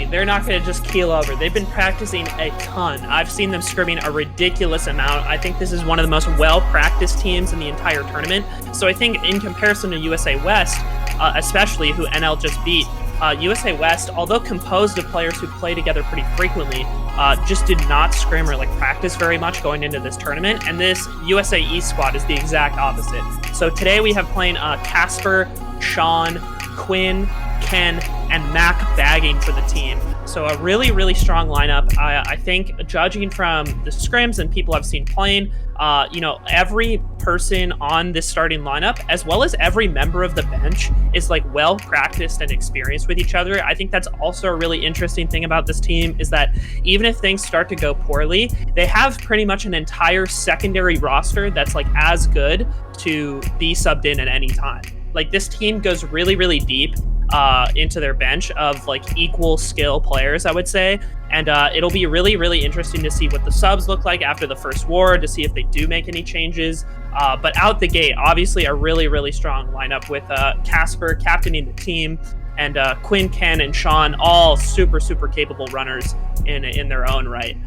They're not going to just keel over. They've been practicing a ton. I've seen them scrimming a ridiculous amount. I think this is one of the most well-practiced teams in the entire tournament. So I think in comparison to USA West, especially who NL just beat, USA West, although composed of players who play together pretty frequently, just did not scrim or practice very much going into this tournament. And this USA East squad is the exact opposite. So today we have playing Casper, Sean, Quinn, Ken, and Mac bagging for the team. So a really, really strong lineup. I think, judging from the scrims and people I've seen playing, every person on this starting lineup, as well as every member of the bench, is well practiced and experienced with each other. I think that's also a really interesting thing about this team, is that even if things start to go poorly, they have pretty much an entire secondary roster that's as good to be subbed in at any time. This team goes really, really deep into their bench of equal skill players, I would say. And it'll be really, really interesting to see what the subs look like after the first war, to see if they do make any changes. But out the gate, obviously a really, really strong lineup with Casper captaining the team, and Quinn, Ken, and Sean, all super, super capable runners in their own right.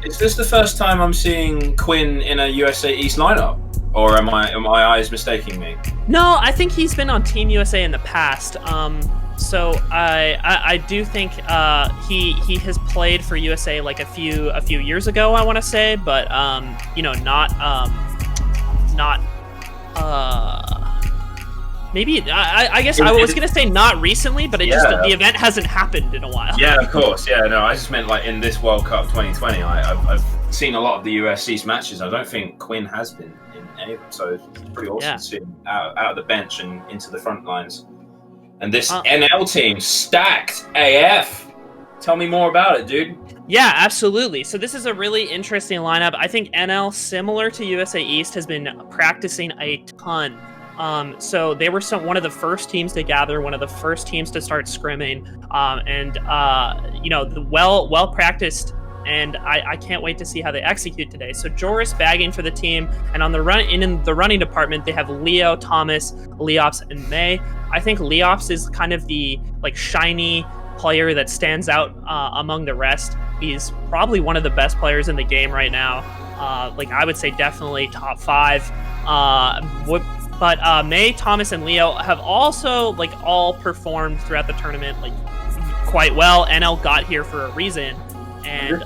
Is this the first time I'm seeing Quinn in a USA East lineup? Or are my eyes mistaking me? No, I think he's been on Team USA in the past. So I do think he has played for USA a few years ago, I want to say, but maybe I guess I was gonna say not recently, but the event hasn't happened in a while. Yeah, of course. Yeah, no, I just meant in this World Cup 2020. I've seen a lot of the US East matches. I don't think Quinn has been in any of them, so it's pretty awesome to see him out of the bench and into the front lines. And this NL team, stacked AF. Tell me more about it, dude. Yeah, absolutely. So this is a really interesting lineup. I think NL, similar to USA East, has been practicing a ton. So they were one of the first teams to gather, one of the first teams to start scrimming, the well practiced. And I can't wait to see how they execute today. So Joris bagging for the team, and on the in the running department, they have Leo, Thomas, Leops, and May. I think Leops is kind of the shiny player that stands out among the rest. He's probably one of the best players in the game right now. I would say definitely top 5. But May, Thomas, and Leo have also all performed throughout the tournament quite well. NL got here for a reason. And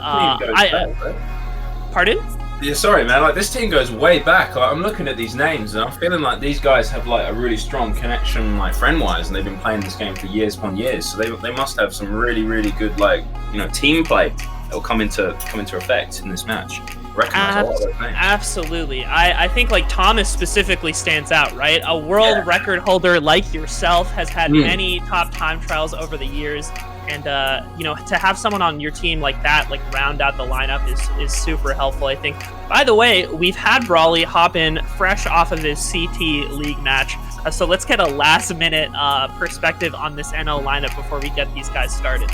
pardon? Yeah, sorry, man. This team goes way back. I'm looking at these names, and I'm feeling these guys have a really strong connection, friend-wise, and they've been playing this game for years upon years. So they must have some really, really good team play that will come into effect in this match. Absolutely. I think Thomas specifically stands out, right? A world record holder like yourself has had many top time trials over the years. And, to have someone on your team like that, round out the lineup is super helpful, I think. By the way, we've had Brawley hop in fresh off of his CT League match. So let's get a last-minute perspective on this NL lineup before we get these guys started.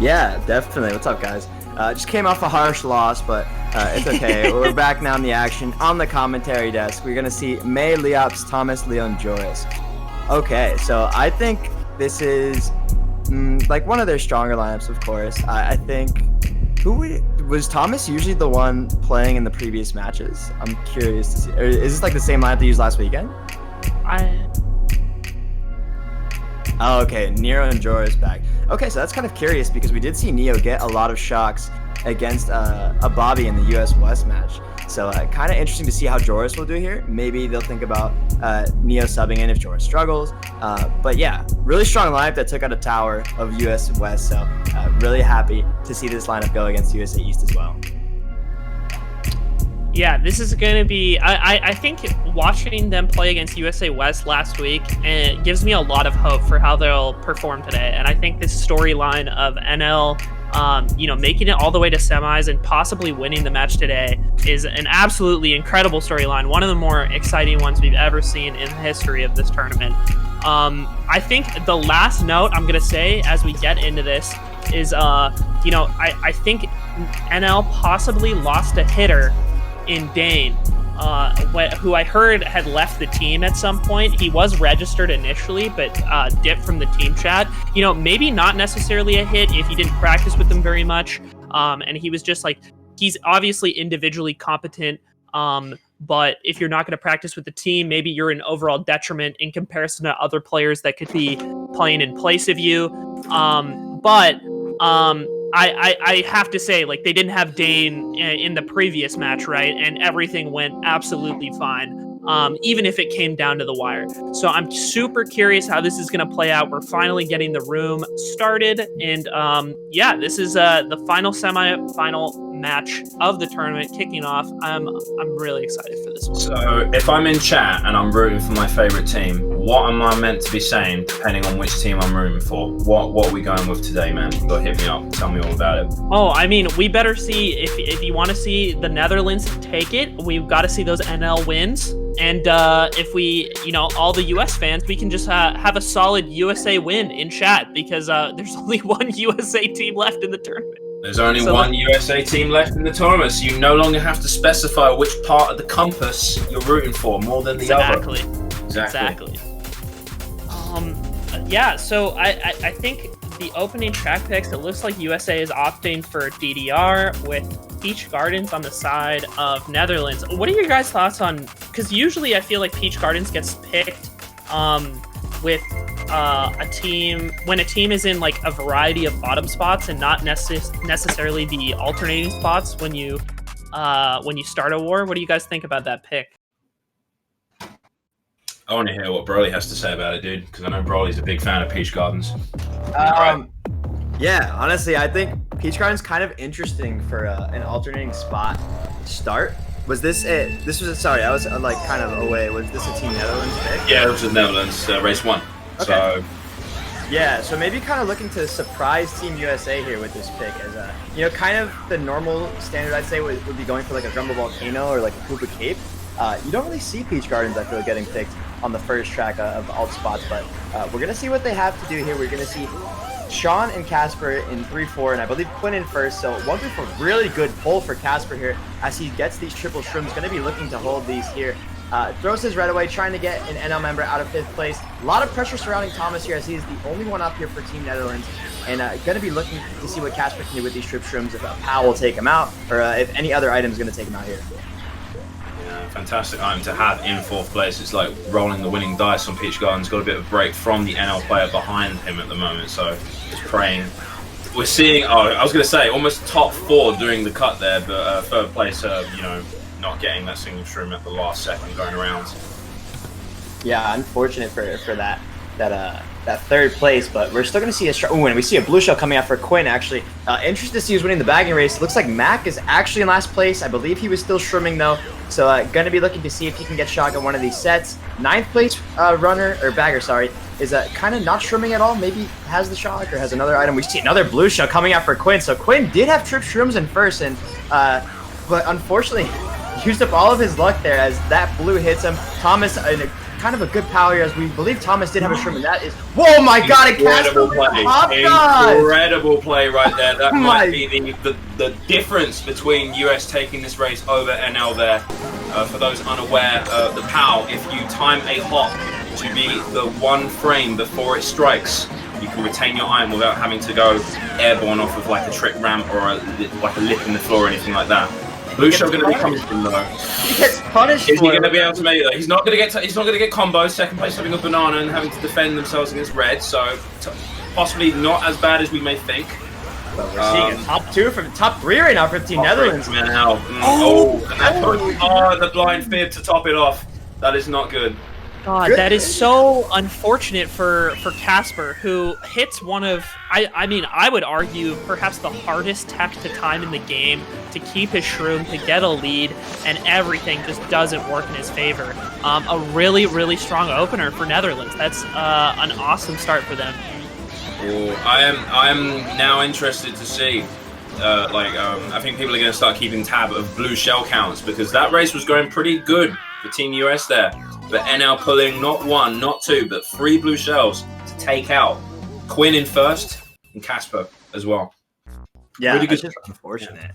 Yeah, definitely. What's up, guys? Just came off a harsh loss, but it's okay. We're back now in the action. On the commentary desk, we're going to see May, Leops, Thomas, Leon, Joris. Okay, so I think this is... one of their stronger lineups, of course. I think was Thomas usually the one playing in the previous matches? I'm curious to see. Or is this the same lineup they used last weekend? Oh, okay. Nero and Joris back. Okay, so that's kind of curious because we did see Neo get a lot of shocks against a Bobby in the US West match. So kind of interesting to see how Joris will do here. Maybe they'll think about Neo subbing in if Joris struggles. But yeah, really strong lineup that took out a tower of US West. So really happy to see this lineup go against USA East as well. Yeah, this is going to be... I think watching them play against USA West last week, it gives me a lot of hope for how they'll perform today. And I think this storyline of NL... making it all the way to semis and possibly winning the match today is an absolutely incredible storyline. One of the more exciting ones we've ever seen in the history of this tournament. I think the last note I'm going to say as we get into this is, I think NL possibly lost a hitter in Dane. who I heard had left the team at some point. He was registered initially, but dipped from the team chat. You know, maybe not necessarily a hit if you didn't practice with them very much. And he was just like, he's obviously individually competent. But if you're not going to practice with the team, maybe you're an overall detriment in comparison to other players that could be playing in place of you. I have to say, like, they didn't have Dane in the previous match, right? And everything went absolutely fine, even if it came down to the wire. So I'm super curious how this is going to play out. We're finally getting the room started. And yeah, this is the final semi-final match of the tournament kicking off. I'm really excited for this one. So if I'm in chat and I'm rooting for my favorite team, what am I meant to be saying depending on which team I'm rooting for? What are we going with today, man? You gotta hit me up, tell me all about it. Oh, I mean, we better see, if you want to see the Netherlands take it, we've got to see those NL wins. And if we, you know, all the US fans, we can just have a solid USA win in chat, because there's only one USA team left in the tournament. There's only one USA team left in the tournament, so you no longer have to specify which part of the compass you're rooting for more than the other. Exactly. Yeah, so I think the opening track picks, it looks like USA is opting for DDR with Peach Gardens on the side of Netherlands. What are your guys' thoughts on, because usually I feel like Peach Gardens gets picked with a team, when a team is in like a variety of bottom spots and not necessarily the alternating spots when you start a war. What do you guys think about that pick? I want to hear what Broly has to say about it, dude, because I know Broly's a big fan of Peach Gardens. Yeah, honestly, I think Peach Gardens kind of interesting for an alternating spot start. Was this it? This was sorry, I was like kind of away. Was this a Team Netherlands pick? Yeah, it was the Netherlands race 1. Okay. So yeah, so maybe kind of looking to surprise Team USA here with this pick, as you know, kind of the normal standard I'd say would be going for like a Grumble Volcano or like a Koopa Cape. You don't really see Peach Gardens, I feel, getting picked on the first track of alt spots, but we're gonna see what they have to do here. We're gonna see Sean and Casper in 3-4, and I believe Quinn in first. So 1-3-4, really good pull for Casper here as he gets these triple shrooms. Going to be looking to hold these here. Throws his red away, trying to get an NL member out of 5th place. A lot of pressure surrounding Thomas here, as he is the only one up here for Team Netherlands. And going to be looking to see what Casper can do with these trip shrooms, if Pal will take him out, or if any other item is going to take him out here. Yeah, fantastic item to have in 4th place. It's like rolling the winning dice on Peach Gardens. Got a bit of break from the NL player behind him at the moment, so just praying. We're seeing, I was going to say, almost top 4 doing the cut there, but 3rd place, you know, not getting that single shroom at the last second going around. Yeah, unfortunate for that 3rd place, but we're still going to see a strong win. We see a blue shell coming out for Quinn, actually. Interested to see who's winning the bagging race. Looks like Mac is actually in last place. I believe he was still shrooming, though. So going to be looking to see if he can get shotgun one of these sets. 9th place runner, or bagger, sorry, is kind of not shrooming at all. Maybe has the shock or has another item. We see another blue shell coming out for Quinn. So Quinn did have trip shrooms in first, and but unfortunately used up all of his luck there as that blue hits him. Thomas in a kind of a good power here, as we believe Thomas did have a shroom, and that is, whoa my god, incredible play. Incredible play right there. That might be the difference between US taking this race over NL there. For those unaware, the POW, if you time a hop to be the 1 frame before it strikes, you can retain your item without having to go airborne off of like a trick ramp or like a lip in the floor or anything like that. Blue shell going to be coming from though. He gets punished. Is he going to be able to make it? He's not going to get. He's not going to get combos. 2nd place having a banana and having to defend themselves against red. So possibly not as bad as we may think. But we're seeing a top 2 from top 3 right now for Team Netherlands. Now, the blind fib to top it off. That is not good. God, that is so unfortunate for Casper, who hits one of, I mean, I would argue perhaps the hardest tech to time in the game to keep his shroom, to get a lead, and everything just doesn't work in his favor. A really, really strong opener for Netherlands. That's an awesome start for them. I am now interested to see. I think people are going to start keeping tab of blue shell counts, because that race was going pretty good for Team US there. But NL pulling not 1, not 2, but 3 blue shells to take out Quinn in first and Casper as well. Yeah, really good. Just unfortunate.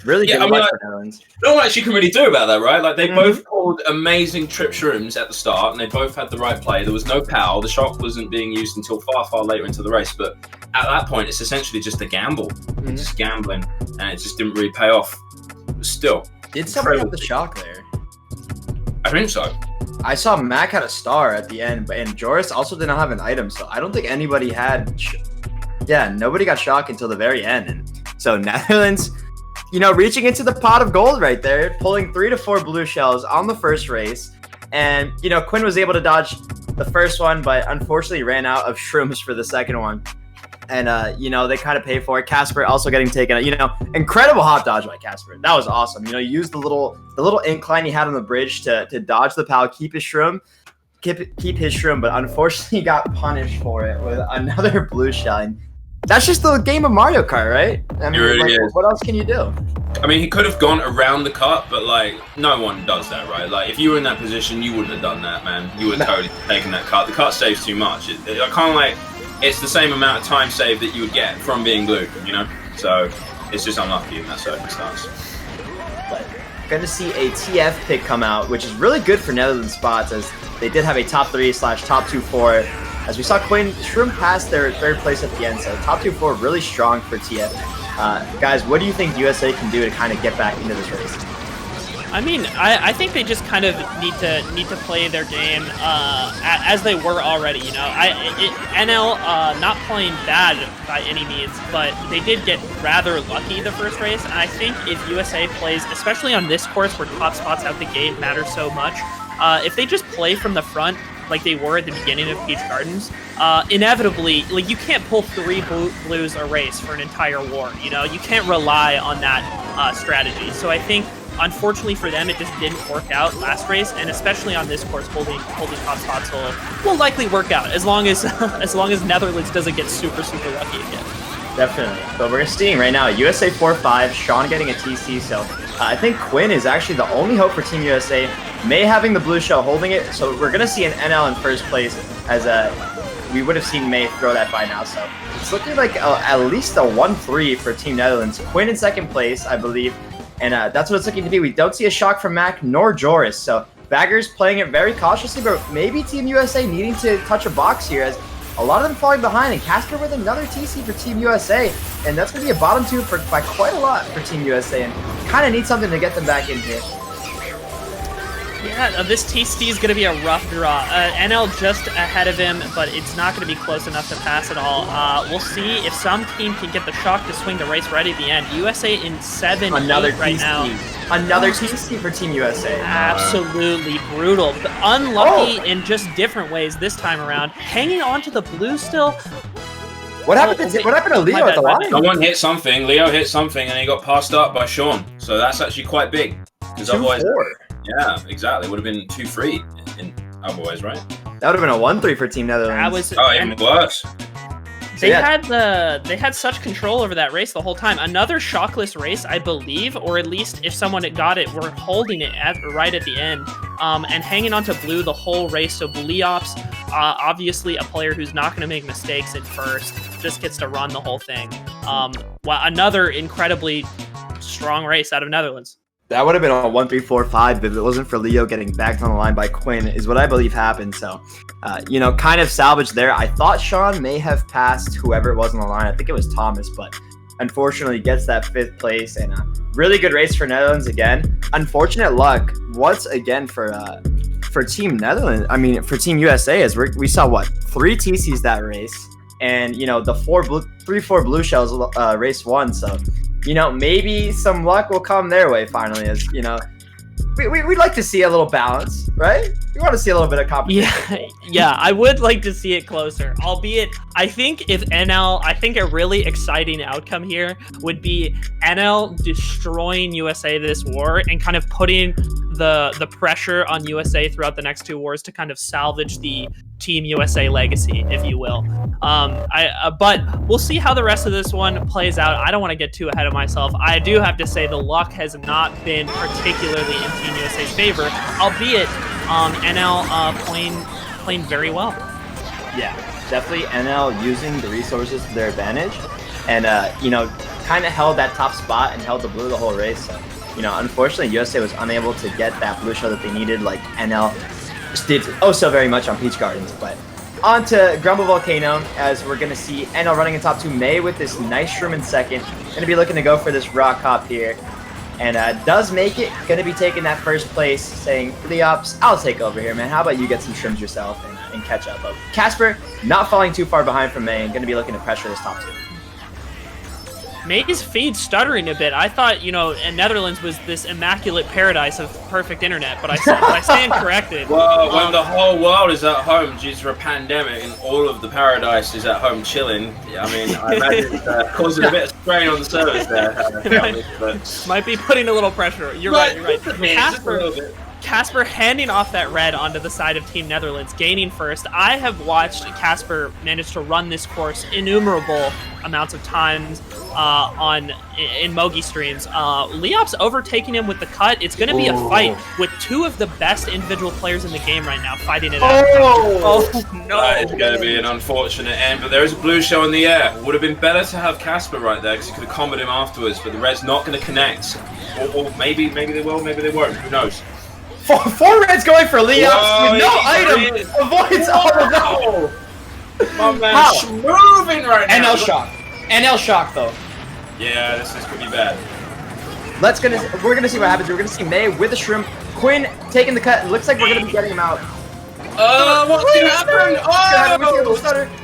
Really Yeah, good I mean, luck like, for Netherlands. not much you can really do about that, right? Like, they both pulled amazing trip shrooms at the start, and they both had the right play. There was no PAL. The shock wasn't being used until far, far later into the race. But at that point, it's essentially just a gamble. Just gambling, and it just didn't really pay off. But still. Did somebody have the shock there? I think so. I saw Mac had a star at the end, and Joris also did not have an item, so I don't think anybody had... Yeah, nobody got shock until the very end. And so Netherlands... You know, reaching into the pot of gold right there, pulling 3 to 4 blue shells on the first race. And, you know, Quinn was able to dodge the first one, but unfortunately ran out of shrooms for the second one. And, you know, they kind of pay for it. Casper also getting taken out. You know, incredible hop dodge by Casper. That was awesome. You know, he used the little incline he had on the bridge to dodge the PAL, keep his shroom. Keep his shroom, but unfortunately got punished for it with another blue shell. And that's just the game of Mario Kart, right? I mean, really is. What else can you do? I mean, he could have gone around the cut, but, like, no one does that, right? Like, if you were in that position, you wouldn't have done that, man. You would have totally taken that cut. The cut saves too much. I kind of like, it's the same amount of time saved that you would get from being blue, you know? So, it's just unlucky in that circumstance. But going to see a TF pick come out, which is really good for Netherlands spots, as they did have a top 3/top 2-4. As we saw Quinn shroom past their third place at the end, so top 2-4 really strong for TF. Guys, what do you think USA can do to kind of get back into this race? I mean, I think they just kind of need to play their game as they were already. You know, NL not playing bad by any means, but they did get rather lucky the first race. And I think if USA plays, especially on this course where top spots out the gate matter so much, if they just play from the front like they were at the beginning of Peach Gardens, inevitably, like, you can't pull 3 blues a race for an entire war. You know, you can't rely on that strategy. So I think, unfortunately for them, it just didn't work out last race, and especially on this course, holding top spots will likely work out as long as as long as Netherlands doesn't get super lucky again. Definitely. But we're seeing right now USA 4-5, Sean getting a TC. So I think Quinn is actually the only hope for Team USA. May having the blue shell holding it, so we're gonna see an NL in first place, as we would have seen May throw that by now. So it's looking like at least a 1-3 for Team Netherlands. Quinn in second place, I believe. And that's what it's looking to be. We don't see a shock from Mac nor Joris. So Baggers playing it very cautiously, but maybe Team USA needing to touch a box here, as a lot of them falling behind. And Casper with another TC for Team USA. And that's going to be a bottom 2 by quite a lot for Team USA. And kind of need something to get them back in here. Yeah, this TC is going to be a rough draw. NL just ahead of him, but it's not going to be close enough to pass at all. We'll see if some team can get the shock to swing the race right at the end. USA in 7-8 right now. Another TC for Team USA. Absolutely brutal. But unlucky in just different ways this time around. Hanging on to the blue still. What happened to Leo at the line? Someone hit something. Leo hit something, and he got passed up by Sean. So that's actually quite big. Because otherwise, yeah, exactly. It would have been 2-3 otherwise, right? That would have been a 1-3 for Team Netherlands. Even worse. They had such control over that race the whole time. Another shockless race, I believe, or at least if someone had got it, were holding it right at the end, and hanging on to blue the whole race. So Bleops, obviously a player who's not going to make mistakes at first, just gets to run the whole thing. Another incredibly strong race out of Netherlands. That would have been a 1-3-4-5 if it wasn't for Leo getting backed on the line by Quinn, is what I believe happened. So, you know, kind of salvaged there. I thought Sean may have passed whoever it was on the line. I think it was Thomas, but unfortunately gets that 5th place. And a really good race for Netherlands again. Unfortunate luck once again for Team Netherlands. I mean, for Team USA, as we saw, 3 TCs that race. And, you know, the 3-4 blue shells race 1. So, you know, maybe some luck will come their way finally, as, you know, we'd like to see a little balance, right? We want to see a little bit of competition. Yeah, I would like to see it closer, albeit I think a really exciting outcome here would be NL destroying USA this war and kind of putting the pressure on USA throughout the next 2 wars to kind of salvage the Team USA legacy, if you will. But we'll see how the rest of this one plays out. I don't want to get too ahead of myself. I do have to say the luck has not been particularly in Team USA's favor, albeit NL playing very well. Yeah, definitely NL using the resources to their advantage, and you know, kind of held that top spot and held the blue the whole race. So, you know, unfortunately, USA was unable to get that blue shell that they needed, like NL just did oh so very much on Peach Gardens. But on to Grumble Volcano, as we're going to see NL running in top 2, May with this nice shroom in second. Going to be looking to go for this rock hop here. And does make it, going to be taking that first place, saying, Leops, I'll take over here, man. How about you get some shrooms yourself and catch up? But Casper, not falling too far behind from May, and going to be looking to pressure this top 2. May's feed stuttering a bit. I thought, you know, Netherlands was this immaculate paradise of perfect internet, but I stand corrected. Well, when the whole world is at home due to a pandemic and all of the paradise is at home chilling, I mean, I imagine it's causing a bit of strain on the service there. Might be putting a little pressure. You're right. Just a little bit. Casper handing off that red onto the side of Team Netherlands, gaining first. I have watched Casper manage to run this course innumerable amounts of times in Mogi streams. Leops overtaking him with the cut. It's going to be a fight with two of the best individual players in the game right now fighting it out. Oh no! It's going to be an unfortunate end, but there is a blue shell in the air. Would have been better to have Casper right there because he could have comboed him afterwards, but the red's not going to connect. Or maybe they will, maybe they won't. Who knows? Four reds going for Leops with no item. Avoids all of that. My man's moving right now. NL shock though. Yeah, this could be bad. We're gonna see what happens. We're gonna see May with the shrimp. Quinn taking the cut. It looks like we're gonna be getting him out. What's gonna happen? Oh!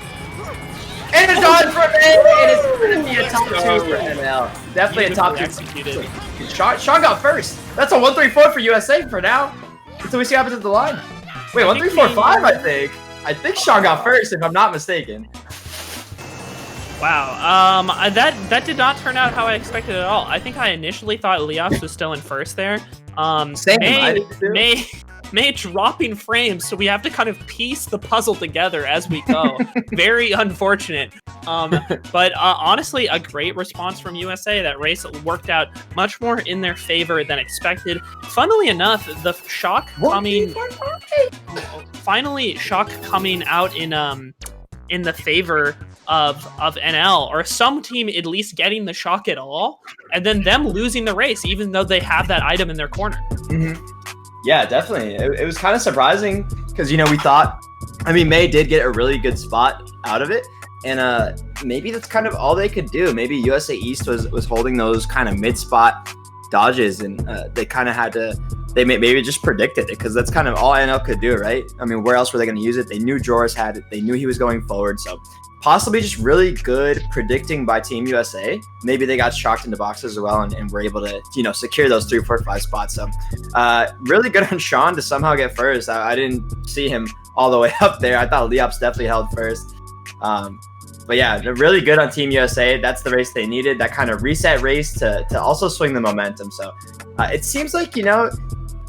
And it's on for May, and it's gonna be a top 2 for NL. Definitely a top 2. Executed. Sean got first. That's a 1-3-4 for USA for now. Until we see what happens at the line. Wait, 1-3-4-5, I think. I think Sean got first, if I'm not mistaken. Wow, that did not turn out how I expected at all. I think I initially thought Leops was still in first there. Same. May dropping frames, so we have to kind of piece the puzzle together as we go. Very unfortunate. But honestly, a great response from USA. That race worked out much more in their favor than expected. Funnily enough, the shock coming out in the favor of NL, or some team at least getting the shock at all, and then them losing the race, even though they have that item in their corner. Yeah, definitely. It was kind of surprising because, you know, we thought, I mean, May did get a really good spot out of it. And maybe that's kind of all they could do. Maybe USA East was holding those kind of mid-spot dodges, and they kind of had to, they maybe just predicted it because that's kind of all NL could do, right? I mean, where else were they going to use it? They knew Joris had it. They knew he was going forward. So possibly just really good predicting by Team USA. Maybe they got shocked into boxes as well and were able to, you know, secure those 3, 4, 5 spots. So really good on Sean to somehow get first. I didn't see him all the way up there. I thought Leops definitely held first. But yeah, they're really good on Team USA. That's the race they needed, that kind of reset race to also swing the momentum. So it seems like, you know,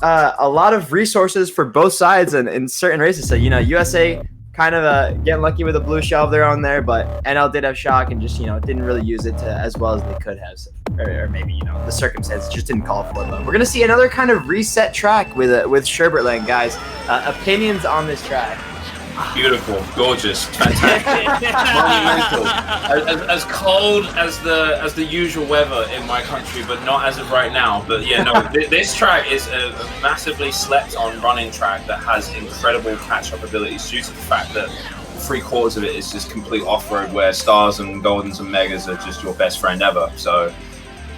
a lot of resources for both sides in certain races. So, you know, USA kind of getting lucky with a blue shell of their own there, but NL did have shock and just, you know, didn't really use it as well as they could have. So, or maybe, you know, the circumstances just didn't call for it. But we're going to see another kind of reset track with Sherbertland, guys. Opinions on this track? Beautiful, gorgeous, fantastic, monumental. As cold as the usual weather in my country, but not as of right now. But yeah, no, this track is a massively slept on running track that has incredible catch-up abilities due to the fact that 3/4 of it is just complete off-road where stars and goldens and megas are just your best friend ever. So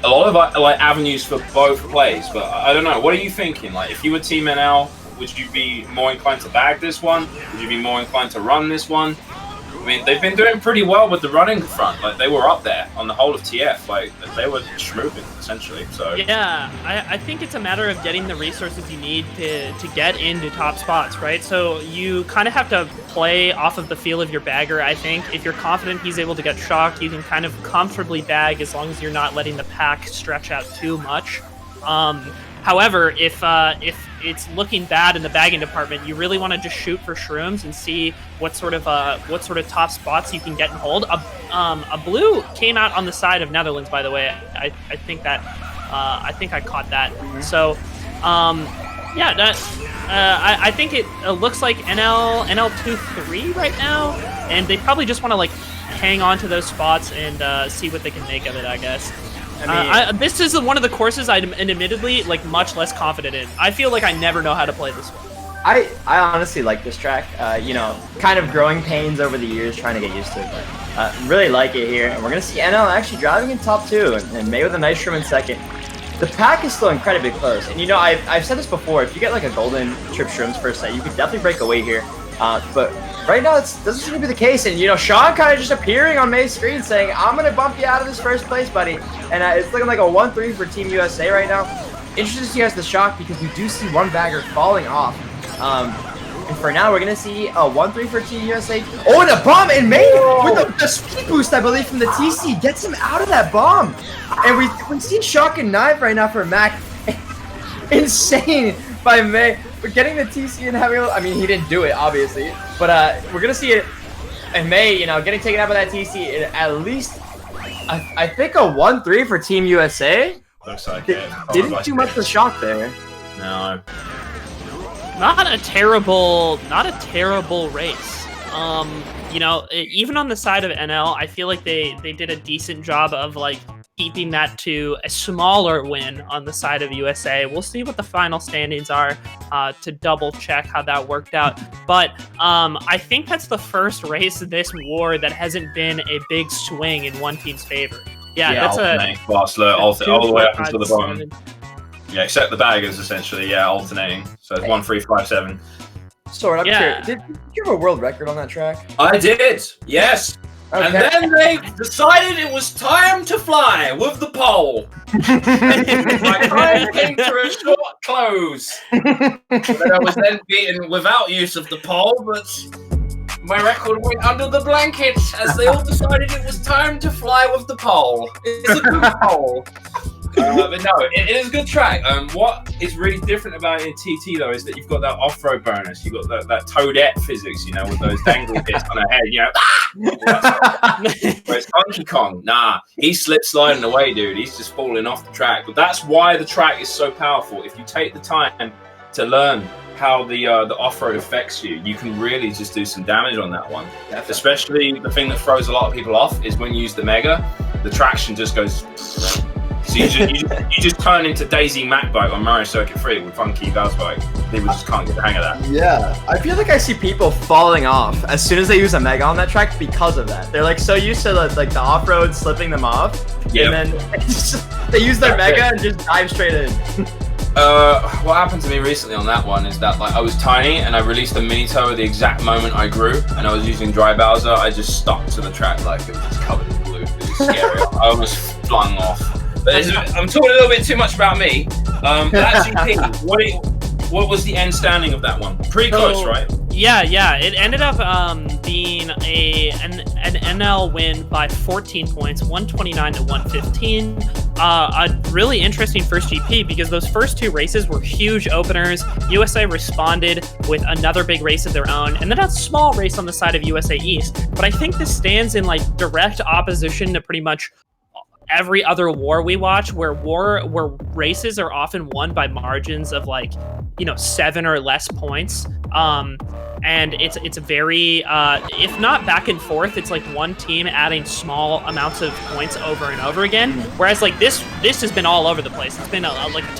a lot of like avenues for both plays. But I don't know, what are you thinking? Like, if you were Team NL, would you be more inclined to bag this one? Would you be more inclined to run this one? I mean, they've been doing pretty well with the running front. Like, they were up there on the whole of TF. Like, they were schmooping, essentially. So yeah, I think it's a matter of getting the resources you need to get into top spots, right? So you kind of have to play off of the feel of your bagger, I think. If you're confident he's able to get shocked, you can kind of comfortably bag as long as you're not letting the pack stretch out too much. However, if it's looking bad in the bagging department, you really want to just shoot for shrooms and see what sort of top spots you can get and hold. A blue came out on the side of Netherlands, by the way. I think I caught that. Mm-hmm. So yeah, I think it looks like NL 2-3 right now, and they probably just want to like hang on to those spots and see what they can make of it, I guess. I mean, this is one of the courses I'm admittedly like much less confident in. I feel like I never know how to play this one. I honestly like this track. You know, kind of growing pains over the years trying to get used to it, but really like it here. And we're gonna see NL actually driving in top 2 and May with a nice trim in second. The pack is still incredibly close. And you know, I've said this before, if you get like a golden trip shrooms first set, you could definitely break away here. But right now, it doesn't seem to be the case. And you know, Sean kind of just appearing on May's screen saying, I'm gonna bump you out of this first place, buddy. And it's looking like a 1-3 for Team USA right now. Interested to see us the shock because we do see one bagger falling off. And for now, we're going to see a 1-3 for Team USA. Oh, and a bomb! And May, with the speed boost, I believe, from the TC, gets him out of that bomb. And we see Shock and Knife right now for Mac. Insane by May. But getting the TC and having, I mean, he didn't do it, obviously. But we're going to see it. And May, you know, getting taken out by that TC, at least, I think a 1-3 for Team USA. Looks like it. Didn't do much for Shock there. No. Not a terrible race. You know, even on the side of NL, I feel like they did a decent job of like keeping that to a smaller win on the side of USA. We'll see what the final standings are to double check how that worked out. But I think that's the first race of this war that hasn't been a big swing in one team's favor. Yeah, that's all the way up until the bottom. Yeah, except the baggers, essentially. Yeah, alternating. So it's 1-3, 5-7. Sword, I'm curious. Did you have a world record on that track? I did, yes. Okay. And then they decided it was time to fly with the pole. My time came to a short close. But I was then beaten without use of the pole, but my record went under the blanket as they all decided it was time to fly with the pole. It's a good pole. But no, it is a good track. What is really different about it in TT though is that you've got that off-road bonus. You've got that toadette physics, you know, with those dangle bits on her head. You know, whereas Donkey Kong, nah, he's slip sliding away, dude. He's just falling off the track. But that's why the track is so powerful. If you take the time to learn how the off-road affects you, you can really just do some damage on that one. Definitely. Especially the thing that throws a lot of people off is when you use the Mega, the traction just goes. So you just turn into Daisy MacBoat on Mario Circuit 3 with Funky Buzzbike. People just can't get the hang of that. Yeah, I feel like I see people falling off as soon as they use a Mega on that track because of that. They're like so used to like the off-road slipping them off, and then they use their Mega and just dive straight in. What happened to me recently on that one is that like I was tiny and I released a mini toe at the exact moment I grew, and I was using dry Bowser. I just stuck to the track like it was just covered in blue. It was scary. I almost flung off. But I'm talking a little bit too much about me. That GP, what was the end standing of that one? Pretty close, right? Yeah. It ended up being an NL win by 14 points, 129 to 115. A really interesting first GP because those first two races were huge openers. USA responded with another big race of their own, and then a small race on the side of USA East. But I think this stands in like direct opposition to pretty much every other war we watch, where races are often won by margins of like, you know, 7 or less points. And it's very if not back and forth, it's like one team adding small amounts of points over and over again. Whereas like this has been all over the place. It's been like a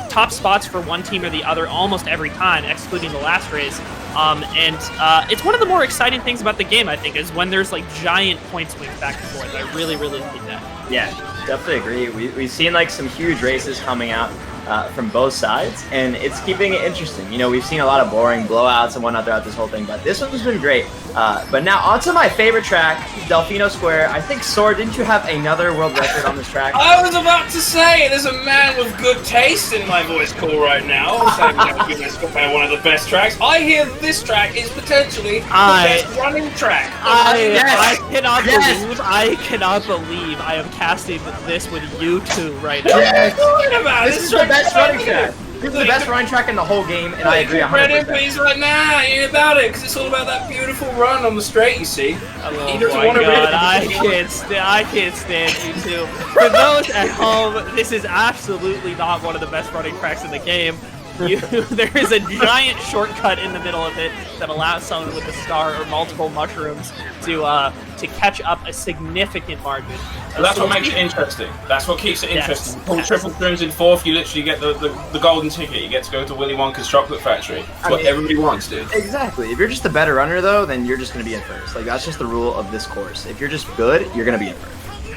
top spots for one team or the other almost every time, excluding the last race. And it's one of the more exciting things about the game, I think, is when there's like giant point swings back and forth. I really like that. Yeah, definitely agree. We've seen like some huge races coming out from both sides, and it's keeping it interesting. You know, we've seen a lot of boring blowouts and whatnot throughout this whole thing, but this one's been great. But now onto my favorite track, Delfino Square. I think, Sword, didn't you have another world record on this track? I was about to say, there's a man with good taste in my voice call right now, saying Delfino Square, one of the best tracks. I hear this track is potentially the best running track. I cannot believe I am casting this with you two right now. Yes. This is the best running track. This is the best running track in the whole game, and I agree 100%. But he's like, nah, you ain't about it, because it's all about that beautiful run on the straight, you see. Oh my god, I can't stand you two. For those at home, this is absolutely not one of the best running tracks in the game. there is a giant shortcut in the middle of it that allows someone with a star or multiple mushrooms to catch up a significant margin. Well, that's what makes it interesting. That's what keeps it interesting. Pull triple shrooms in fourth, you literally get the golden ticket. You get to go to Willy Wonka's chocolate factory. That's what everybody wants, dude. Exactly. If you're just a better runner, though, then you're just going to be in first. Like, that's just the rule of this course. If you're just good, you're going to be in first.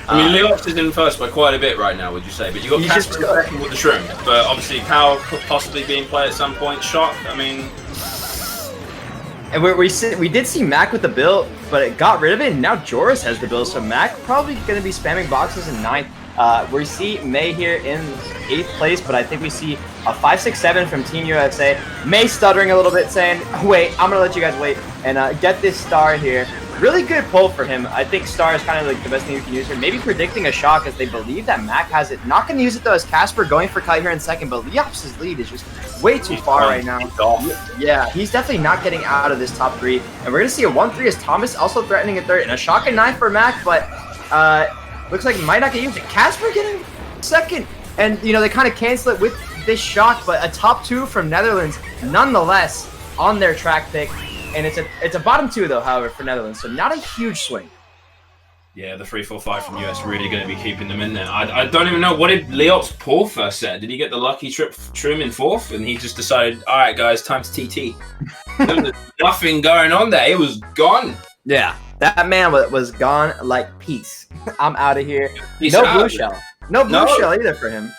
I mean, Leops is in first by quite a bit right now, would you say? But you got Casper second with the shroom. But obviously, Cal could possibly be in play at some point. Shock, I mean... And we did see Mac with the build, but it got rid of it, and now Joris has the build, so Mac probably going to be spamming boxes in ninth. We see May here in 8th place, but I think we see a 5-6-7 from Team USA. May stuttering a little bit, saying, wait, I'm going to let you guys wait, and get this star here. Really good pull for him. I think star is kind of like the best thing you can use here. Maybe predicting a shock as they believe that Mac has it. Not going to use it though as Casper going for kite here in second, but Leops' lead is just way too far right now. Yeah, he's definitely not getting out of this top 3. And we're going to see a 1-3 as Thomas also threatening a third. And a shock in 9 for Mac, but looks like he might not get used. Casper getting second. And, you know, they kind of cancel it with this shock, but a top 2 from Netherlands nonetheless on their track pick. And it's a bottom 2 though, however, for Netherlands, so not a huge swing. Yeah, the 3-4-5 from US really going to be keeping them in there. I don't even know, what did Leops pull first set? Did he get the lucky trim in fourth, and he just decided, all right, guys, time to TT? There was nothing going on there. It was gone. Yeah, that man was gone like peace. I'm out of here. Peace no out. blue shell. No blue shell either for him.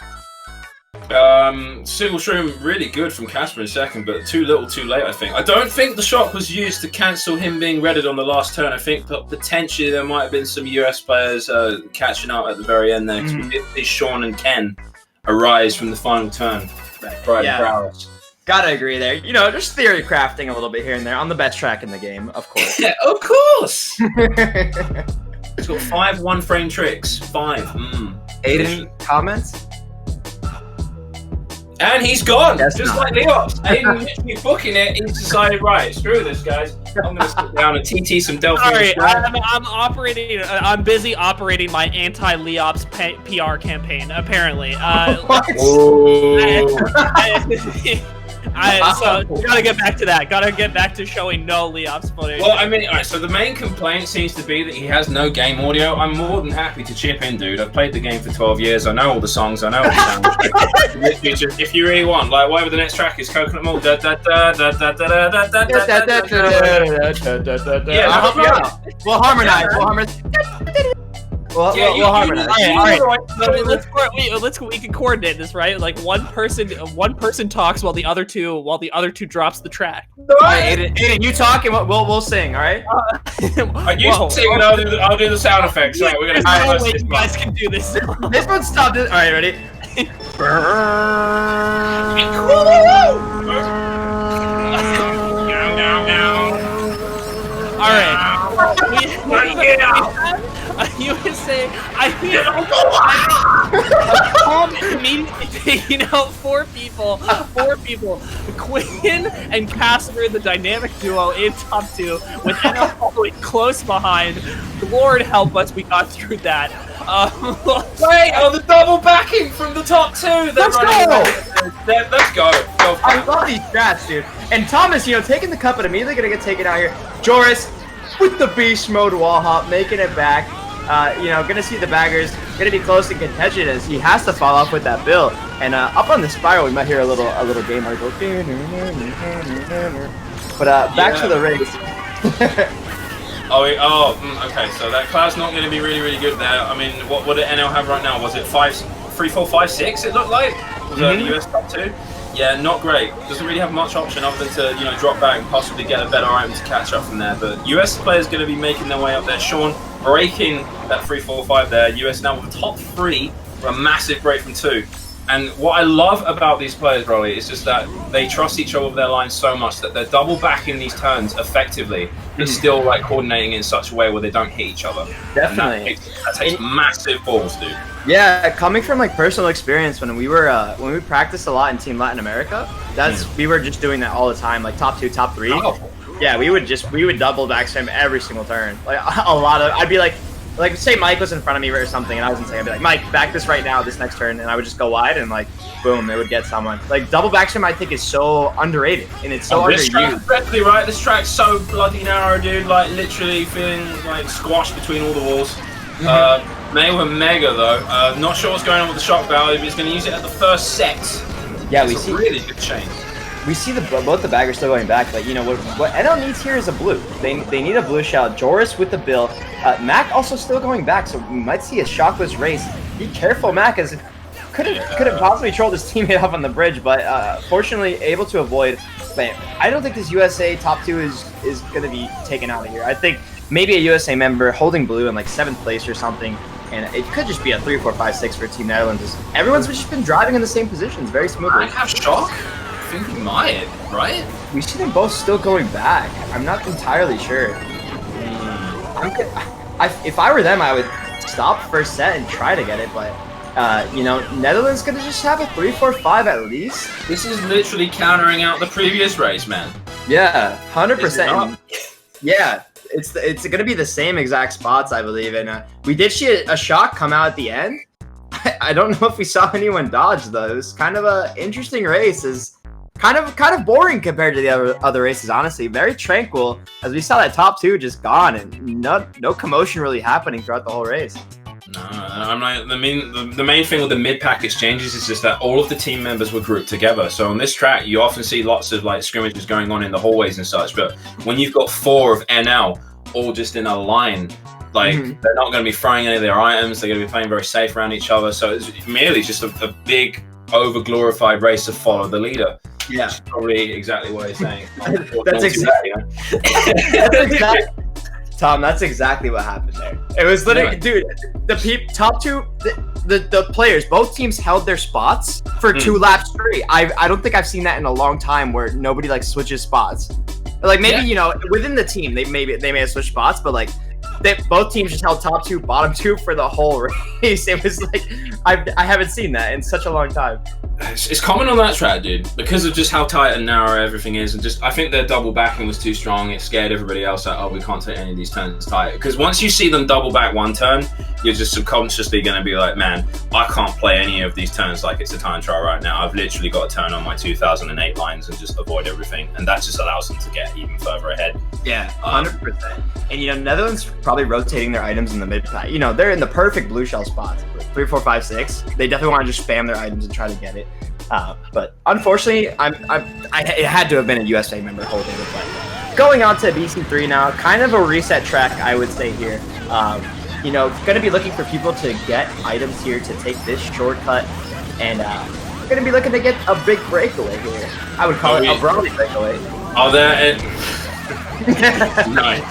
Single shroom really good from Casper in second, but too little too late, I think. I don't think the shock was used to cancel him being redded on the last turn. I think that potentially there might have been some US players catching up at the very end there, because we did see Sean and Ken arise from the final turn. Gotta agree there. You know, just theory crafting a little bit here and there on the best track in the game, of course. Yeah, of course! It's got 5 one-frame tricks. 5. Aiden, comments? And he's gone, just like Leops. Aiden literally booking it. He's decided, right, screw this, guys. I'm going to sit down and TT some Delphi. Sorry, I'm operating. I'm busy operating my anti-Leops PR campaign. Apparently. So gotta get back to that. Gotta get back to showing no Leops footage. Well, I mean, all right. So the main complaint seems to be that he has no game audio. I'm more than happy to chip in, dude. I've played the game for 12 years. I know all the songs. I know all the sounds. If you really want, like, whatever the next track is, Coconut Mall. Yeah. We'll harmonize. We'll harmonize. All right. We can coordinate this, right? Like one person talks while the other two drops the track. All right, Aiden, you talk and we'll sing. All right. You sing and I'll do the sound effects. Right, we're gonna. You guys can do this. This one stopped. All right, ready? All right. USA, immediately taking out four people. Quinn and Casper, the dynamic duo in top 2, with NL following close behind. Lord help us, we got through that. Wait, the double backing from the top 2. Let's go. Let's go. I love these strats, dude. And Thomas, taking the cup, but immediately gonna get taken out here. Joris with the beast mode wall hop, making it back. Gonna see the baggers, gonna be close and contested as he has to fall off with that build. And up on the spiral, we might hear a little game article. But back to the race. Okay. So that cloud's not going to be really, really good there. I mean, what did NL have right now? Was it 3, 4, 5, 6? It looked like was the US top 2. Yeah, not great. Doesn't really have much option other than to drop back and possibly get a better item to catch up from there. But US players going to be making their way up there. Sean breaking that 3, 4, 5 there. US now with top 3 for a massive break from 2. And what I love about these players, Rolly, is just that they trust each other with their lines so much that they're double backing these turns effectively, but still like coordinating in such a way where they don't hit each other. Definitely. That takes massive balls, dude. Yeah, coming from like personal experience, when we practiced a lot in Team Latin America, we were just doing that all the time, like top 2, top 3. Yeah, we would double back him every single turn. Like I'd be like like say Mike was in front of me or something, and I was insane. I'd be like, Mike, back this right now, this next turn, and I would just go wide and like, boom, it would get someone. Like double backstream, I think is so underrated and it's so this track, underused. exactly right. This track's so bloody narrow, dude. Like literally feeling like squashed between all the walls. May were mega though. Not sure what's going on with the shock value, but he's going to use it at the first set. Yeah, we see really good change. We see both the baggers still going back, but you know what NL needs here is a blue. They need a blue shell. Joris with the bill. Mac also still going back, so we might see a shockless race. Be careful, Mac, as couldn't possibly troll his teammate up on the bridge, but fortunately able to avoid. But I don't think this USA top 2 is going to be taken out of here. I think maybe a USA member holding blue in like 7th place or something, and it could just be a 3, 4, 5, 6 for Team Netherlands. Everyone's just been driving in the same positions very smoothly. I have shock. I think he might, right? We see them both still going back. I'm not entirely sure. If I were them, I would stop first set and try to get it, but you know, Netherlands gonna just have a 3, 4, 5 at least. This is literally countering out the previous race, man. Yeah, 100%. Yeah, it's gonna be the same exact spots, I believe, and we did see a shock come out at the end. I don't know if we saw anyone dodge though. It was kind of a interesting race. Is kind of boring compared to the other races, honestly. Very tranquil, as we saw that top 2 just gone and no commotion really happening throughout the whole race. No, I'm like the main thing with the mid-pack exchanges is just that all of the team members were grouped together. So on this track, you often see lots of like scrimmages going on in the hallways and such. But when you've got 4 of NL all just in a line, like they're not going to be throwing any of their items. They're going to be playing very safe around each other. So it's merely just a big over-glorified race to follow the leader. Yeah, that's probably exactly what he's saying. That's exactly. Tom, that's exactly what happened there. It was literally, dude, the top 2, the players, both teams held their spots for 2 laps straight. I don't think I've seen that in a long time where nobody like switches spots. Like maybe you know within the team they may have switched spots, but like both teams just held top 2, bottom 2 for the whole race. It was like I haven't seen that in such a long time. It's common on that track, dude, because of just how tight and narrow everything is, and just I think their double backing was too strong. It scared everybody else out. Oh, we can't take any of these turns tight. Because once you see them double back one turn, you're just subconsciously going to be like, man, I can't play any of these turns like it's a time trial right now. I've literally got to turn on my 2008 lines and just avoid everything, and that just allows them to get even further ahead. Yeah, 100%. And you know, Netherlands probably rotating their items in the mid pack. You know, they're in the perfect blue shell spots. 3, 4, 5, 6. They definitely want to just spam their items and try to get it. But unfortunately, it had to have been a USA member holding it. But going on to BC3 now, kind of a reset track, I would say here. You know, going to be looking for people to get items here to take this shortcut, and going to be looking to get a big breakaway here. I would call it a Brawley breakaway. Oh, there. Nice.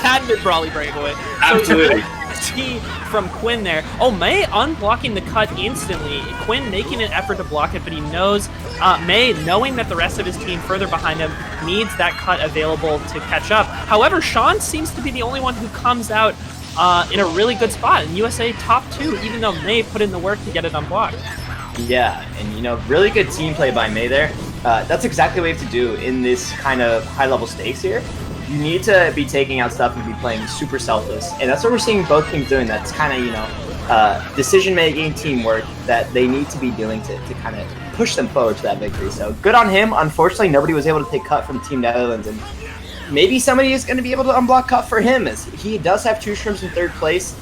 Had been Brawley breakaway. Absolutely. T from Quinn there. Oh, May unblocking the cut instantly. Quinn making an effort to block it, but he knows May, knowing that the rest of his team further behind him needs that cut available to catch up. However, Sean seems to be the only one who comes out in a really good spot in USA top 2, even though May put in the work to get it unblocked. Yeah, and you know, really good team play by May there. That's exactly what you have to do in this kind of high-level stakes here. You need to be taking out stuff and be playing super selfless, and that's what we're seeing both teams doing. That's kind of, you know, decision-making, teamwork that they need to be doing to kind of push them forward to that victory. So good on him. Unfortunately, nobody was able to take cut from Team Netherlands, and maybe somebody is going to be able to unblock cut for him, as he does have 2 shrimps in 3rd place.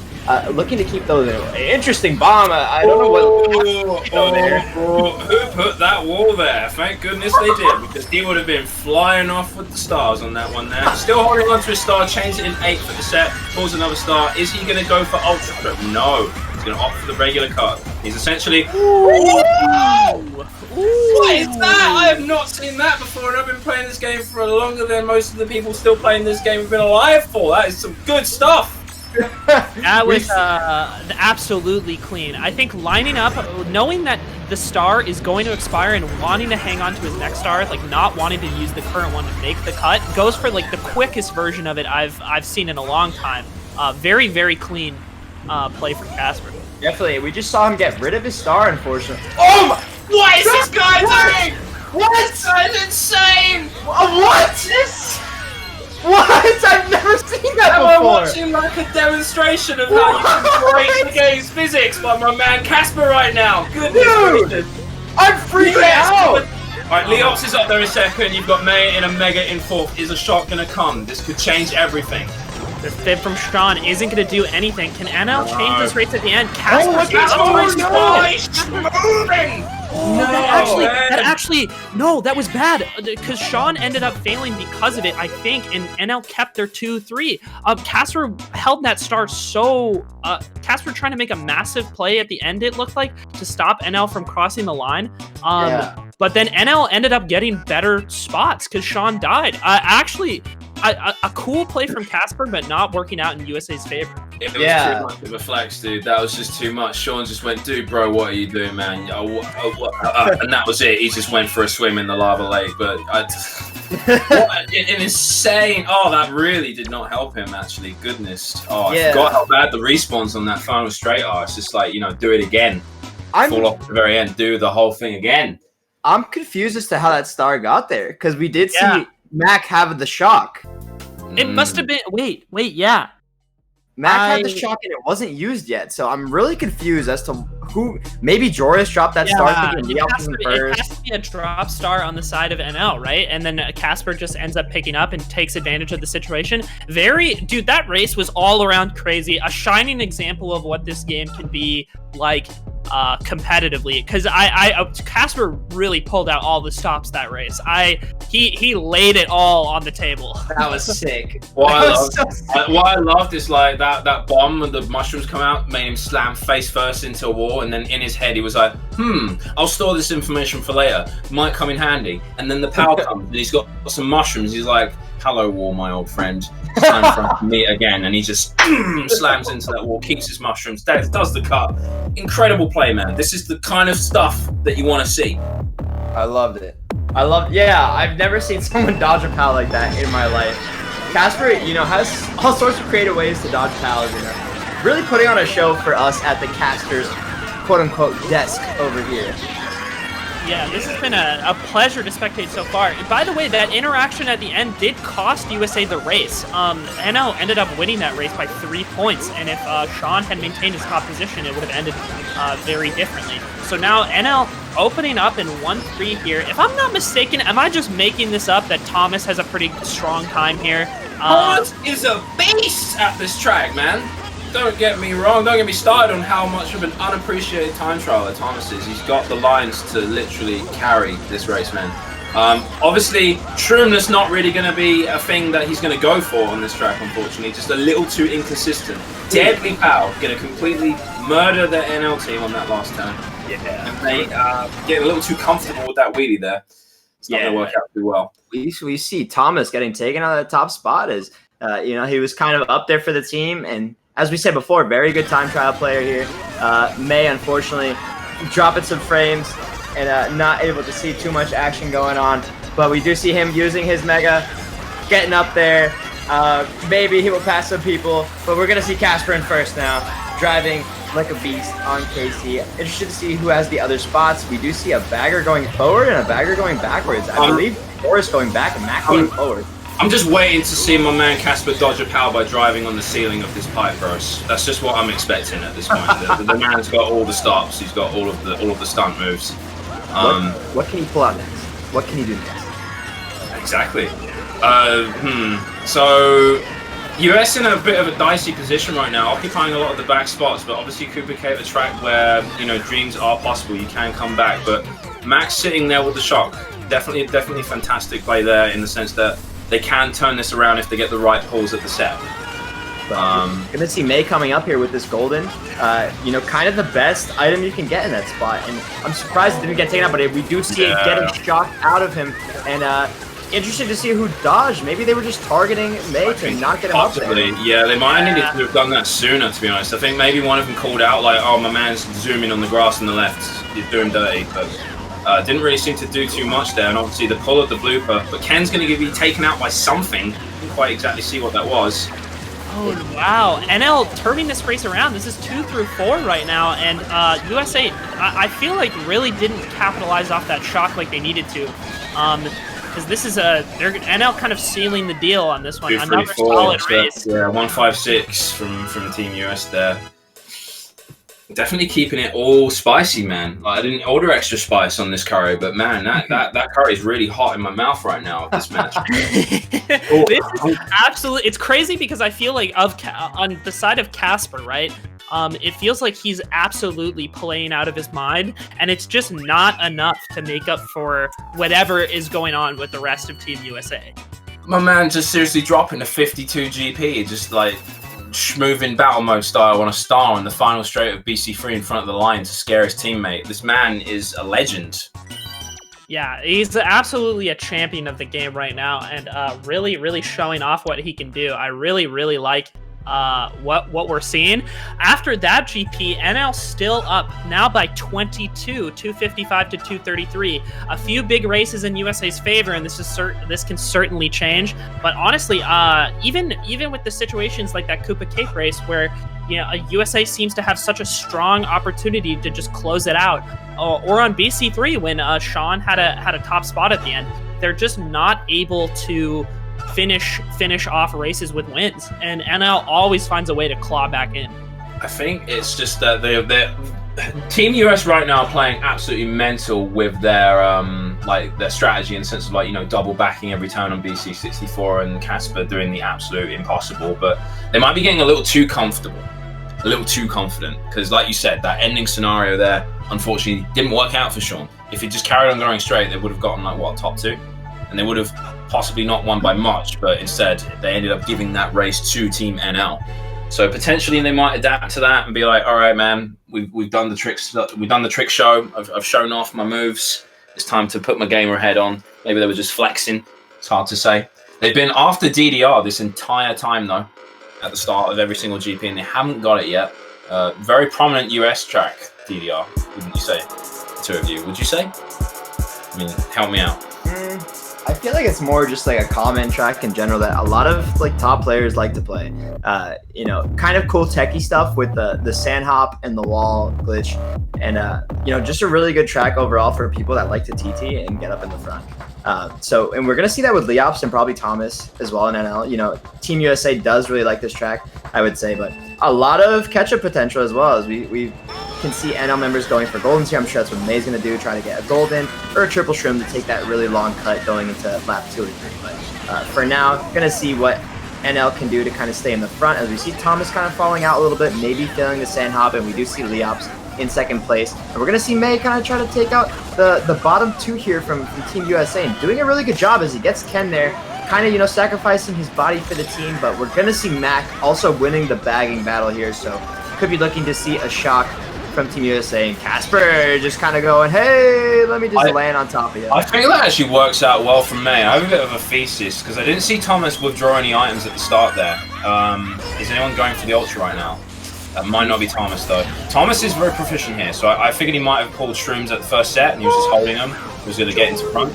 Looking to keep those in. Interesting bomb. I don't know what there. Who put that wall there? Thank goodness they did, because he would have been flying off with the stars on that one there. Still holding on to his star, changed it in 8th for the set, pulls another star. Is he going to go for ultra? No. He's going to opt for the regular cut. He's essentially... What is that? I have not seen that before, and I've been playing this game for longer than most of the people still playing this game have been alive for. That is some good stuff. That was absolutely clean. I think lining up, knowing that the star is going to expire and wanting to hang on to his next star, like not wanting to use the current one to make the cut, goes for like the quickest version of it I've seen in a long time. Very, very clean play for Casper. Definitely. We just saw him get rid of his star, unfortunately. Oh my! What is this guy doing? What? That's insane! What? What? I've never seen that Am before. I watching like a demonstration of how you can break the game's physics by my man Casper right now? Goodness gracious. I'm freaking out. Alright, Leops is up there in second. You've got May in a mega in fourth. Is a shot gonna come? This could change everything. The fib from Sean isn't going to do anything. Can NL change this race at the end? Casper moving! No, that was bad because Sean ended up failing because of it, I think, and NL kept their 2-3. Casper held that start so. Casper trying to make a massive play at the end, it looked like, to stop NL from crossing the line. But then NL ended up getting better spots because Sean died. A cool play from Casper, but not working out in USA's favor. It was too much of a flex, dude. That was just too much. Sean just went, dude, bro, what are you doing, man? And that was it. He just went for a swim in the lava lake. But what an insane. Oh, that really did not help him, actually. Goodness. Oh, I forgot how bad the respawns on that final straight are. It's just like, do it again. Fall off at the very end. Do the whole thing again. I'm confused as to how that star got there because we did see Mac have the shock. It must have been. Wait, yeah. Mac had the shock and it wasn't used yet, so I'm really confused as to who. Maybe Joris dropped that star thinking it has to be a drop star on the side of NL, right? And then Casper just ends up picking up and takes advantage of the situation. Dude, that race was all around crazy. A shining example of what this game can be like competitively, because Casper really pulled out all the stops that race. He laid it all on the table. That was sick. What I loved is like that bomb when the mushrooms come out made him slam face first into a wall, and then in his head he was like, I'll store this information for later, might come in handy. And then the power comes and he's got some mushrooms. He's like, hello wall, my old friend, it's time for me again. And he just slams into that wall, keeps his mushrooms, does the cut. Incredible play, man. This is the kind of stuff that you want to see. I loved it. I've never seen someone dodge a pal like that in my life. Casper, has all sorts of creative ways to dodge pals, really putting on a show for us at the caster's quote-unquote desk over here. Yeah, this has been a pleasure to spectate so far. And by the way, that interaction at the end did cost USA the race. NL ended up winning that race by 3 points, and if Sean had maintained his top position, it would have ended very differently. So now NL opening up in 1-3 here. If I'm not mistaken, am I just making this up that Thomas has a pretty strong time here? Thomas is a beast at this track, man. Don't get me wrong, don't get me started on how much of an unappreciated time trialer Thomas is. He's got the lines to literally carry this race, man. Obviously, shroominess not really going to be a thing that he's going to go for on this track, unfortunately. Just a little too inconsistent. Deadly Pow going to completely murder the NL team on that last turn. Yeah. And they get a little too comfortable with that wheelie there. It's not going to work out too well. We see Thomas getting taken out of the top spot as, he was kind of up there for the team. And as we said before, very good time trial player here. May, unfortunately, dropping some frames and not able to see too much action going on. But we do see him using his Mega, getting up there. Maybe he will pass some people, but we're going to see Casper in first now, driving like a beast on KC. Interested to see who has the other spots. We do see a bagger going forward and a bagger going backwards. I believe Boris going back and Mac going forward. I'm just waiting to see my man Casper dodge a power by driving on the ceiling of this pipe, bros. That's just what I'm expecting at this point. the man's got all the stops. He's got all of the stunt moves. What can he pull out next? What can he do next? Exactly. So US in a bit of a dicey position right now, occupying a lot of the back spots, but obviously Cooper Cave a track where dreams are possible. You can come back, but Max sitting there with the shock, definitely fantastic play there in the sense that they can turn this around if they get the right pulls at the set. Gonna see May coming up here with this golden, kind of the best item you can get in that spot. And I'm surprised it didn't get taken out, but we do see it getting shocked out of him. And interesting to see who dodged. Maybe they were just targeting May to not get him up there. Yeah, they might have needed to have done that sooner, to be honest. I think maybe one of them called out like, oh, my man's zooming on the grass on the left. He's doing dirty. But didn't really seem to do too much there. And obviously the pull of the blooper. But Ken's going to be taken out by something. Didn't quite exactly see what that was. Oh, wow. NL turning this race around. This is 2 through 4 right now. And USA, I feel like really didn't capitalize off that shock like they needed to. because this is they're NL kind of sealing the deal on this one. 2, 3, Another 4, solid so, race. yeah, 156 from Team US there. Definitely keeping it all spicy, man. Like, I didn't order extra spice on this curry, but man, that curry is really hot in my mouth right now of this match. This is absolutely, it's crazy because I feel like on the side of Casper, right? It feels like he's absolutely playing out of his mind, and it's just not enough to make up for whatever is going on with the rest of Team USA. My man just seriously dropping a 52 GP, just like moving battle mode style on a star on the final straight of BC3 in front of the line to scare his teammate. This man is a legend. Yeah, he's absolutely a champion of the game right now, and really, really showing off what he can do. I really, really like what we're seeing. After that GP, NL still up now by 22, 255 to 233. A few big races in USA's favor, and this can certainly change. But honestly, even with the situations like that Koopa Cape race where USA seems to have such a strong opportunity to just close it out, or on BC3 when Sean had a top spot at the end, they're just not able to finish off races with wins, and NL always finds a way to claw back in. I think it's just that they're Team US right now are playing absolutely mental with their their strategy in the sense of double backing every turn on BC64 and Casper doing the absolute impossible, but they might be getting a little too comfortable, a little too confident, because like you said, that ending scenario there unfortunately didn't work out for Sean. If he just carried on going straight, they would have gotten top 2, and they would have possibly not won by much, but instead they ended up giving that race to Team NL. So potentially they might adapt to that and be like, all right, man, we've done the tricks, we've done the trick show. I've shown off my moves. It's time to put my gamer head on. Maybe they were just flexing. It's hard to say. They've been after DDR this entire time though, at the start of every single GP, and they haven't got it yet. Very prominent US track, DDR, wouldn't you say? The two of you, would you say? I mean, help me out. I feel like it's more just like a common track in general that a lot of top players like to play. Kind of cool techie stuff with the sand hop and the wall glitch, and just a really good track overall for people that like to TT and get up in the front. And we're gonna see that with Leops and probably Thomas as well in NL. Team USA does really like this track, I would say, but a lot of catch-up potential as well, as we can see NL members going for goldens here. I'm sure that's what May's gonna do, try to get a golden or a triple shroom to take that really long cut going into lap 2 or 3. But for now, gonna see what NL can do to kind of stay in the front, as we see Thomas kind of falling out a little bit, maybe failing the sand hop, and we do see Leops in second place. And we're gonna see May kind of try to take out the bottom 2 here from Team USA, and doing a really good job as he gets Ken there, kind of sacrificing his body for the team. But we're gonna see Mac also winning the bagging battle here, so could be looking to see a shock from Team USA, and Casper just kind of going, hey, let me just land on top of you. I think that actually works out well for May. I have a bit of a thesis, because I didn't see Thomas withdraw any items at the start there. Is anyone going for the ultra right now? That might not be Thomas, though. Thomas is very proficient here, so I figured he might have pulled shrooms at the first set, and he was just holding them. He was going to get into front.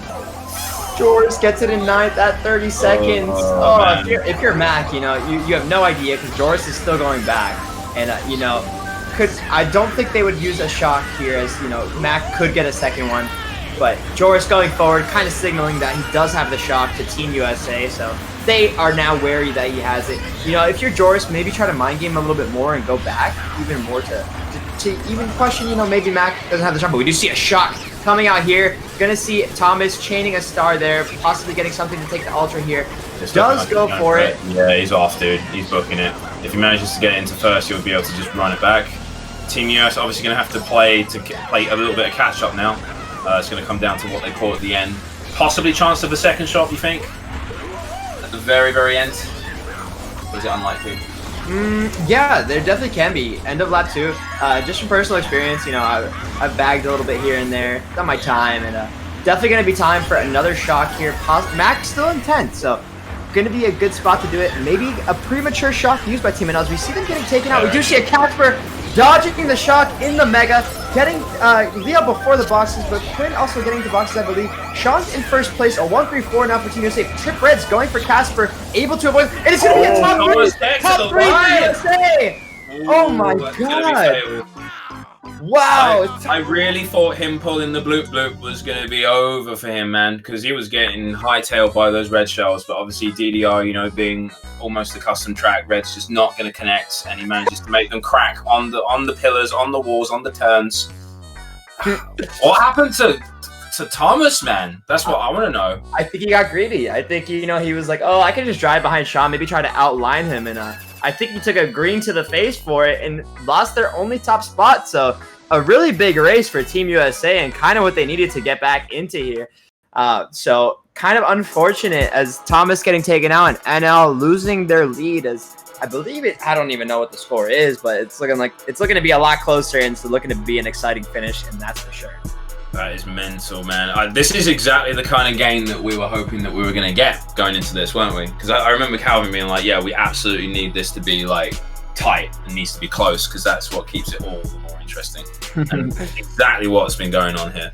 Joris gets it in 9th at 30 seconds. If you're Mac, you have no idea, because Joris is still going back. And, I don't think they would use a shock here, as, Mac could get a second one. But Joris going forward, kind of signaling that he does have the shock to Team USA, so they are now wary that he has it. If you're Joris, maybe try to mind game a little bit more and go back even more to even question, maybe Mac doesn't have the shock. But we do see a shock coming out here. Gonna see Thomas chaining a star there, possibly getting something to take the ultra here. Does go for it. Yeah, he's off, dude. He's booking it. If he manages to get it into first, he'll be able to just run it back. Team US obviously going to have to play a little bit of catch up now. It's going to come down to what they call at the end. Possibly chance of a second shot, you think? At the very, very end? Or is it unlikely? Yeah, there definitely can be. End of lap 2. Just from personal experience, I've bagged a little bit here and there. Done my time, and definitely going to be time for another shock here. Mac's still in 10th, so going to be a good spot to do it. Maybe a premature shock used by Team NL. We see them getting taken out. We do see a Casper dodging the shock in the Mega, getting Leo before the boxes, but Quinn also getting to boxes, I believe. Sean's in first place, a 1-3-4 now for Team USA. Trip Red's going for Casper, able to avoid, and it's going to be a top 3 for USA! Oh my god! Wow. I really thought him pulling the bloop bloop was going to be over for him, man, because he was getting hightailed by those red shells. But obviously DDR, you know, being almost a custom track, red's just not going to connect, and he manages to make them crack on the pillars, on the walls, on the turns. What happened to Thomas, man? That's what I want to know. I think he got greedy. I think, you know, he was like, oh, I can just drive behind Sean, maybe try to outline him, and I think he took a green to the face for it and lost their only top spot. So a really big race for Team USA and kind of what they needed to get back into here. So kind of unfortunate as Thomas getting taken out and NL losing their lead, as I believe it. I don't even know what the score is, but it's looking to be a lot closer, and it's looking to be an exciting finish, and that's for sure. That is mental, man. This is exactly the kind of game that we were hoping that we were going to get going into this, weren't we? Because I remember Calvin being like, yeah, we absolutely need this to be like tight and needs to be close, because that's what keeps it all the more interesting. And exactly what's been going on here.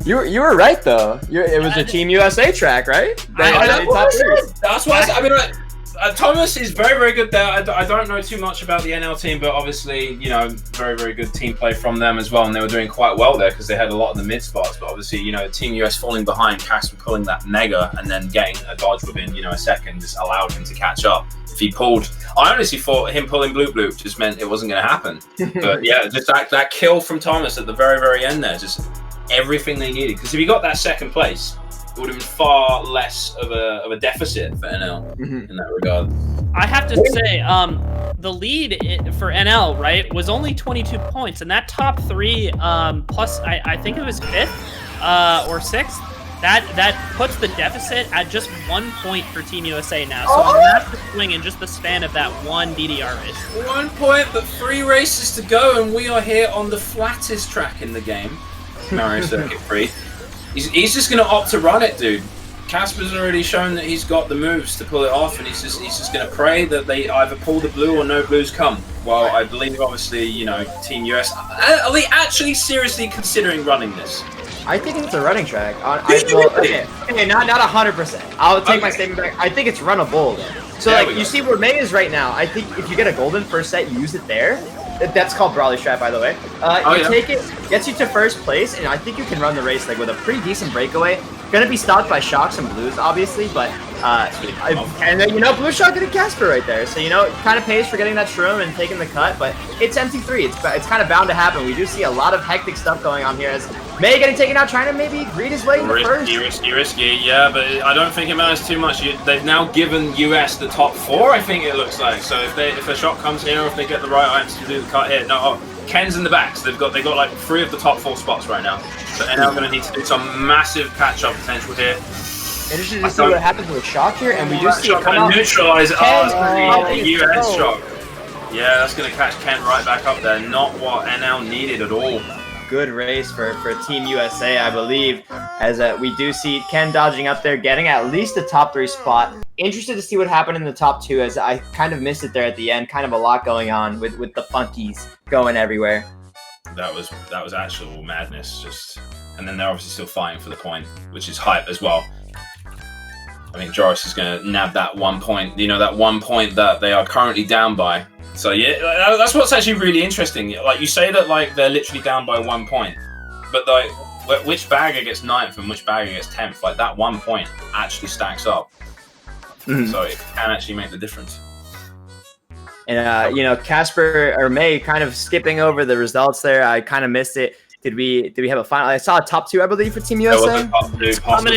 You were right though. It was a Team USA track, right? That's why I mean, Thomas is very, very good there. I don't know too much about the NL team, but obviously, you know, very, very good team play from them as well. And they were doing quite well there because they had a lot of the mid spots. But obviously, you know, Team US falling behind, Casper pulling that mega and then getting a dodge within, you know, a second just allowed him to catch up. If he pulled, I honestly thought him pulling bloop bloop just meant it wasn't going to happen. But yeah, just that kill from Thomas at the very, very end there, just everything they needed. Because if he got that second place, it would have been far less of a deficit for NL in that regard. I have to say, the lead for NL, right, was only 22 points, and that top three, plus I think it was 5th or 6th, that puts the deficit at just 1 point for Team USA now. So a massive swing in just the span of that one DDR race. 1 point, but 3 races to go, and we are here on the flattest track in the game, Mario Circuit 3. He's just going to opt to run it, dude. Casper's already shown that he's got the moves to pull it off, and he's just going to pray that they either pull the blue or no blues come. Well, I believe, obviously, you know, Team US... Are they actually seriously considering running this? I think it's a running track. Okay, not 100%. I'll take my statement back. I think it's runnable. So, like, you see where May is right now. I think if you get a golden first set, use it there. That's called Brawley Strat, by the way. Take it, gets you to first place, and I think you can run the race like with a pretty decent breakaway. Gonna be stopped by Shocks and Blues, obviously, but and then, you know, Blue Shock getting Casper right there, so, you know, it kind of pays for getting that shroom and taking the cut. But it's MT3. It's kind of bound to happen. We do see a lot of hectic stuff going on here as May getting taken out, trying to maybe greet his way into first. Risky, yeah, but I don't think it matters too much. They've now given US the top 4, I think it looks like. So if a shot comes here, or if they get the right items to do the cut here, Ken's in the back, so they got like 3 of the top 4 spots right now. So NL going to need to do some massive catch-up potential here. Interesting to see what happens with Shock here, and we do see it come out. Neutralize the US Shock. Yeah, that's going to catch Ken right back up there. Not what NL needed at all. Good race for Team USA, I believe, as we do see Ken dodging up there, getting at least the top 3 spot. Interested to see what happened in the top 2, as I kind of missed it there at the end. Kind of a lot going on with the funkies going everywhere. That was actual madness, and then they're obviously still fighting for the point, which is hype as well. I think Joris is going to nab that 1 point, you know, that 1 point that they are currently down by. So yeah, that's what's actually really interesting. Like, you say that like they're literally down by 1 point, but like which bagger gets 9th and which bagger gets 10th, like that 1 point actually stacks up. So it can actually make the difference. And you know, Casper or May kind of skipping over the results there. I kind of missed it. Did we have a final? I saw a top 2, I believe, for Team USA. It's coming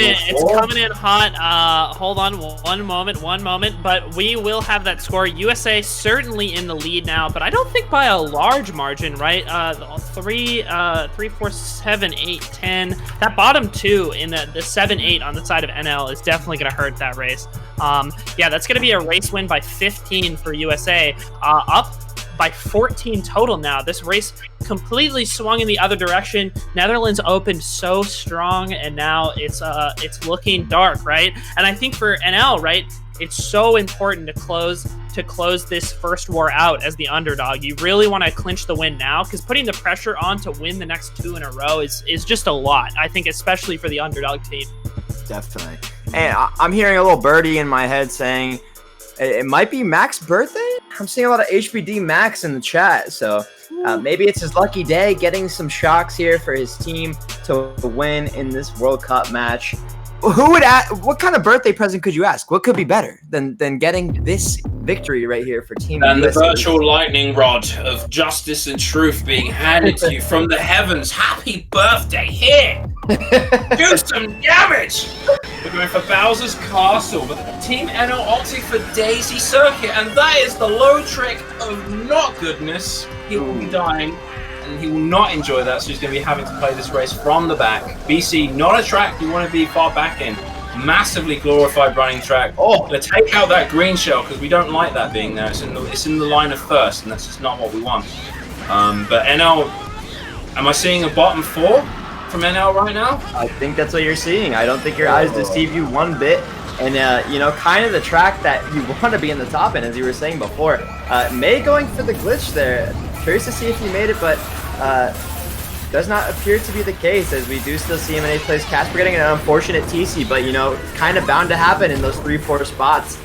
in hot. Hold on one moment. But we will have that score. USA certainly in the lead now, but I don't think by a large margin, right? 3, 4, 7, 8, 10. That bottom 2 in the 7-8 on the side of NL is definitely going to hurt that race. Yeah, that's going to be a race win by 15 for USA. Up by 14 total now. This race completely swung in the other direction. Netherlands opened so strong, and now it's looking dark, right? And I think for NL, right, it's so important to close this first war out as the underdog. You really want to clinch the win now, because putting the pressure on to win the next 2 in a row is just a lot, I think, especially for the underdog team. Definitely. And I'm hearing a little birdie in my head saying it might be Mac's birthday. I'm seeing a lot of HBD Max in the chat, so Maybe it's his lucky day, getting some shocks here for his team to win in this World Cup match. What kind of birthday present could you ask? What could be better than getting this victory right here for Team And USA? the virtual lightning rod of justice and truth being handed to you from the heavens. Happy birthday, here! Do some damage! We're going for Bowser's Castle, but Team NL opting for Daisy Circuit, and that is the low trick of not goodness. He will be dying, and he will not enjoy that, so he's going to be having to play this race from the back. BC, not a track you want to be far back in. Massively glorified running track. Oh, going to take out that green shell, because we don't like that being there. It's in the line of first, and that's just not what we want. But NL, am I seeing a bottom 4 from NL right now? I think that's what you're seeing. I don't think your eyes deceive you one bit. And, you know, kind of the track that you want to be in the top in, as you were saying before. May going for the glitch there. Curious to see if he made it, but does not appear to be the case, as we do still see him in 8th place. Casper getting an unfortunate TC, but, you know, kind of bound to happen in those 3-4 spots.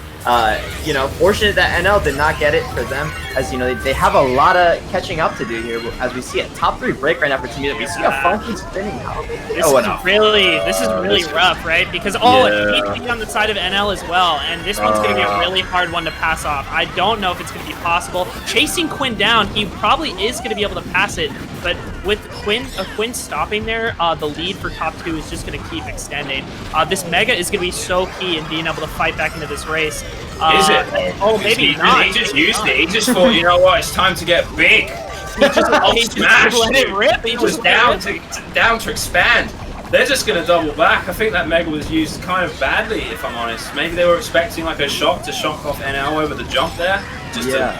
You know, fortunate that NL did not get it for them, as, you know, they have a lot of catching up to do here, as we see a top 3 break right now for Team USA. We see a funky spinning now. This is really rough, right? Because it needs to be on the side of NL as well, and this one's going to be a really hard one to pass off. I don't know if it's going to be possible. Chasing Quinn down, he probably is going to be able to pass it, but with Quinn stopping there, the lead for top 2 is just going to keep extending. This Mega is going to be so key in being able to fight back into this race. Is it? Oh, maybe not. He just used it. He just thought, you know what, it's time to get big. He just let it rip. He was down to expand. They're just going to double back. I think that Mega was used kind of badly, if I'm honest. Maybe they were expecting like a shock to shock off NL over the jump there, just to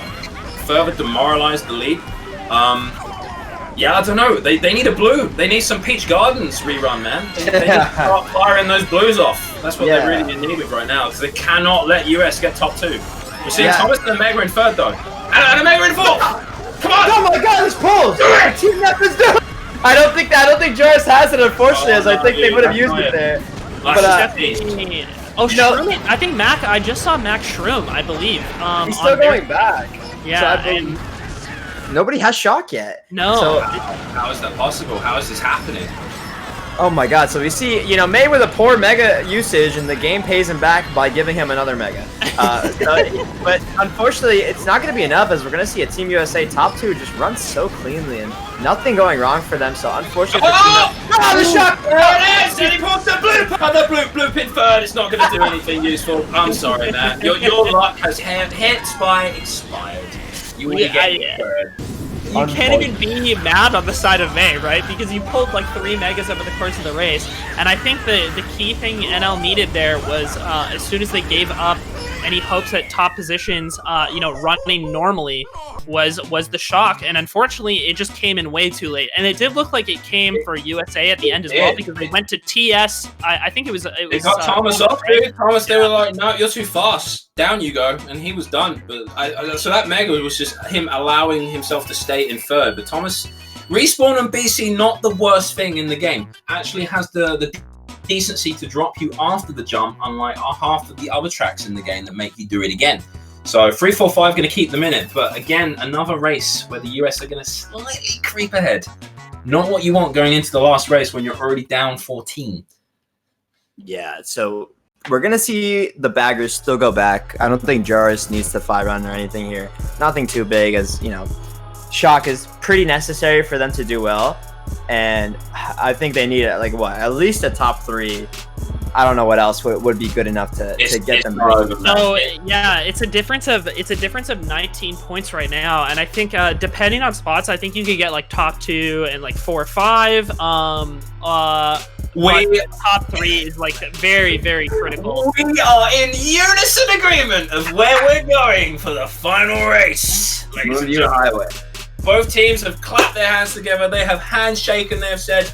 further demoralize the lead. Yeah, I don't know. They need a blue. They need some Peach Gardens rerun, man. They need to start firing those blues off. That's what they really need right now, because they cannot let US get top 2. We're seeing Thomas and Omega in 3rd, though. And Omega in 4th! Come on! Oh my god, this pulls! Do it! Team Nep is doing. I don't think Joris has it, unfortunately, as I think they would have used it there. But Shroom, I think Mac, I just saw Mac Shroom, I believe. He's still going back. Yeah, so nobody has shock yet. No. So, how is that possible? How is this happening? Oh my god, so we see, you know, May with a poor Mega usage, and the game pays him back by giving him another Mega. But unfortunately, it's not going to be enough, as we're going to see a Team USA top 2 just run so cleanly, and nothing going wrong for them, so unfortunately the shock! There it is! And he pulled the blue pin 3rd. It's not going to do anything useful. I'm sorry, man. Your luck has hence by expired. You will get 3rd. You can't even be mad on the side of May, right? Because you pulled like 3 Megas over the course of the race. And I think the key thing NL needed there was as soon as they gave up any hopes at top positions, you know, running normally was the shock. And unfortunately, it just came in way too late. And it did look like it came for USA at the end as well, because they went to TS. I think it was they got Thomas off, dude. Thomas, they were like, no, you're too fast. Down you go, and he was done. But so that Mega was just him allowing himself to stay in 3rd. But Thomas, Respawn and BC, not the worst thing in the game. Actually has the decency to drop you after the jump, unlike half of the other tracks in the game that make you do it again. So 3, 4, 5 going to keep them in it. But again, another race where the US are going to slightly creep ahead. Not what you want going into the last race when you're already down 14. Yeah, so we're going to see the baggers still go back. I don't think Joris needs to 5-run or anything here. Nothing too big, as, you know, shock is pretty necessary for them to do well. And I think they need, like, what, at least a top 3. I don't know what else would be good enough to get them. So yeah, it's a difference of 19 points right now, and I think depending on spots, I think you could get like top 2 and like 4 or 5. Top 3 is like very, very critical. We are in unison agreement of where we're going for the final race. Highway. Both teams have clapped their hands together. They have handshaken. They have said,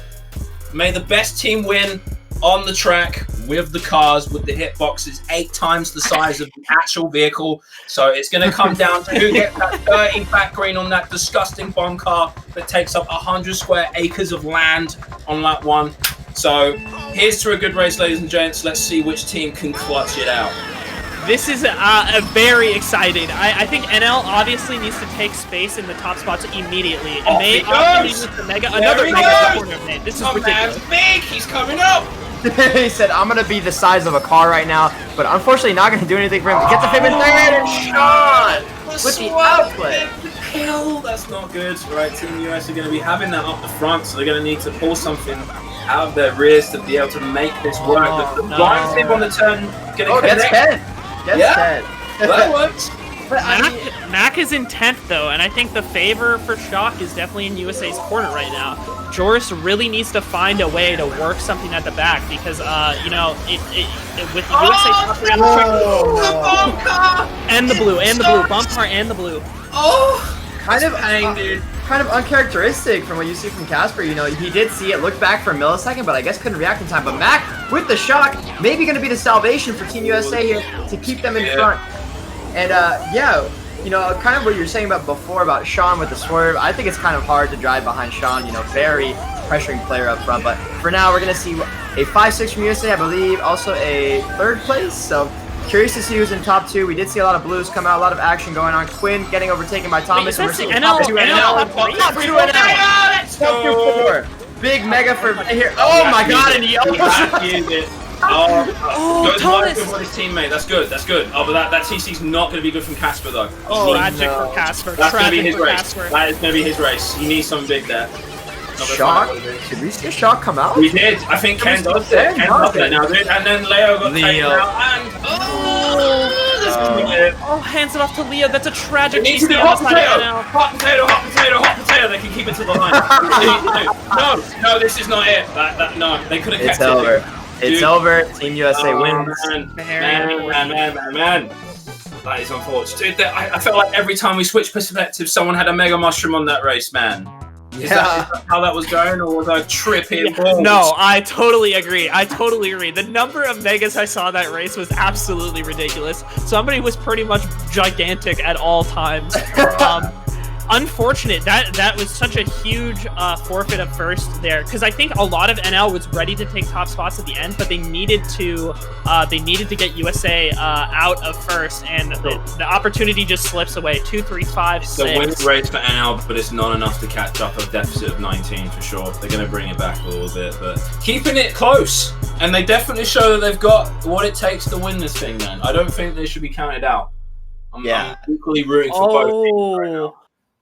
"May the best team win." On the track with the cars, with the hitboxes 8 times the size of the actual vehicle. So it's going to come down to who gets that dirty back green on that disgusting bomb car that takes up 100 square acres of land on lap 1. So here's to a good race, ladies and gents. Let's see which team can clutch it out. This is very exciting. I think NL obviously needs to take space in the top spots immediately. And May needs the Mega. Another Mega corner of May. This is ridiculous. Big. He's coming up. He said, I'm going to be the size of a car right now, but unfortunately not going to do anything for him. Gets a him in third, and Sean with the outplay. Hell, that's not good. Right, Team US are going to be having that up the front, so they're going to need to pull something out of their rears to be able to make this work. The blind tip on the turn going to gets 10. Gets 10. That works. Mac is intent though, and I think the favor for Shock is definitely in USA's corner right now. Joris really needs to find a way to work something at the back because, you know, with the USA top three on the track, and the blue, bump car and the blue. Kind of uncharacteristic from what you see from Casper. You know, he did see it, looked back for a millisecond, but I guess couldn't react in time. But Mac with the shock, maybe going to be the salvation for Team USA here to keep them in front. And yeah, you know, kind of what you were saying about before about Sean with the swerve. I think it's kind of hard to drive behind Sean. You know, very pressuring player up front. But for now, we're going to see a 5-6 from USA, I believe, also a third place. So curious to see who's in top two. We did see a lot of blues come out, a lot of action going on. Quinn getting overtaken by Thomas. Wait, and we're seeing top two NL. Let's go. Big mega for here. Oh my god, and he almost used it. Oh, Thomas! Good for his teammate. That's good. That's good. Oh, but that TC's not going to be good from Casper though. Oh, tragic for Casper. That's going to be his race. That is going to be his race. He needs something big there. Shock? Did we see a shock come out? We did. I think Ken does it. Ken does it now, dude. And then Leo got taken out. And hands it off to Leo. That's a tragic TC outside now. Hot potato. They can keep it to the line. No, this is not it. No, they could have kept it. Over. It's over. Team USA wins. Man. That is unfortunate. Dude, I felt like every time we switched perspectives, someone had a mega mushroom on that race, man. Is that how that was going, or was I tripping? No, I totally agree. The number of megas I saw that race was absolutely ridiculous. Somebody was pretty much gigantic at all times. Unfortunate. That was such a huge forfeit of first there, because I think a lot of NL was ready to take top spots at the end, but they needed to get USA out of first, and the opportunity just slips away. 2, 3, 5, 6. It's a win race for NL, but it's not enough to catch up a deficit of 19 for sure. They're going to bring it back a little bit, but keeping it close, and they definitely show that they've got what it takes to win this thing. Man, I don't think they should be counted out. I'm equally rooting for both teams right now.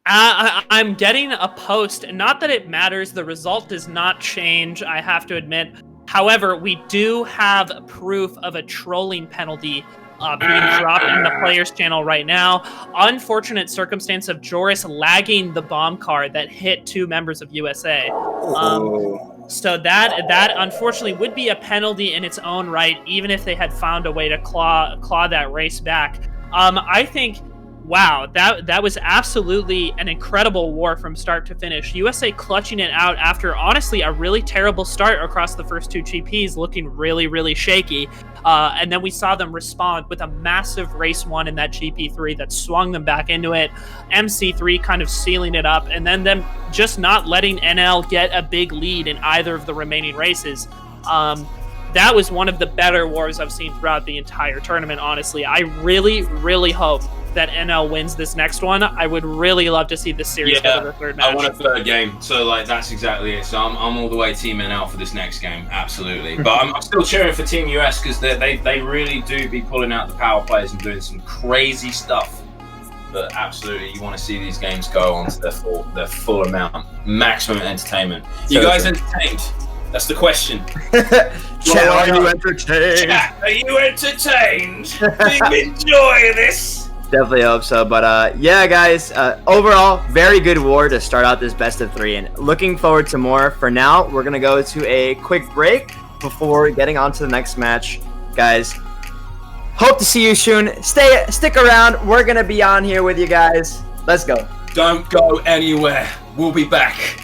I'm getting a post. Not that it matters. The result does not change, I have to admit. However, we do have proof of a trolling penalty being dropped in the players channel right now. Unfortunate circumstance of Joris lagging the bomb car that hit 2 members of USA. So that unfortunately would be a penalty in its own right, even if they had found a way to claw that race back. I think, wow, that was absolutely an incredible war from start to finish. USA clutching it out after, honestly, a really terrible start across the first 2 GPs, looking really, really shaky. And then we saw them respond with a massive race 1 in that GP3 that swung them back into it. MC3 kind of sealing it up, and then them just not letting NL get a big lead in either of the remaining races. That was one of the better wars I've seen throughout the entire tournament, honestly. I really, really hope that NL wins this next one. I would really love to see this series go to the third match. I want a third game, so like that's exactly it. So I'm all the way Team NL for this next game, absolutely. But I'm still cheering for Team US because they really do be pulling out the power plays and doing some crazy stuff. But absolutely, you want to see these games go on to their full amount, maximum entertainment. You guys entertained? That's the question. Chat, are you entertained? Chat, are you entertained? Do you enjoy this? Definitely hope so. But yeah, guys, overall, very good war to start out this best of 3, and looking forward to more. For now, we're going to go to a quick break before getting on to the next match. Guys, hope to see you soon. Stick around. We're going to be on here with you guys. Let's go. Don't go anywhere. We'll be back.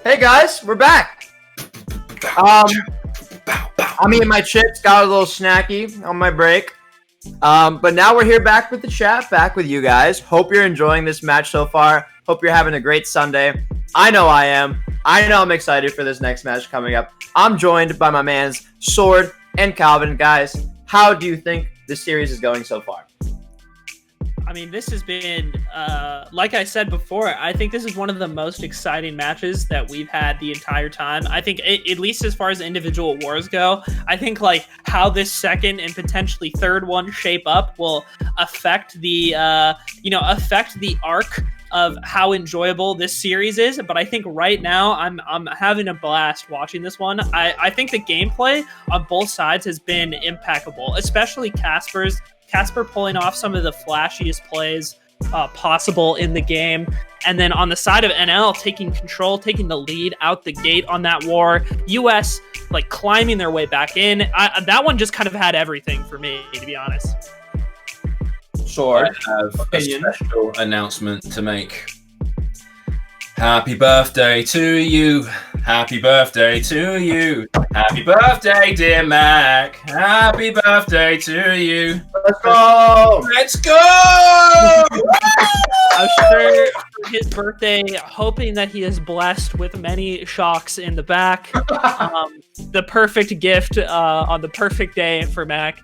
Hey guys, we're back. I'm eating my chips, got a little snacky on my break. But now we're here back with the chat, back with you guys. Hope you're enjoying this match so far. Hope you're having a great Sunday. I know I am. I know I'm excited for this next match coming up. I'm joined by my mans Sword and Calvin. Guys, how do you think this series is going so far? I mean, this has been, like I said before, I think this is one of the most exciting matches that we've had the entire time. I think, at least as far as individual wars go, I think like how this second and potentially third one shape up will affect the, affect the arc of how enjoyable this series is. But I think right now I'm having a blast watching this one. I think the gameplay on both sides has been impeccable, especially Casper pulling off some of the flashiest plays possible in the game. And then on the side of NL, taking control, taking the lead out the gate on that war. US, like, climbing their way back in. That one just kind of had everything for me, to be honest. Sure. I have a special announcement to make. Happy birthday to you. Happy birthday to you. Happy birthday, dear Mac. Happy birthday to you. Let's go. Let's go. I'm sure for his birthday, hoping that he is blessed with many shocks in the back. The perfect gift on the perfect day for Mac.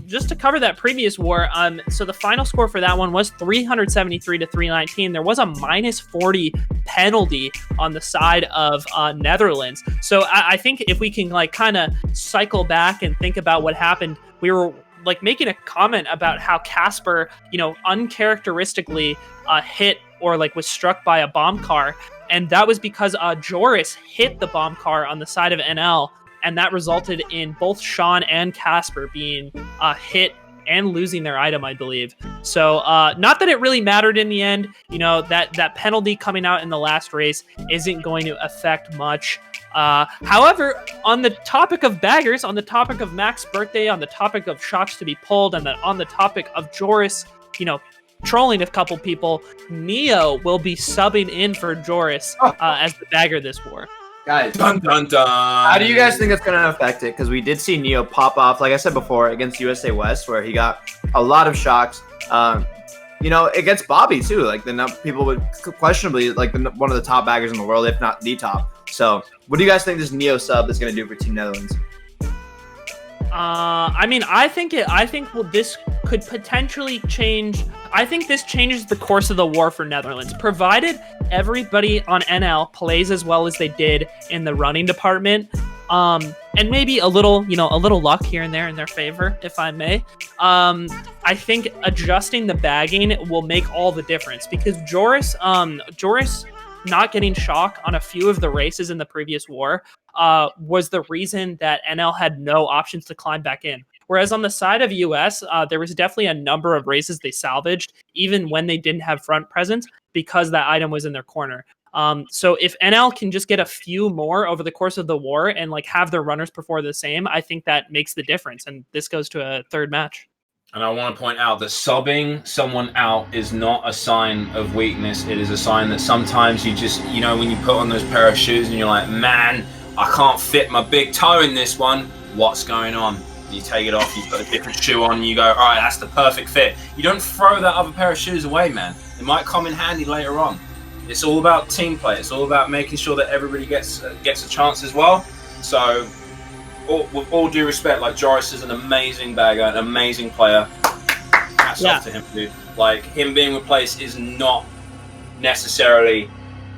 Just to cover that previous war, so the final score for that one was 373 to 319. There was a -40 penalty on the side of Netherlands. So I think if we can like kind of cycle back and think about what happened, we were like making a comment about how Casper, uncharacteristically hit or like was struck by a bomb car. And that was because Joris hit the bomb car on the side of NL. And that resulted in both Sean and Casper being hit and losing their item, I believe. So not that it really mattered in the end. That penalty coming out in the last race isn't going to affect much. However, on the topic of baggers, on the topic of Mac's birthday, on the topic of shocks to be pulled, and on the topic of Joris, trolling a couple people, Neo will be subbing in for Joris as the bagger this war. Guys, Dun, dun, dun. how do you guys think that's going to affect it? Because we did see Neo pop off, like I said before, against USA West, where he got a lot of shocks. Against Bobby, too. Like, people would questionably, like, one of the top baggers in the world, if not the top. So, what do you guys think this Neo sub is going to do for Team Netherlands? I think this could potentially change. I think this changes the course of the war for Netherlands, provided everybody on NL plays as well as they did in the running department, and maybe a little luck here and there in their favor, if I may. I think adjusting the bagging will make all the difference, because Joris not getting shock on a few of the races in the previous war was the reason that NL had no options to climb back in. Whereas on the side of US, there was definitely a number of races they salvaged, even when they didn't have front presence, because that item was in their corner. So if NL can just get a few more over the course of the war and like have their runners perform the same, I think that makes the difference. And this goes to a third match. And I want to point out that subbing someone out is not a sign of weakness. It is a sign that sometimes you just, when you put on those pair of shoes and you're like, man, I can't fit my big toe in this one. What's going on? You take it off, you put a different shoe on, and you go, all right, that's the perfect fit. You don't throw that other pair of shoes away, man. It might come in handy later on. It's all about team play. It's all about making sure that everybody gets a chance as well. So, with all due respect, like, Joris is an amazing bagger, an amazing player. Hats off to him, dude. Like, him being replaced is not necessarily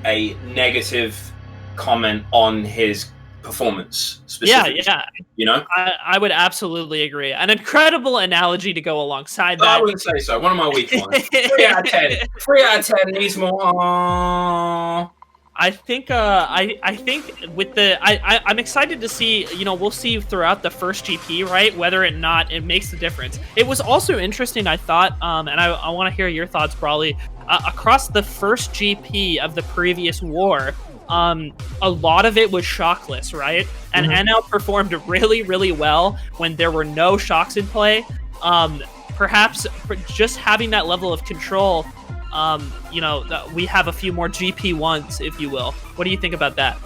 a negative comment on his performance specifically. I would absolutely agree. An incredible analogy to go alongside that. I wouldn't say so. One of my weak ones. 3 out of 10. 3 out of 10 needs more. I think with I'm excited to see, we'll see throughout the first GP, right, whether or not it makes the difference. It was also interesting, I thought, and I want to hear your thoughts, Brawley, across the first GP of the previous war. A lot of it was shockless, right? And NL performed really, really well when there were no shocks in play. Perhaps just having that level of control we have a few more GP1s, if you will. What do you think about that?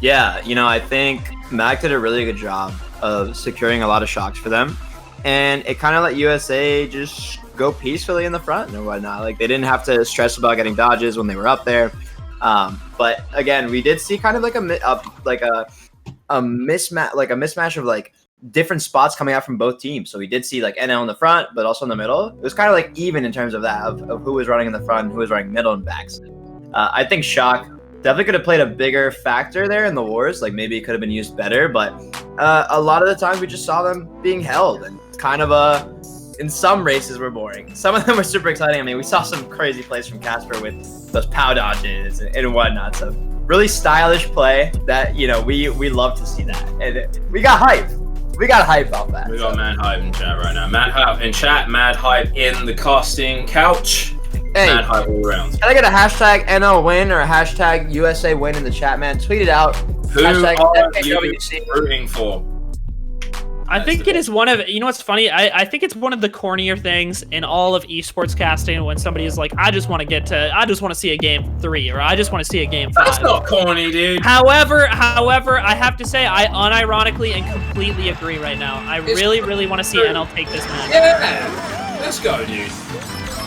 Yeah, I think Mac did a really good job of securing a lot of shocks for them, and it kind of let USA just go peacefully in the front and whatnot. Like, they didn't have to stress about getting dodges when they were up there. But again, we did see kind of like a mismatch of like different spots coming out from both teams. So we did see like NL in the front, but also in the middle. It was kind of like even in terms of that of who was running in the front and who was running middle and backs. I think shock definitely could have played a bigger factor there in the wars. Like, maybe it could have been used better, but a lot of the times we just saw them being held, and kind of in some races were boring. Some of them were super exciting. I mean, we saw some crazy plays from Casper with those pow dodges and whatnot. So really stylish play that, we love to see that. And we got hype. We got hype off that. We got mad hype in chat right now. Mad hype in chat, mad hype in the casting couch. Hey, mad hype all around. Can I get a hashtag NL win or a hashtag USA win in the chat, man? Tweet it out. Who hashtag are FKWC. you rooting for? I think it is one of, what's funny? I think it's one of the cornier things in all of esports casting when somebody is like, I just want to see a game 3, or I just want to see a game 5. That's not corny, dude. However, I have to say, I unironically and completely agree right now. I really want to see NL take this match. Yeah, let's go, dude.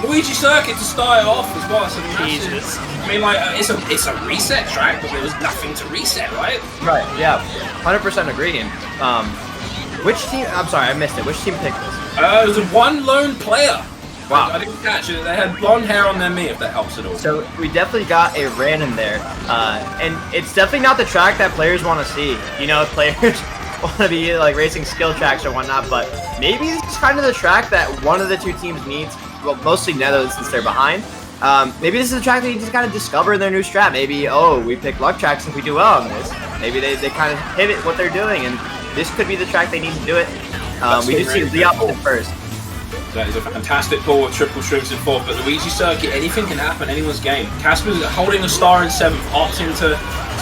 Luigi Circuit to start it off as well. Jesus. I mean, like, it's a reset track, but there was nothing to reset, right? Right, yeah. 100% agreeing. Which team? I'm sorry, I missed it. Which team picked this? It was one lone player. Wow. I didn't catch it. They had blonde hair on their me, if that helps at all. So we definitely got a random there. And it's definitely not the track that players want to see. Players want to be like racing skill tracks or whatnot, but maybe this is kind of the track that one of the two teams needs. Well, mostly Netherlands since they're behind. Maybe this is a track that you just kind of discover in their new strat. Maybe, we pick luck tracks if we do well on this. Maybe they kind of pivot what they're doing, and this could be the track they need to do it. We do see the opposite first. That is a fantastic pull with triple shrimps in 4th, but Luigi Circuit, anything can happen, anyone's game. Casper's holding a star in 7th, opting to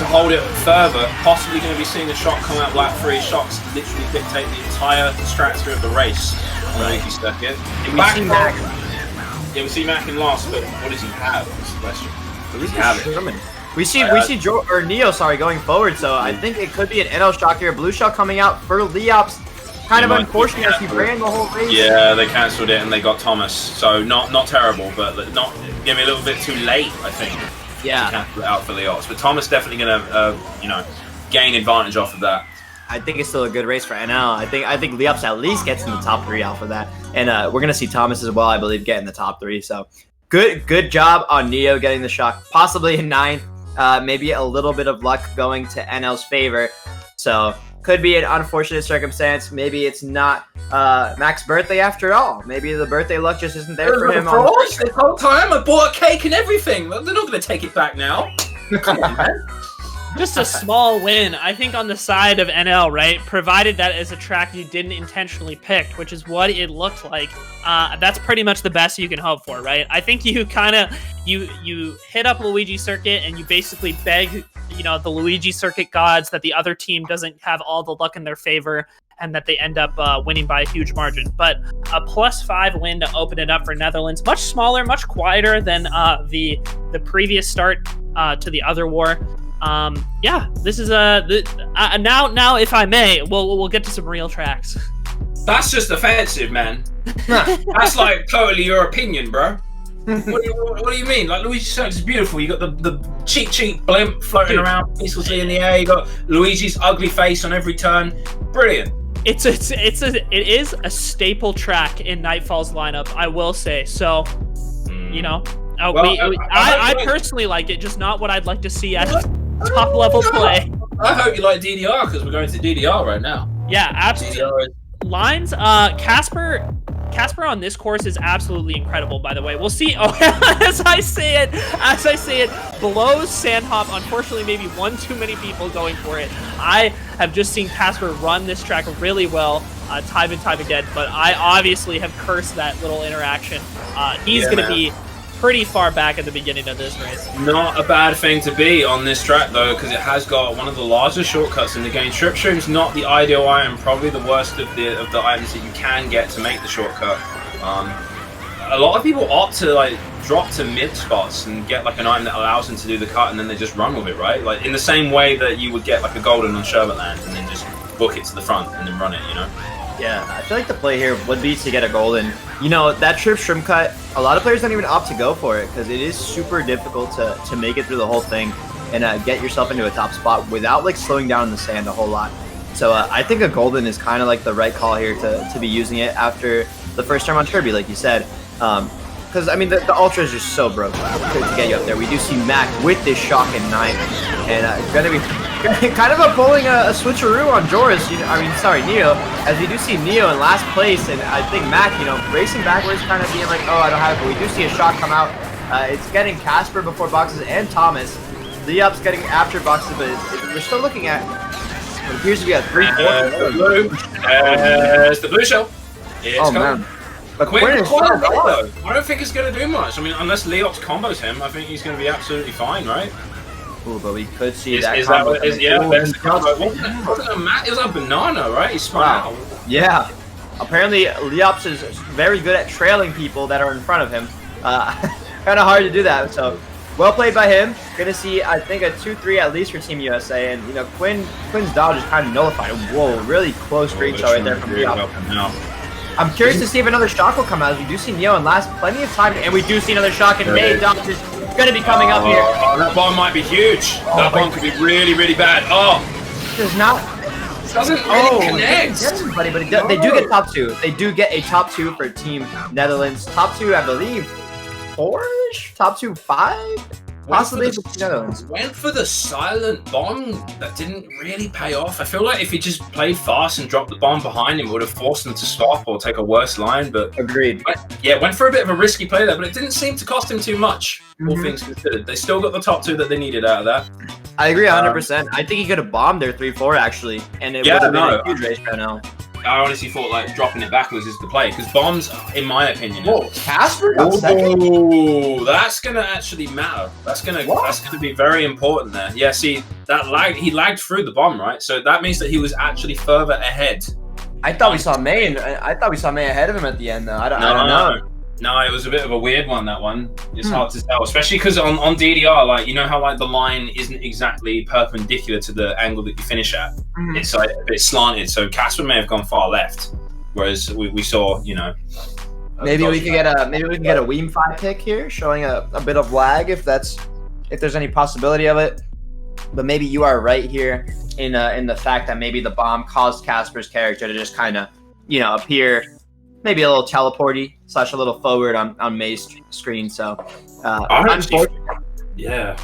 hold it further, possibly going to be seeing a shot come out like 3 shots, literally dictate the entire strategy of the race on Luigi Circuit. We see Mac in last, but what does he have? That's the question. What does he have? We see Joe or Neo, going forward. So I think it could be an NL shock here. Blue shell coming out for Leops. Kind of unfortunate as he ran the whole race. Yeah, they cancelled it and they got Thomas. So not terrible, but not maybe a little bit too late, I think. Yeah. To cancel it out for Leops, but Thomas definitely going to gain advantage off of that. I think it's still a good race for NL. I think Leops at least gets in the top 3 out for that, and we're gonna see Thomas as well. I believe get in the top 3. So good job on Neo getting the shock, possibly in 9th. Maybe a little bit of luck going to NL's favor. So could be an unfortunate circumstance. Maybe it's not Mac's birthday after all. Maybe the birthday luck just isn't there for him. This whole time I bought a cake and everything. They're not gonna take it back now. Come on, man. Just a small win, I think, on the side of NL, right? Provided that is a track you didn't intentionally pick, which is what it looked like. That's pretty much the best you can hope for, right? I think you you hit up Luigi Circuit and you basically beg, the Luigi Circuit gods that the other team doesn't have all the luck in their favor and that they end up winning by a huge margin. But a +5 win to open it up for Netherlands, much smaller, much quieter than the previous start to the other war. This is now if I may, we'll get to some real tracks. That's just offensive, man. That's like totally your opinion, bro. What do you mean? Like, Luigi Circuit is beautiful. You got the cheap blimp floating around peacefully in the air. You got Luigi's ugly face on every turn. Brilliant. It is a staple track in Nightfall's lineup, I will say. So, I personally like it, just not what I'd like to see at top level play. I hope you like DDR because we're going to DDR right now. Yeah, absolutely. Lines, Casper on this course is absolutely incredible, by the way. We'll see. Oh, as I say it, blows Sandhop. Unfortunately, maybe one too many people going for it. I have just seen Casper run this track really well, time and time again, but I obviously have cursed that little interaction. He's going to be pretty far back at the beginning of this race. Not a bad thing to be on this track though, because it has got one of the largest shortcuts in the game. Trip Shroom's not the ideal item, probably the worst of the items that you can get to make the shortcut. a lot of people opt to like drop to mid spots and get like an item that allows them to do the cut, and then they just run with it, right? Like in the same way that you would get like a golden on Sherbetland and then just book it to the front and then run it, you know? Yeah, I feel like the play here would be to get a golden. You know, that trip shrimp cut, a lot of players don't even opt to go for it because it is super difficult to make it through the whole thing and get yourself into a top spot without like slowing down in the sand a whole lot. So I think a golden is kind of like the right call here to be using it after the first term on Kirby, like you said. Because, I mean, the Ultra is just so broke to get you up there. We do see Mac with this shock and knife, and it's going to be kind of pulling a switcheroo on Joris, Neo, as we do see Neo in last place, and I think Mac, you know, racing backwards, kind of being like, oh, I don't have it, but we do see a shock come out. It's getting Casper before boxes and Thomas. Leop's getting after boxes, but we're still looking at what appears to be a 3-4. It's the blue shell. It's man. But Quinn is though. I don't think it's going to do much. I mean, unless Leops combos him, I think he's going to be absolutely fine, right? Ooh, but we could see Is that that combo. what it is? Yeah, that's the combo. It was a banana, right? He spun out. Yeah. Apparently, Leops is very good at trailing people that are in front of him. Kind of hard to do that, so well played by him. Gonna see, I think, a 2-3 at least for Team USA, and you know, Quinn's dodge is kind of nullified. Whoa, really close great shot right there from Leops. I'm curious to see if another shock will come out, as we do see Neo in last plenty of time, and we do see another shock, and May dodge is gonna be coming up here. That bomb might be huge. That bomb could be really, really bad. Oh, does not. Doesn't really connect. Everybody, but they do get top 2. They do get a top 2 for Team Netherlands. Top 2, I believe, 4-ish? Top 2, 5? Possibly for Team Netherlands. Went for the silent bomb that didn't really pay off. I feel like if he just played fast and dropped the bomb behind him, it would have forced them to stop or take a worse line. But agreed. Went for a bit of a risky play there, but it didn't seem to cost him too much, all things considered. They still got the top 2 that they needed out of that. I agree 100%. I think he could have bombed their 3-4 actually, and it would have been a huge race right now. I honestly thought like dropping it backwards is the play, because bombs, in my opinion. Whoa, Casper got second? Oh, that's gonna actually matter. That's gonna be very important there. Yeah, see that lag. He lagged through the bomb, right? So that means that he was actually further ahead. I thought we saw May, and I thought we saw May ahead of him at the end, though. I don't know. No, it was a bit of a weird one, that one. It's hard to tell, especially because on DDR, like, you know how like the line isn't exactly perpendicular to the angle that you finish at. It's like a bit slanted, so Casper may have gone far left, whereas we saw, you know. Maybe we can get a Weem 5 pick here, showing a bit of lag if there's any possibility of it. But maybe you are right here in the fact that maybe the bomb caused Casper's character to just kind of, you know, appear maybe a little teleporty / a little forward on May's screen. So, yeah,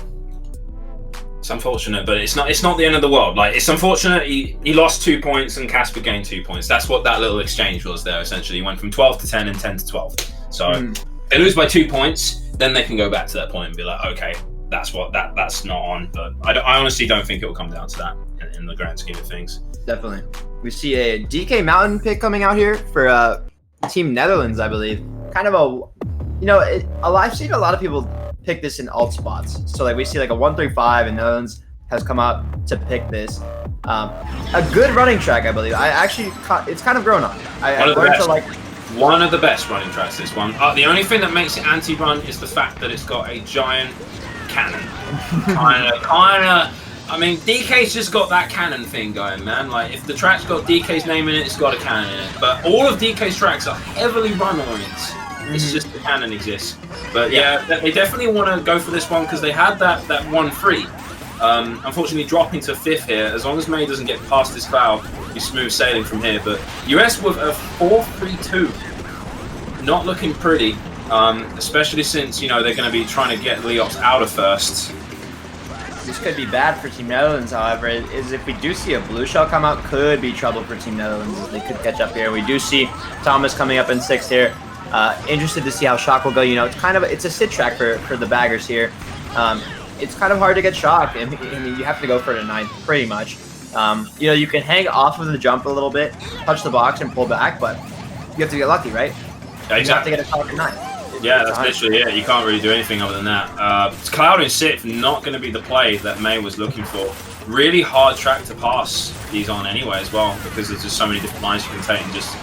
it's unfortunate, but it's not the end of the world. Like, it's unfortunate he lost 2 points and Casper gained 2 points. That's what that little exchange was there. Essentially, he went from 12 to 10 and 10 to 12. So they lose by 2 points, then they can go back to that point and be like, okay, that's not on. But I honestly don't think it will come down to that in the grand scheme of things. Definitely, we see a DK Mountain pick coming out here for Team Netherlands, I believe. Kind of I've seen a lot of people pick this in alt spots. So like we see like a 1-3-5, and Netherlands has come out to pick this. A good running track, I believe. It's kind of grown on. I learned to like one of the best running tracks. This one. The only thing that makes it anti-run is the fact that it's got a giant cannon. kind of. I mean, DK's just got that cannon thing going, man. Like, if the track's got DK's name in it, it's got a cannon in it. But all of DK's tracks are heavily run-oriented. It's just the cannon exists. But yeah, they definitely want to go for this one because they had that 1-3. Unfortunately, dropping to 5th here. As long as May doesn't get past this foul, he's smooth sailing from here. But US with a 4-3-2. Not looking pretty, especially since, you know, they're going to be trying to get Leops out of first. This could be bad for Team Netherlands, however, is if we do see a blue shell come out, could be trouble for Team Netherlands as they could catch up here. We do see Thomas coming up in 6th here. Interested to see how Shock will go. You know, it's a sit track for the baggers here. It's kind of hard to get Shock. I mean, you have to go for it at 9th, pretty much. You know, you can hang off of the jump a little bit, touch the box and pull back, but you have to get lucky, right? Yeah, exactly. You have to get a Shock at 9th. Yeah, that's literally it. You can't really do anything other than that. Cloud in 6th, not going to be the play that May was looking for. Really hard track to pass these on anyway as well, because there's just so many different lines you can take and just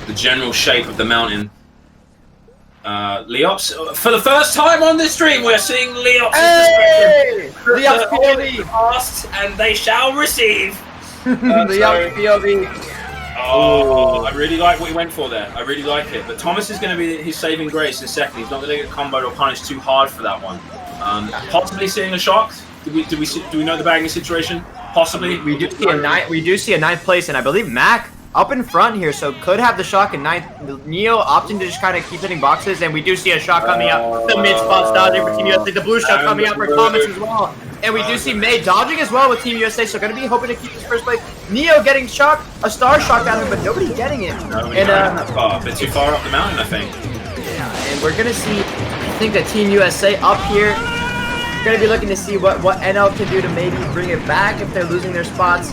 the general shape of the mountain. Leops, for the first time on this stream, we're seeing Leops' Hey! Leops POV! Asked, and they shall receive. Leops POV. Oh, I really like what he went for there. I really like it. But Thomas is going to be his saving grace in second. He's not going to get comboed or punished too hard for that one. Possibly seeing a shock. Do we know the bagging situation? Possibly. We do see a ninth place, and I believe Mac up in front here, so could have the shock in ninth. Neo opting to just kind of keep hitting boxes, and we do see a shock coming up. The mid spot's dodging for Team USA. The blue shot coming up for Thomas as well. And we do see May dodging as well with Team USA, so going to be hoping to keep this first place. Neo getting shocked, a star shock out of him, but nobody getting it. A bit too far up the mountain, I think. Yeah, and we're going to see, I think, that Team USA up here. We're going to be looking to see what NL can do to maybe bring it back if they're losing their spots.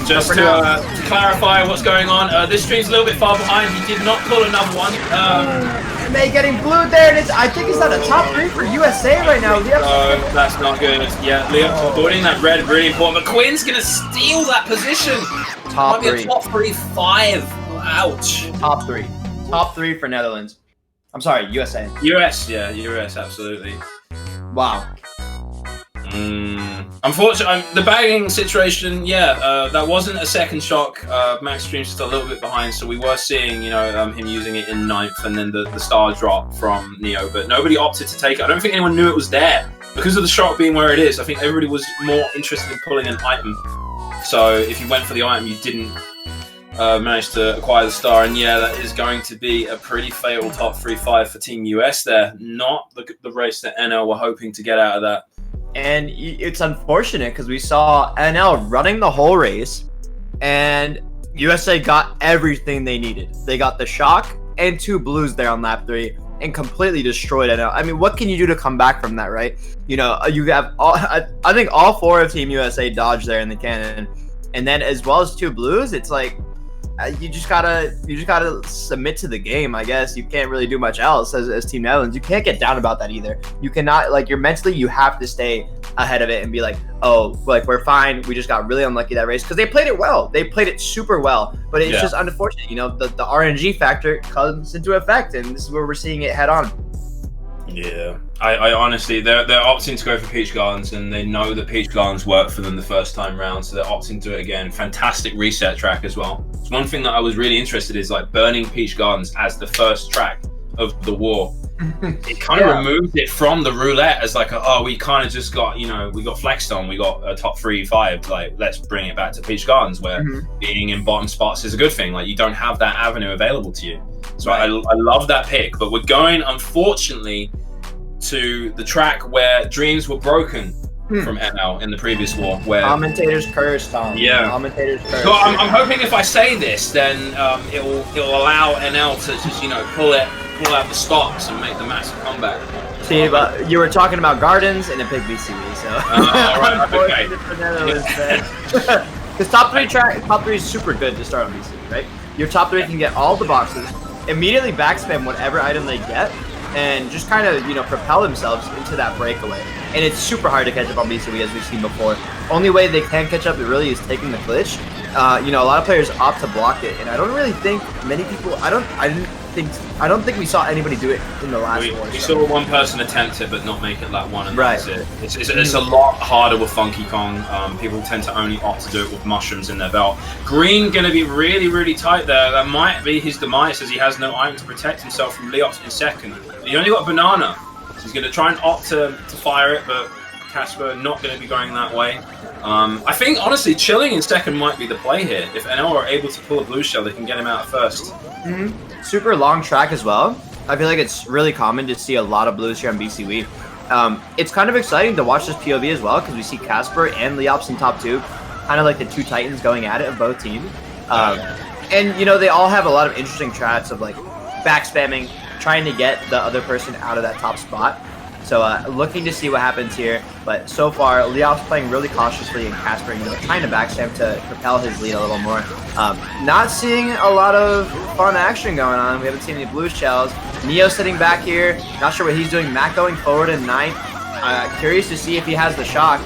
Just to clarify what's going on, this stream's a little bit far behind. He did not pull another one. May getting blued there, and I think it's at a top 3 for USA right now. Oh, that's not good. Yeah, Leops avoiding that red, really important. But Quinn's going to steal that position. Top 3. Might be a top 3-5. Ouch. Top 3. Top 3 for Netherlands. I'm sorry, USA. US, absolutely. Wow. Unfortunately, the bagging situation, that wasn't a second shock. Max Stream's just a little bit behind, so we were seeing, him using it in ninth, and then the star drop from Neo, but nobody opted to take it. I don't think anyone knew it was there because of the shock being where it is. I think everybody was more interested in pulling an item. So if you went for the item, you didn't manage to acquire the star, and that is going to be a pretty fatal top 3-5 for Team US there. Not the race that NL were hoping to get out of that. And it's unfortunate because we saw NL running the whole race, and USA got everything they needed. They got the shock and 2 blues there on lap 3 and completely destroyed NL. I mean, what can you do to come back from that, right? You have I think all 4 of Team USA dodged there in the cannon, and then as well as 2 blues. It's like you just gotta submit to the game, I guess. You can't really do much else as Team Netherlands. You can't get down about that either. You cannot, like, you're mentally, you have to stay ahead of it and be like, oh, like, we're fine. We just got really unlucky that race, because they played it well. They played it super well, but it's just unfortunate. The RNG factor comes into effect, and this is where we're seeing it head on. Yeah, I honestly, they're opting to go for Peach Gardens, and they know that Peach Gardens worked for them the first time round, so they're opting to do it again. Fantastic reset track as well. It's one thing that I was really interested in, is like burning Peach Gardens as the first track of the war. It kind of removes it from the roulette as like, we kind of just got, we got flexed on, we got a top 3-5, like, let's bring it back to Peach Gardens, where being in bottom spots is a good thing. Like, you don't have that avenue available to you. So I love that pick, but we're going, unfortunately, to the track where dreams were broken from NL in the previous war. Where commentators curse, Tom. Yeah. Commentators curse. So I'm hoping if I say this, then it'll allow NL to just pull out the stops and make the massive comeback. See, but you were talking about Gardens and a pick BCB, so. Alright, okay. Because top 3 is super good to start on BCB, right? Your top 3 can get all the boxes, immediately backspam whatever item they get, and just kind of, propel themselves into that breakaway. And it's super hard to catch up on BCB, as we've seen before. Only way they can catch up really is taking the glitch. A lot of players opt to block it, and I don't really think many people. I don't think we saw anybody do it in the last war. We saw one person attempt it, but not make it lap 1, and right. That's it. It's a lot harder with Funky Kong. People tend to only opt to do it with mushrooms in their belt. Green going to be really, really tight there. That might be his demise, as he has no item to protect himself from Leops in second. He only got a banana, so he's going to try and opt to fire it, but Casper not going to be going that way. I think, honestly, chilling in second might be the play here. If NL are able to pull a blue shell, they can get him out first. Super long track as well. I feel like it's really common to see a lot of blues here on BCB. It's kind of exciting to watch this POV as well, because we see Casper and Leops in top 2, kind of like the 2 titans going at it of both teams. And, they all have a lot of interesting traps of, like, back spamming, trying to get the other person out of that top spot. So looking to see what happens here, but so far Leops playing really cautiously, and Casper trying to backstab to propel his lead a little more. Not seeing a lot of fun action going on. We haven't seen any blue shells. Neo sitting back here, not sure what he's doing. Matt going forward in ninth. Curious to see if he has the shock.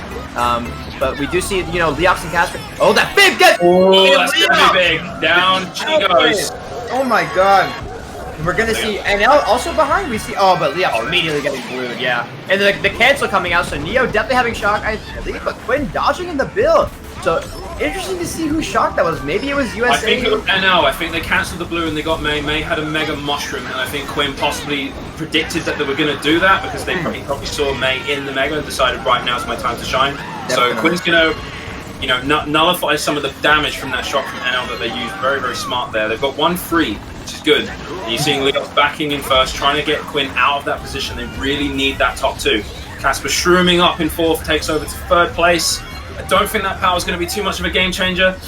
But we do see, Leops and Casper. Oh, that big get! Oh, that's gonna be big. Down she goes. Oh my god. We're gonna see, and now also behind we see, oh, but Leops immediately getting glued, yeah. And the cancel coming out, so Neo definitely having shock, I believe, but Quinn dodging in the build. So interesting to see whose shock that was. Maybe it was USA. I think it was NL. I think they cancelled the blue and they got May. May had a mega mushroom, and I think Quinn possibly predicted that they were going to do that because they probably saw May in the mega and decided, right, now's my time to shine. Definitely. So Quinn's going to, you know, nullify some of the damage from that shot from NL that they used. Very, very smart there. They've got 1-3, which is good. And you're seeing Leops backing in first, trying to get Quinn out of that position. They really need that top 2. Casper shrooming up in 4th, takes over to 3rd place. I don't think that power is going to be too much of a game changer.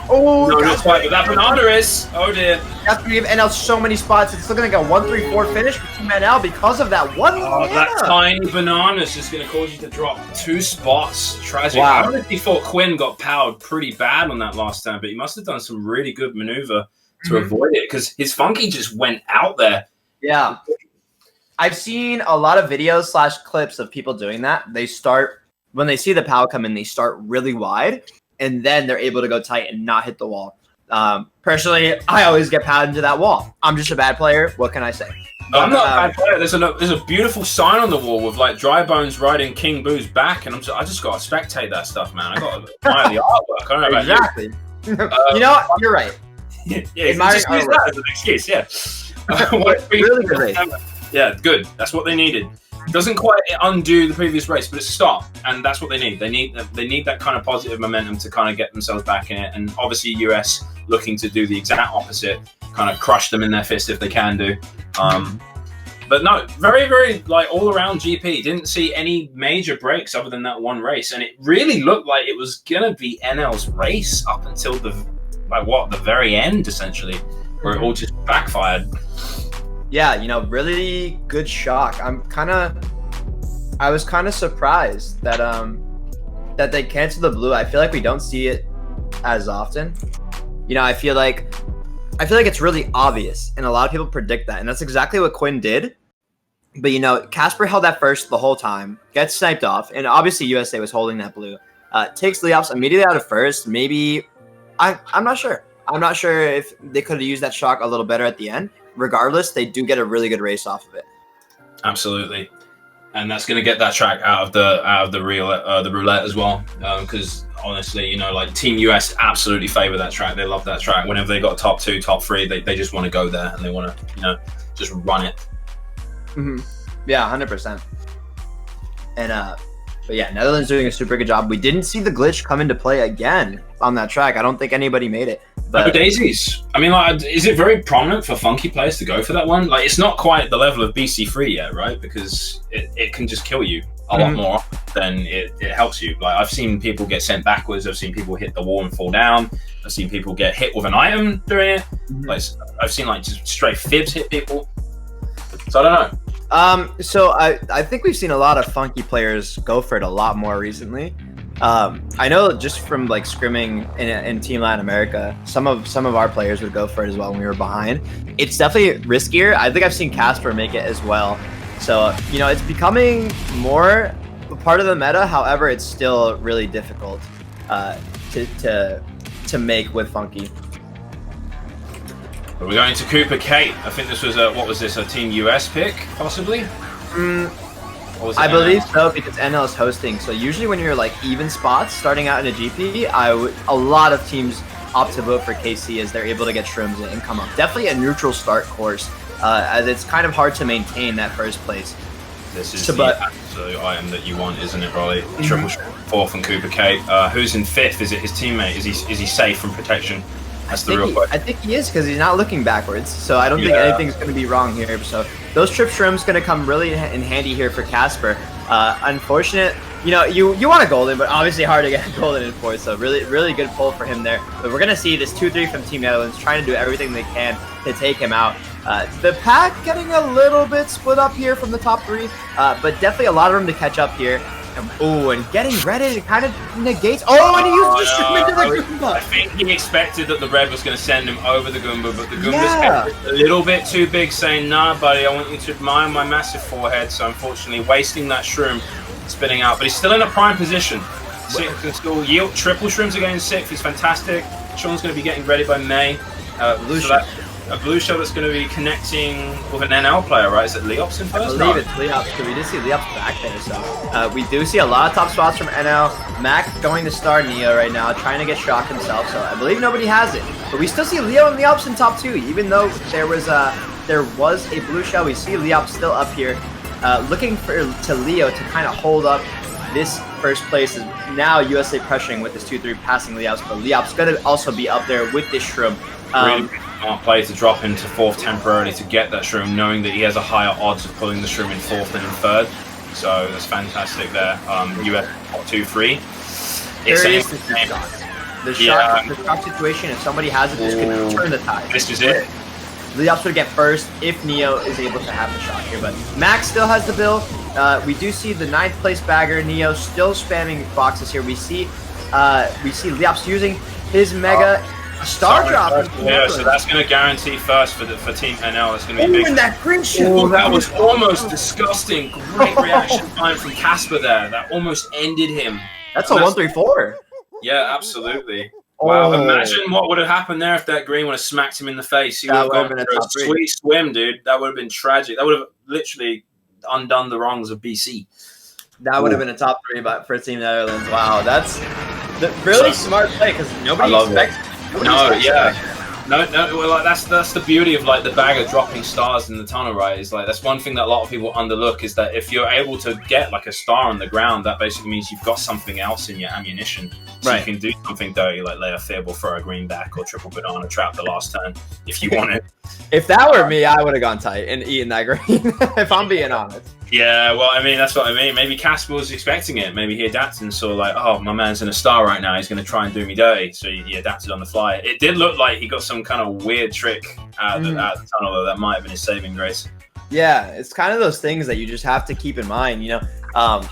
Oh, no, not quite, but that banana is. Oh dear. That's going to give NL so many spots. It's looking like a 1-3-4 finish for Team NL because of that one. Oh, that tiny banana is just going to cause you to drop 2 spots. Tragic. Wow. I honestly thought Quinn got powered pretty bad on that last time, but he must have done some really good maneuver to avoid it because his funky just went out there. Yeah. I've seen a lot of videos / clips of people doing that. They start, when they see the POW come in, they start really wide, and then they're able to go tight and not hit the wall. Personally, I always get POW'd into that wall. I'm just a bad player. What can I say? I'm not a bad player. There's a beautiful sign on the wall with like Dry Bones riding King Boo's back, and I just got to spectate that stuff, man. I got to admire the artwork. I don't know about exactly. You know what? You're right. Yeah, just use that as an excuse. Yeah. Really good race. Yeah, good. That's what they needed. Doesn't quite undo the previous race, but it's a start, and that's what they need. They need that kind of positive momentum to kind of get themselves back in it. And obviously, US looking to do the exact opposite, kind of crush them in their fist if they can do. But no, very, very like all around GP. Didn't see any major breaks other than that one race, and it really looked like it was gonna be NL's race up until the very end, essentially, where it all just backfired. Yeah, you know, really good shock. I was kind of surprised that that they canceled the blue. I feel like we don't see it as often. You know, I feel like it's really obvious, and a lot of people predict that, and that's exactly what Quinn did. But you know, Casper held that first the whole time, gets sniped off, and obviously USA was holding that blue. Takes Leops immediately out of first. Maybe I'm not sure. I'm not sure if they could have used that shock a little better at the end. Regardless, they do get a really good race off of it. Absolutely, and that's going to get that track out of the roulette as well. Because honestly, you know, like Team US absolutely favor that track. They love that track. Whenever they got top 2, top 3, they just want to go there and they want to, you know, just run it. Yeah, 100%. And but yeah, Netherlands doing a super good job. We didn't see the glitch come into play again on that track. I don't think anybody made it. But no daisies. I mean, like, is it very prominent for funky players to go for that one? Like, it's not quite the level of BC3 yet, right? Because it can just kill you a lot more than it helps you. Like, I've seen people get sent backwards. I've seen people hit the wall and fall down. I've seen people get hit with an item doing it. Like, I've seen like just straight fibs hit people. So I don't know. So I think we've seen a lot of funky players go for it a lot more recently. I know just from like scrimming in Team Latin America, some of our players would go for it as well when we were behind. It's definitely riskier. I think I've seen Casper make it as well. So, you know, it's becoming more a part of the meta. However, it's still really difficult to make with funky. We're going to Cooper Kate. I think this was a Team US pick, possibly? I believe so, because NL is hosting. So usually when you're like even spots starting out in a GP, a lot of teams opt to vote for KC as they're able to get shrooms and come up. Definitely a neutral start course, as it's kind of hard to maintain that first place. This is the absolute item that you want, isn't it, Rolly? Triple fourth and Cooper Kate. Who's in 5th? Is it his teammate? Is he safe from protection? That's the real question. I think he is, because he's not looking backwards, so I don't think anything's going to be wrong here. So those trip shrooms going to come really in handy here for Casper. Unfortunate, you know, you want a golden, but obviously hard to get a golden in 4th. So really good pull for him there. But we're going to see this 2-3 from Team Netherlands trying to do everything they can to take him out. The pack getting a little bit split up here from the top 3, but definitely a lot of room to catch up here. And getting ready to kind of negates. Oh, and he used the shroom into the Goomba. I think he expected that the red was going to send him over the Goomba, but the Goomba's a little bit too big, saying, "Nah, buddy, I want you to admire my massive forehead." So unfortunately, wasting that shroom, spinning out. But he's still in a prime position. 6th can still yield. Triple shrooms against 6th is fantastic. Sean's going to be getting ready by May. a blue shell that's going to be connecting with an NL player, right? Is it Leops in first? I believe it's Leops, because we did see Leops back there, so we do see a lot of top spots from NL. Mac going to star Neo right now, trying to get shocked himself, so I believe nobody has it. But we still see Leo and Leops in top 2, even though there was a blue shell. We see Leops still up here, looking to Leo to kind of hold up this first place. Is now USA pressuring with this 2-3 passing Leops, but Leops going to also be up there with this Shroom. Really smart play to drop into 4th temporarily to get that Shroom, knowing that he has a higher odds of pulling the Shroom in 4th than in 3rd. So that's fantastic there. US 2-3. The shock situation, if somebody has it, this could turn the tide. This is it. Leops would get first if Neo is able to have the shot here, but Max still has the bill. We do see the 9th place bagger, Neo, still spamming boxes here. We see Leops using his mega star drop. Yeah, so that's going to guarantee first for Team NL. That's going to be big. And that green shell. That was almost disgusting. Great reaction time from Casper there. That almost ended him. That's a 1-3-4. Yeah, absolutely. Wow, imagine what would have happened there if that green would have smacked him in the face. He would have gone for a sweet swim, dude. That would have been tragic. That would have literally undone the wrongs of BC. That would have been a top 3 for Team Netherlands. Wow, that's really smart play, because nobody expects it. No, well, like, that's the beauty of like the bagger dropping stars in the tunnel, right? Is like that's one thing that a lot of people underlook, is that if you're able to get like a star on the ground, that basically means you've got something else in your ammunition. So you can do something dirty like lay a fib or throw a green back or triple banana trap the last turn if you want it. If that were me, I would have gone tight and eaten that green, if I'm being honest. Yeah, well, I mean, that's what I mean. Maybe Casper was expecting it. Maybe he adapted and saw like, oh, my man's in a star right now. He's going to try and do me dirty. So he adapted on the fly. It did look like he got some kind of weird trick out of the tunnel, though. That might have been his saving grace. Yeah, it's kind of those things that you just have to keep in mind, you know.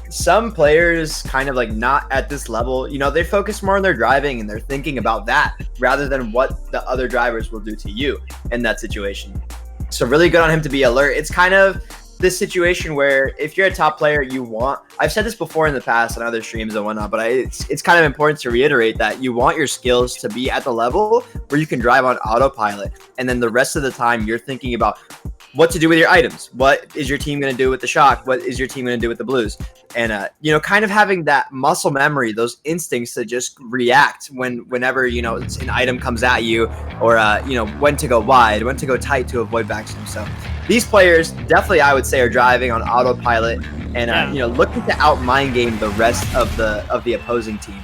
Some players kind of like not at this level, you know, they focus more on their driving and they're thinking about that rather than what the other drivers will do to you in that situation. So really good on him to be alert. It's kind of this situation where if you're a top player, I've said this before in the past on other streams and whatnot, but it's kind of important to reiterate that you want your skills to be at the level where you can drive on autopilot. And then the rest of the time you're thinking about what to do with your items. What is your team going to do with the shock? What is your team going to do with the blues? And, you know, kind of having that muscle memory, those instincts to just react whenever, you know, an item comes at you, or, you know, when to go wide, when to go tight to avoid backspin. So these players definitely, I would say, are driving on autopilot and, you know, looking to out mind game the rest of the opposing team.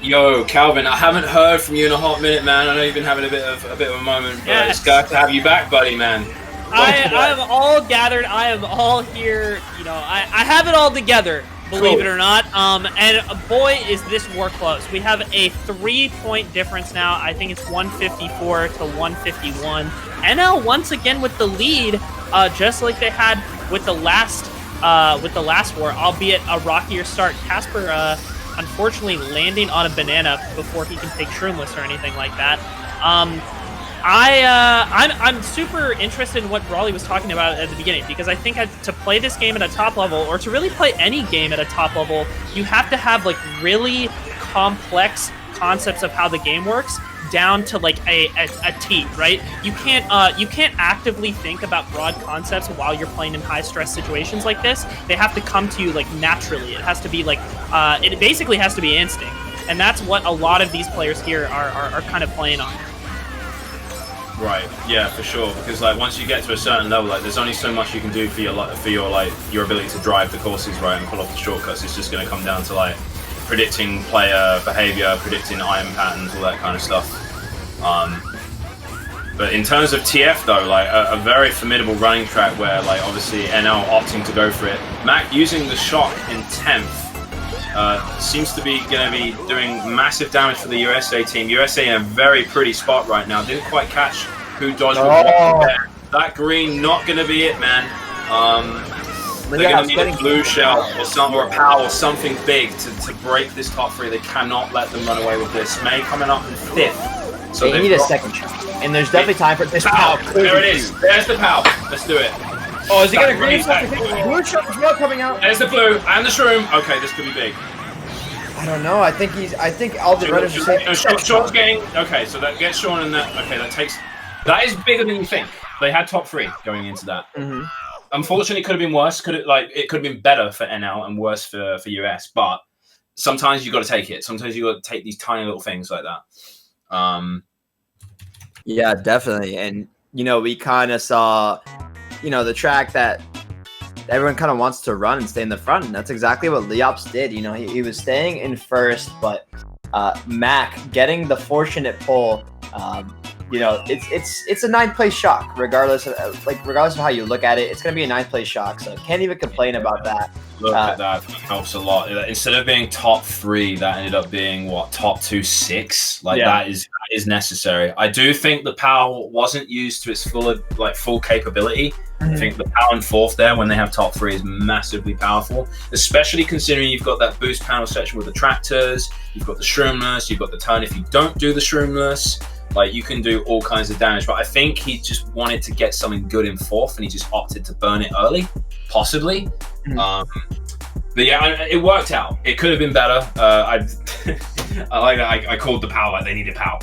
Yo, Calvin, I haven't heard from you in a hot minute, man. I know you've been having a bit of a moment, but it's glad to have you back, buddy, man. I am all gathered. I am all here. You know, I have it all together, believe it or not. And boy, is this war close. We have a 3-point difference now. I think it's 154 to 151. NL once again with the lead, just like they had with the last war, albeit a rockier start. Casper, unfortunately, landing on a banana before he can take Shroomless or anything like that. I'm super interested in what Brawley was talking about at the beginning, because I think to play this game at a top level, or to really play any game at a top level, you have to have like really complex concepts of how the game works down to like a T, right? You can't actively think about broad concepts while you're playing in high stress situations like this. They have to come to you like naturally. It has to be like it basically has to be instinct, and that's what a lot of these players here are kind of playing on. Right. Yeah, for sure. Because like once you get to a certain level, like there's only so much you can do for your ability to drive the courses, right, and pull off the shortcuts. It's just going to come down to like predicting player behavior, predicting item patterns, all that kind of stuff. But in terms of TF though, like a very formidable running track where like obviously NL opting to go for it. Mac using the shock in 10th. Seems to be going to be doing massive damage for the USA team. USA in a very pretty spot right now. Didn't quite catch who dodged there. That green not going to be it, man. They're going to need a blue shell or a power or something big to break this top 3. They cannot let them run away with this. May coming up in 5th. So they need a second shot. And there's definitely time for this power. There it is. There's the power. Let's do it. Oh, is he going to green shot? Blue shot as well coming out. There's the blue and the shroom. Okay, this could be big. I don't know. I think all the runners are saying Sean's getting. Okay, so that gets Sean in that. Okay, that takes That is bigger than you think. They had top 3 going into that. Unfortunately, it could have been worse. It could have been better for NL and worse for US. But sometimes you got to take it. Sometimes you got to take these tiny little things like that. Yeah, definitely. And we kind of saw, the track that everyone kind of wants to run and stay in the front, and that's exactly what Leops did. He was staying in first, but Mac getting the fortunate pole. It's a 9th place shock, regardless of how you look at it. It's gonna be a 9th place shock, so can't even complain about that. Look at that, helps a lot. Instead of being top 3, that ended up being top 2, 6. That is necessary. I do think the power wasn't used to its full capability. I think the power in 4th there when they have top 3 is massively powerful, especially considering you've got that boost panel section with the tractors, you've got the shroomless, you've got the turn. If you don't do the shroomless, you can do all kinds of damage. But I think he just wanted to get something good in 4th, and he just opted to burn it early, possibly. But yeah, it worked out. It could have been better. I called the power they needed power.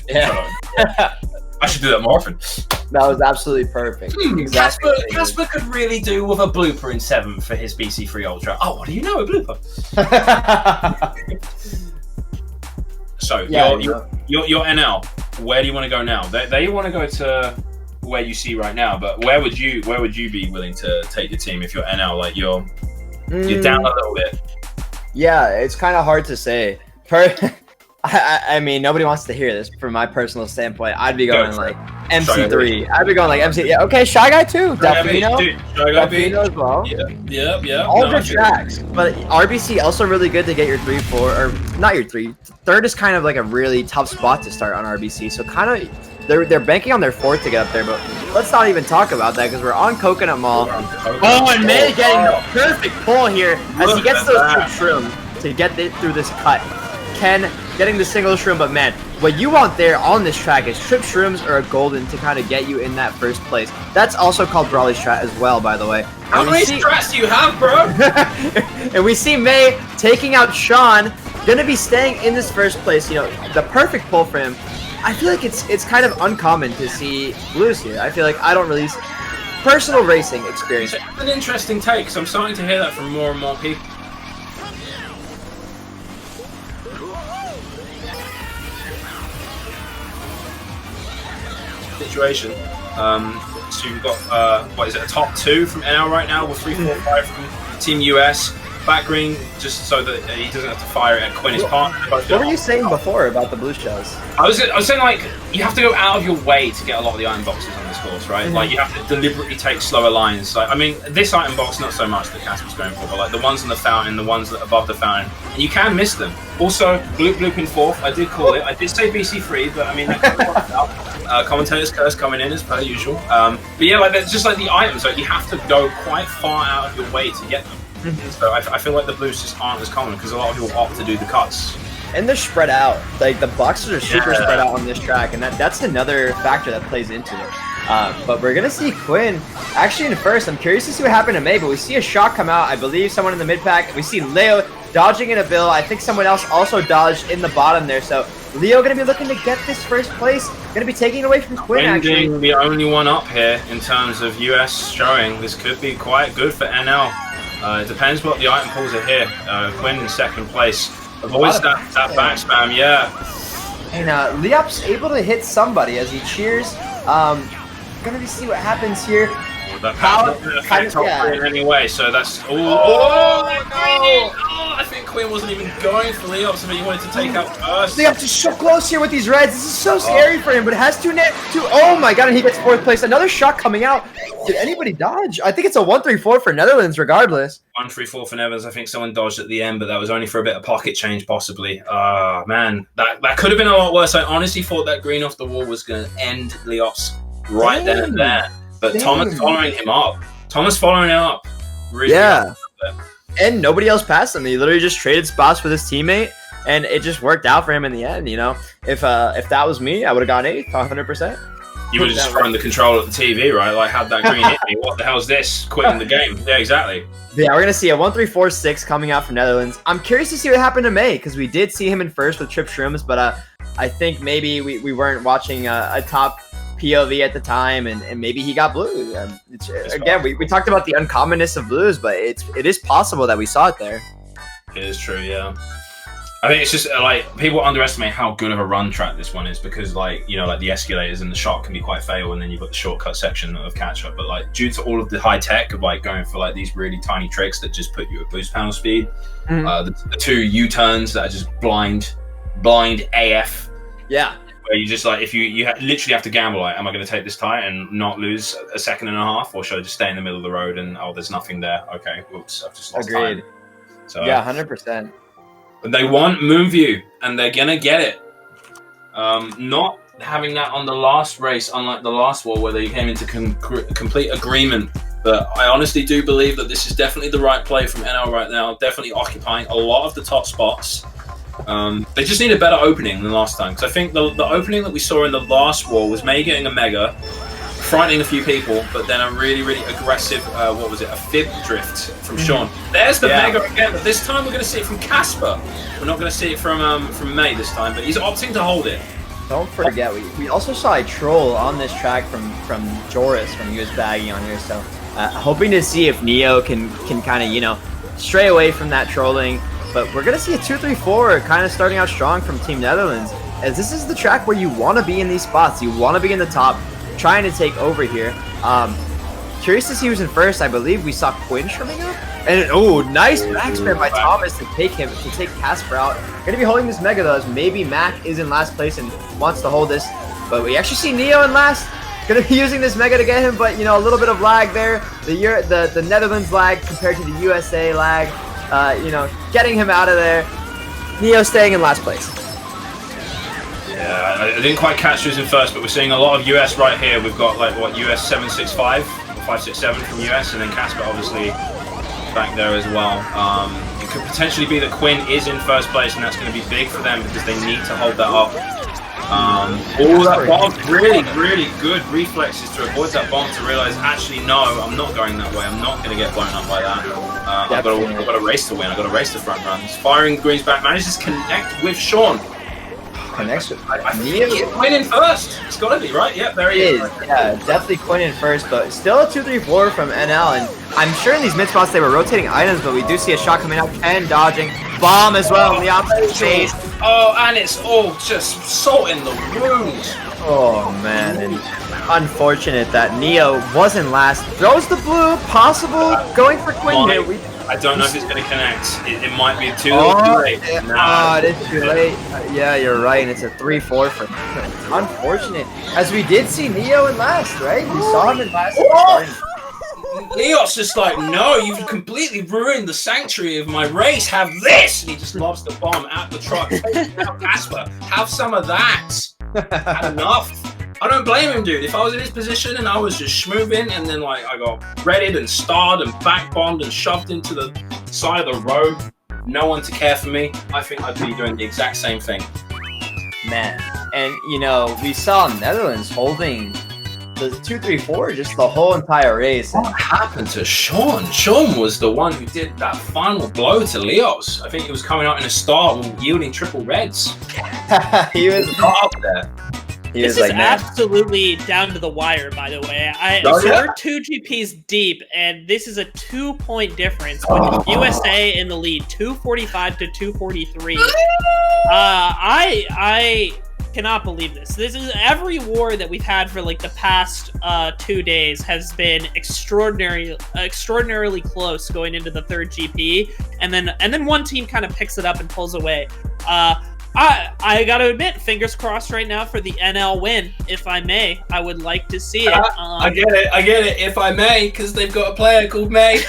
Yeah. I should do that more often. That was absolutely perfect. Exactly. Casper could really do with a blooper in 7th for his BC3 Ultra. Oh, what do you know, a blooper? So yeah, your NL, where do you want to go now? They want to go to where you see right now, but where would you be willing to take your team if you're NL? You're down a little bit. Yeah, it's kind of hard to say. I mean, nobody wants to hear this. From my personal standpoint, I'd be going MC3. I'd be going MC. Yeah, okay, Shy Guy too. Delfino. Delfino as well. Yeah. All good tracks. But RBC also really good to get your 3-4, or not your 3. 3rd is kind of a really tough spot to start on RBC. So kind of they're banking on their 4th to get up there. But let's not even talk about that because we're on Coconut Mall. And May getting the perfect pull here as he gets those shroom to get through this cut. Ken getting the single shroom, but man, what you want there on this track is trip shrooms or a golden to kind of get you in that first place. That's also called Brawley strat as well, by the way. How many strats do you have, bro? And we see May taking out Sean, gonna be staying in this first place. The perfect pull for him. I feel like it's kind of uncommon to see blues here. I feel like I don't really personal racing experience. It's an interesting take, because I'm starting to hear that from more and more people. Situation. So you've got what is it, a top 2 from NL right now, with 3, 4, 5 from Team US. Back green, just so that he doesn't have to fire it at Quinn, his partner. What were you saying before about the blue shells? I was saying you have to go out of your way to get a lot of the item boxes on this course, right? You have to deliberately take slower lines. I mean, this item box not so much that Casper's going for, but the ones on the fountain, the ones that above the fountain, and you can miss them. Also, bloop in 4th. I did call it. I did say BC3, but I mean, that kind of worked out. Commentator's curse coming in as per usual. But yeah, that's just the items. You have to go quite far out of your way to get them. So I feel like the blues just aren't as common because a lot of people opt to do the cuts. And they're spread out. The boxes are super spread out on this track, and that's another factor that plays into it. But we're gonna see Quinn actually in first. I'm curious to see what happened to May, but we see a shot come out. I believe someone in the mid pack. We see Leo dodging in a bill. I think someone else also dodged in the bottom there. So Leo gonna be looking to get this first place. Gonna be taking it away from Quinn. Actually, being the only one up here in terms of US showing, this could be quite good for NL. It depends what the item pulls are here. Quinn in 2nd place. Avoids that back spam, yeah. And Leop's able to hit somebody as he cheers. Gonna be see what happens here. That power kind of anyway, so that's I think Quinn wasn't even going for Leops, but he wanted to take out first. Leops is so close here with these reds. This is so scary for him, but it has two. Oh my god, and he gets 4th place. Another shot coming out. Did anybody dodge? I think it's a 1-3-4 for Netherlands, regardless. 1-3-4 for Netherlands. I think someone dodged at the end, but that was only for a bit of pocket change, possibly. Man, that could have been a lot worse. I honestly thought that green off the wall was going to end Leops right then and there. But Thomas following him up. Really and nobody else passed him. He literally just traded spots with his teammate, and it just worked out for him in the end. If that was me, I would have gone 8th, 100%. You would have just thrown the control at the TV, right? How'd that green hit me? What the hell's this? Quitting the game. Yeah, exactly. Yeah, we're going to see a 1-3-4-6 coming out from Netherlands. I'm curious to see what happened to May, because we did see him in first with Trip Shrooms, but I think maybe we weren't watching a top POV at the time, and maybe he got blue. Again, we talked about the uncommonness of blues, but it is possible that we saw it there. It is true, yeah. I think it's just like people underestimate how good of a run track this one is because, like, you know, like the escalators and the shot can be quite fail, and then you've got the shortcut section of catch up. But like due to all of the high tech of like going for like these really tiny tricks that just put you at boost panel speed, the 2 U-turns that are just blind AF. Yeah. Where you just like if you literally have to gamble like, am I going to take this tire and not lose a second and a half, or should I just stay in the middle of the road and there's nothing there? Okay, whoops, I've just lost time. So yeah, 100%. They want moon view, and they're gonna get it. Not having that on the last race, unlike the last wall where they came into complete agreement. But I honestly do believe that this is definitely the right play from NL right now. Definitely occupying a lot of the top spots. They just need a better opening than last time. Because I think the opening that we saw in the last wall was May getting a mega, frightening a few people, but then a really, really aggressive, a fib drift from Sean. There's the mega again, but this time we're going to see it from Casper. We're not going to see it from May this time, but he's opting to hold it. Don't forget, we also saw a troll on this track from Joris from US Baggy on here, so hoping to see if Neo can kind of, you know, stray away from that trolling. But we're going to see a 2-3-4 kind of starting out strong from Team Netherlands, as this is the track where you want to be in these spots. You want to be in the top, trying to take over here. Curious to see who's in first. I believe we saw Quinch coming up. And nice backspin by Thomas to take Casper out. Gonna be holding this mega though, as maybe Mac is in last place and wants to hold this. But we actually see Neo in last. Gonna be using this mega to get him, but you know, a little bit of lag there. The Netherlands lag compared to the USA lag. You know, getting him out of there. Neo staying in last place. Yeah, I didn't quite catch who's in first, but we're seeing a lot of US right here. We've got like what, US 765, 567 from US, and then Casper obviously back there as well. It could potentially be that Quinn is in first place, and that's going to be big for them because they need to hold that up. That bomb, really, really good reflexes to avoid that bomb, to realize actually no, I'm not going that way. I'm not going to get blown up by that. I've got a race to win. I've got a race to front run. He's firing Greens back, manages to connect with Sean. Connects with Quinn in first. It's got to be, right? Yep, there he is. Yeah, definitely Quinn in first, but still a 2-3-4 from NL. And I'm sure in these mid spots they were rotating items, but we do see a shot coming out. Ken dodging, bomb as well in the opposite phase. Oh, and it's all just salt in the wound. Oh man, and unfortunate that Neo wasn't last. Throws the blue, possible going for Quinn here. I don't know if it's going to connect. It might be too late. It is too late. Yeah, you're right, and it's a 3-4 for unfortunate. As we did see Neo in last, right? We saw him in last. Leos just like, no, you've completely ruined the sanctuary of my race. Have this! And he just lobs the bomb at the truck. Now, Casper, have some of that. Had enough. I don't blame him, dude. If I was in his position and I was just schmoving and then like I got readied and starred and back bombed and shoved into the side of the road, no one to care for me, I think I'd be doing the exact same thing. Man, and you know, we saw Netherlands holding the 2-3-4 just the whole entire race. What happened to Sean? Sean was the one who did that final blow to Leos. I think he was coming out in a start yielding triple reds. He was not up there. This is absolutely down to the wire, by the way. We're 2 GPs deep, and this is a 2-point difference with USA in the lead, 245 to 243. I cannot believe this. This is every war that we've had for like the past 2 days has been extraordinarily close going into the third GP, and then one team kind of picks it up and pulls away. I gotta admit, fingers crossed right now for the NL win. If I may, I would like to see it. I get it. If I may, because they've got a player called May.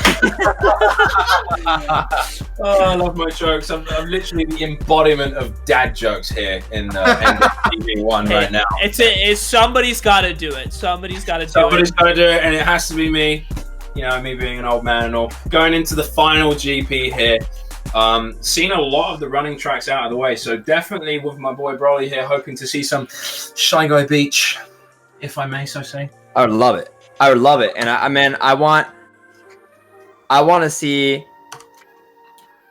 I love my jokes. I'm literally the embodiment of dad jokes here in EndGameTV 1 right now. It's somebody's got to do it. Somebody's got to do it, and it has to be me. You know, me being an old man and all. Going into the final GP here. Seen a lot of the running tracks out of the way, so definitely with my boy Broly here, hoping to see some Shy Guy Beach, if I may so say. I would love it. And I want to see.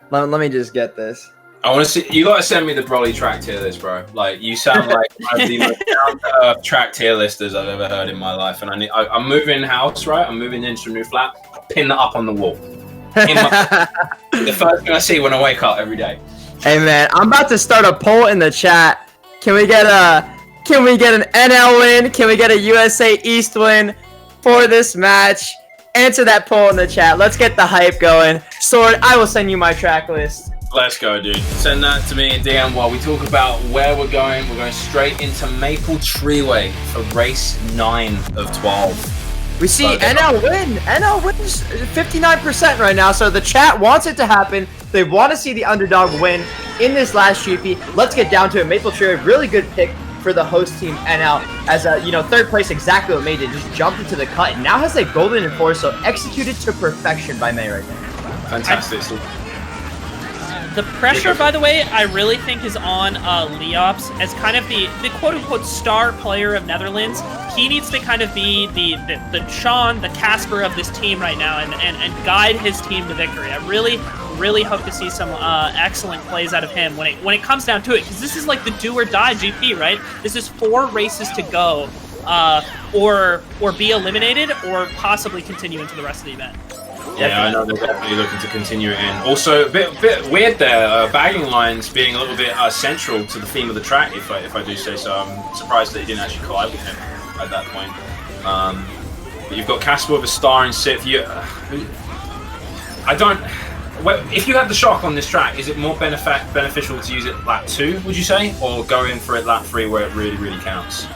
Let me just get this. I want to see. You got to send me the Broly track tier list, bro. Like, you sound like one of the most down-to-earth track tier listers I've ever heard in my life. And I'm moving house, right? I'm moving into a new flat. I'll pin that up on the wall. The first thing I see when I wake up every day. Hey man, I'm about to start a poll in the chat. Can we get an NL win? Can we get a USA East win for this match? Answer that poll in the chat. Let's get the hype going. Sword, I will send you my track list. Let's go, dude. Send that to me in DM while we talk about where we're going. We're going straight into Maple Treeway for race 9 of 12. We see NL win. NL wins 59% right now, so the chat wants it to happen. They want to see the underdog win in this last GP. Let's get down to it. Maple Treeway, really good pick for the host team NL, as third place, exactly what May did, just jumped into the cut and now has a golden enforcer, so executed to perfection by May right now. Fantastic. The pressure, by the way, I really think is on Leops as kind of the quote-unquote star player of Netherlands. He needs to kind of be the Sean, the Casper of this team right now and guide his team to victory. I really hope to see some excellent plays out of him when it comes down to it, because this is like the do or die GP, right? This is 4 races to go, or be eliminated or possibly continue into the rest of the event. Yeah, I know they're definitely looking to continue it in. Also, a bit weird there, bagging lines being a little bit central to the theme of the track, if I do say so. I'm surprised that he didn't actually collide with him at that point. But you've got Casper with a star in 6th. If you had the shock on this track, is it more beneficial to use it lap 2, would you say, or go in for it lap 3 where it really counts?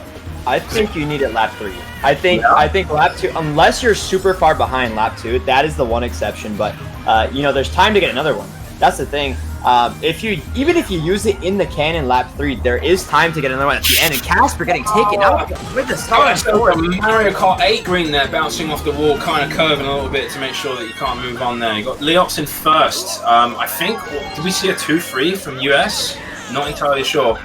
I think you need it lap 3. I think lap 2, unless you're super far behind lap 2, that is the one exception. But there's time to get another one. That's the thing. Even if you use it in the cannon lap 3, there is time to get another one at the end. And Casper getting taken out with the star. Mario Kart 8 green there, bouncing off the wall, kind of curving a little bit to make sure that you can't move on there. You got Leops in 1st. I think, did we see a 2-3 from US? Not entirely sure.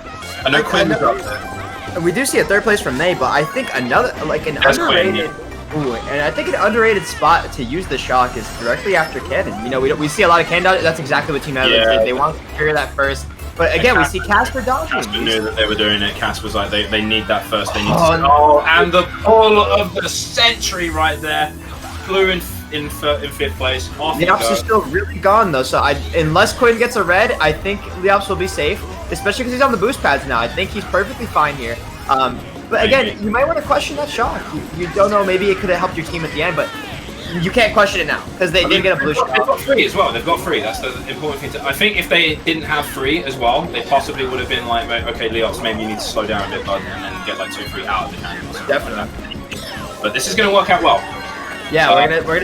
I know Quinn was up there. We do see a 3rd place from May, but I think an underrated spot to use the shock is directly after cannon. We see a lot of cannon dodge. That's exactly what Team Netherlands did. They want to figure that first. But again, we see Casper dodging. Casper knew that they were doing it. Casper's like, they need that first. They need and the pull of the century right there. Flew in 5th place. Leops is still really gone though, so unless Quinn gets a red, I think Leops will be safe, especially because he's on the boost pads now. I think he's perfectly fine here. But again, you might want to question that shock. You don't know, maybe it could have helped your team at the end, but you can't question it now because they did get a blue shot. They've got 3 as well. They've got 3. That's the important thing. I think if they didn't have 3 as well, they possibly would have been like, okay, Leops, maybe you need to slow down a bit, bud, and then get like 2-3 out of the cannon. Definitely. But this is going to work out well. Yeah, we're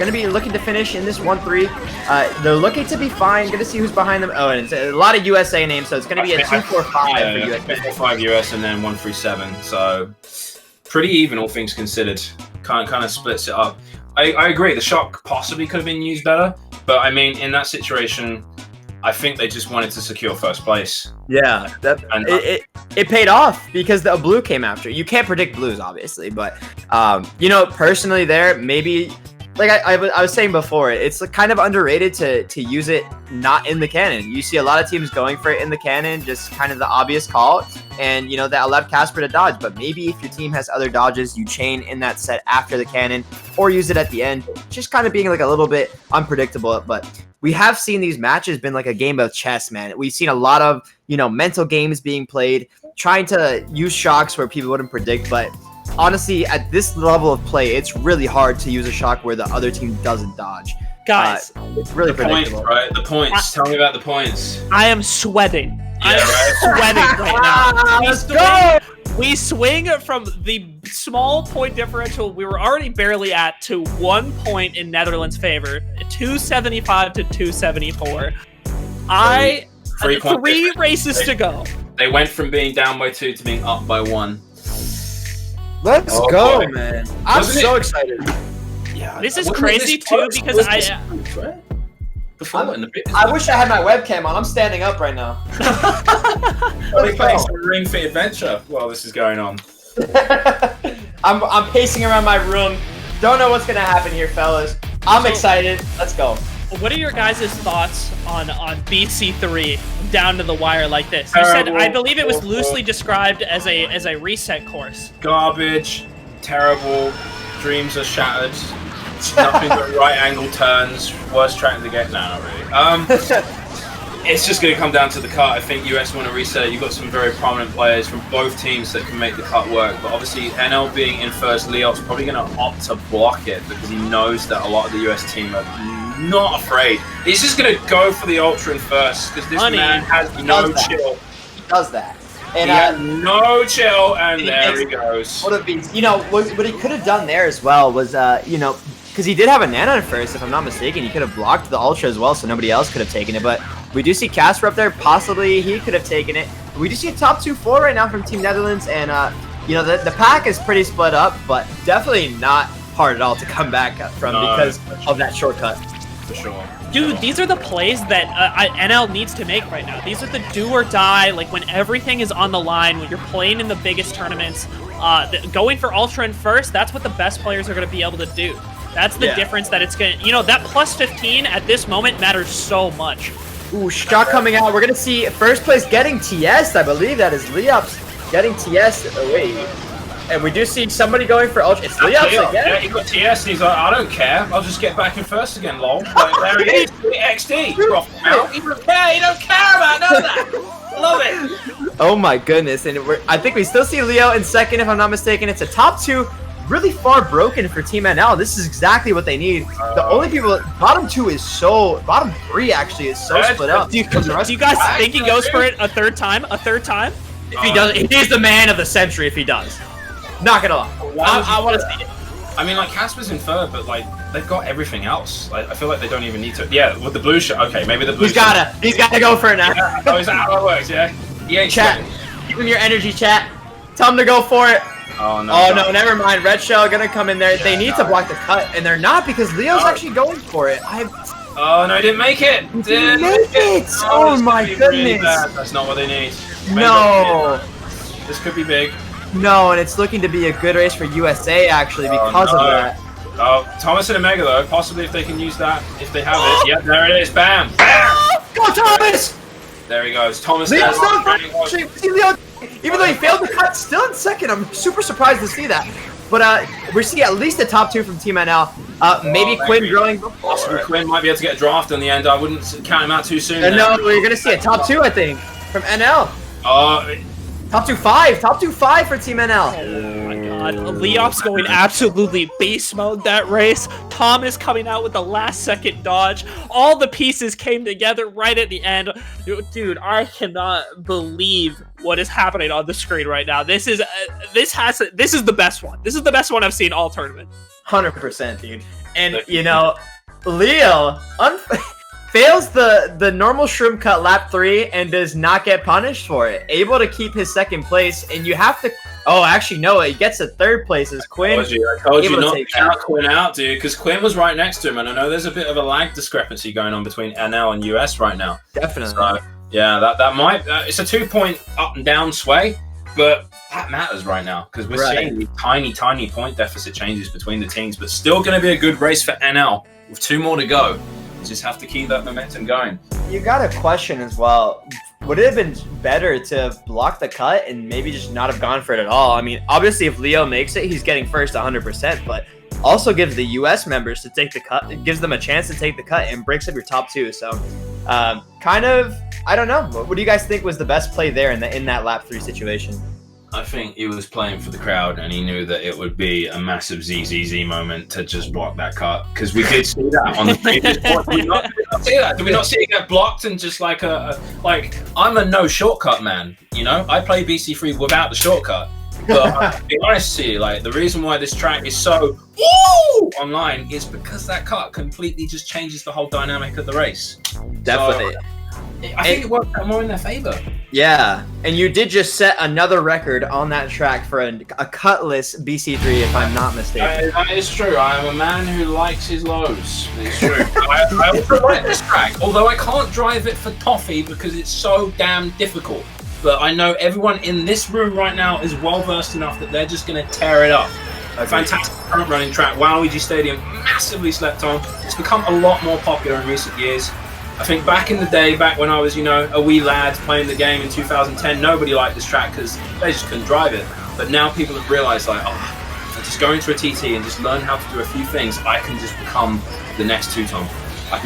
gonna be looking to finish in this 1-3. They're looking to be fine. Gonna see who's behind them. Oh, and it's a lot of USA names, so it's gonna be a 2-4-5 for USA. 2-4-5 US and then 1-3-7. So pretty even, all things considered. Kind of splits it up. I agree. The shock possibly could have been used better, but I mean, in that situation, I think they just wanted to secure 1st place. Yeah, it paid off because the blue came after. You can't predict blues, obviously, but personally, there maybe like I was saying before, it's kind of underrated to use it not in the cannon. You see a lot of teams going for it in the cannon, just kind of the obvious call, and that allowed Casper to dodge. But maybe if your team has other dodges, you chain in that set after the cannon or use it at the end, just kind of being like a little bit unpredictable. But we have seen these matches been like a game of chess, man. We've seen a lot of, mental games being played, trying to use shocks where people wouldn't predict. But honestly, at this level of play, it's really hard to use a shock where the other team doesn't dodge. Guys, it's really predictable. Points, right? The points. Tell me about the points. I am sweating. Yeah, sweating right now. Let's go! We swing from the small point differential we were already barely at to 1 point in Netherlands' favor, 275 to 274. 3 races to go. They went from being down by 2 to being up by 1. Let's go, man. I'm so excited. Yeah, this is crazy too because I wish I had my webcam on. I'm standing up right now. We're playing some Ring Fit Adventure while this is going on. I'm pacing around my room. Don't know what's gonna happen here, fellas. I'm excited. Let's go. What are your guys' thoughts on BC3 down to the wire like this? You said, I believe it was loosely described as a reset course. Garbage, terrible, dreams are shattered, nothing but right angle turns, worst track in the game. No, not really. It's just going to come down to the cut. I think US want to reset it. You've got some very prominent players from both teams that can make the cut work. But obviously, NL being in first, Leop's probably going to opt to block it because he knows that a lot of the US team are not afraid. He's just going to go for the Ultra in first because this man has no chill. He does that. And, he had no chill, and there he goes. What a beast. You know, what he could have done there as well was, you know, because he did have a Nana at first, if I'm not mistaken. He could have blocked the Ultra as well, so nobody else could have taken it. But we do see Casper up there. Possibly he could have taken it. We do see a top 2-4 right now from Team Netherlands. And, you know, the pack is pretty split up, but definitely not hard at all to come back from because of that shortcut. For sure. Dude, these are the plays that NL needs to make right now. These are the do or die, like when everything is on the line, when you're playing in the biggest tournaments. Going for Ultra in first, that's what the best players are going to be able to do. That's the difference that it's going to, you know, that plus 15 at this moment matters so much. Ooh, shot coming out. We're going to see first place getting TS. I believe that is Leops getting TS. Oh, wait. And we do see somebody going for Ultra. It's Leops again. Yeah, he got TS and he's like, I don't care. I'll just get back in first again, lol. Like, there he is. XD. He don't care. He don't care about none of that. Love it. Oh my goodness. And I think we still see Leo in second, if I'm not mistaken. It's a top 2. Really far broken for Team NL. This is exactly what they need. The only people, bottom 2 is bottom 3 actually is so split up. Do you guys think he goes for it a third time? A third time? If he does, he's the man of the century if he does. Not gonna lie. I want to see it. I mean, like, Casper's in third, but, like, they've got everything else. Like, I feel like they don't even need to. Yeah, with the blue shot. Okay, maybe the blue shot. He's gotta go for it now. Yeah. Oh, is that how it works, yeah? Yeah, chat. Give him your energy, chat. Tell him to go for it. Oh, no. Oh, no, never mind. Red Shell gonna come in there. Yeah, they need to block the cut, and they're not because Leo's actually going for it. Oh, no, he didn't make it. Didn't make it. Oh, my goodness. Really bad. That's not what they need. No. This could be big. No, and it's looking to be a good race for USA, actually, because of that. Oh, Thomas and Omega, though. Possibly if they can use that, if they have it. Yep, there it is. Bam. Bam. Go, Thomas! There he goes. Thomas. Leo's not actually, Leo, even though he failed the cut, still in second. I'm super surprised to see that. But we're seeing at least a top 2 from Team NL. Maybe Quinn growing. Possibly Quinn might be able to get a draft in the end. I wouldn't count him out too soon. No, we're going to see a top 2, I think, from NL. Top 2-5 for Team NL. Oh my god, Leop's going absolutely beast mode that race. Thomas coming out with the last second dodge. All the pieces came together right at the end. Dude, I cannot believe what is happening on the screen right now. This is the best one. This is the best one I've seen all tournament. 100%, dude. And you know, Leo fails the normal shroom cut lap 3 and does not get punished for it. Able to keep his second place, and you have to. Oh, actually, no, he gets a third place as Quinn. I told you not to count Quinn out, dude, because Quinn was right next to him, and I know there's a bit of a lag discrepancy going on between NL and US right now. Definitely. So, yeah, that might. It's a 2-point up and down sway, but that matters right now because we're seeing tiny point deficit changes between the teams, but still going to be a good race for NL with 2 more to go. Just have to keep that momentum going. You got a question as well. Would it have been better to block the cut and maybe just not have gone for it at all? I mean, obviously, if Leo makes it, he's getting first 100%, but also gives the US members to take the cut. It gives them a chance to take the cut and breaks up your top 2. So, kind of, I don't know. What do you guys think was the best play there in that lap 3 situation? I think he was playing for the crowd, and he knew that it would be a massive ZZZ moment to just block that cut. Because we did see that on the previous point. Did we not see that? Did we not see it get blocked and just like I'm a no shortcut man, you know? I play BC3 without the shortcut. But to be honest to you, like, the reason why this track is so online is because that cut completely just changes the whole dynamic of the race. Definitely. So, I think it worked out more in their favor. Yeah, and you did just set another record on that track for a cutless BC3, if I'm not mistaken. That is true. I am a man who likes his lows. It's true. I also like this track, although I can't drive it for toffee because it's so damn difficult. But I know everyone in this room right now is well versed enough that they're just going to tear it up. Fantastic front running track. Waluigi Stadium, massively slept on. It's become a lot more popular in recent years. I think back in the day, back when I was, you know, a wee lad playing the game in 2010, nobody liked this track because they just couldn't drive it. But now people have realised, like, oh, just go into a TT and just learn how to do a few things, I can just become the next two-Tom. I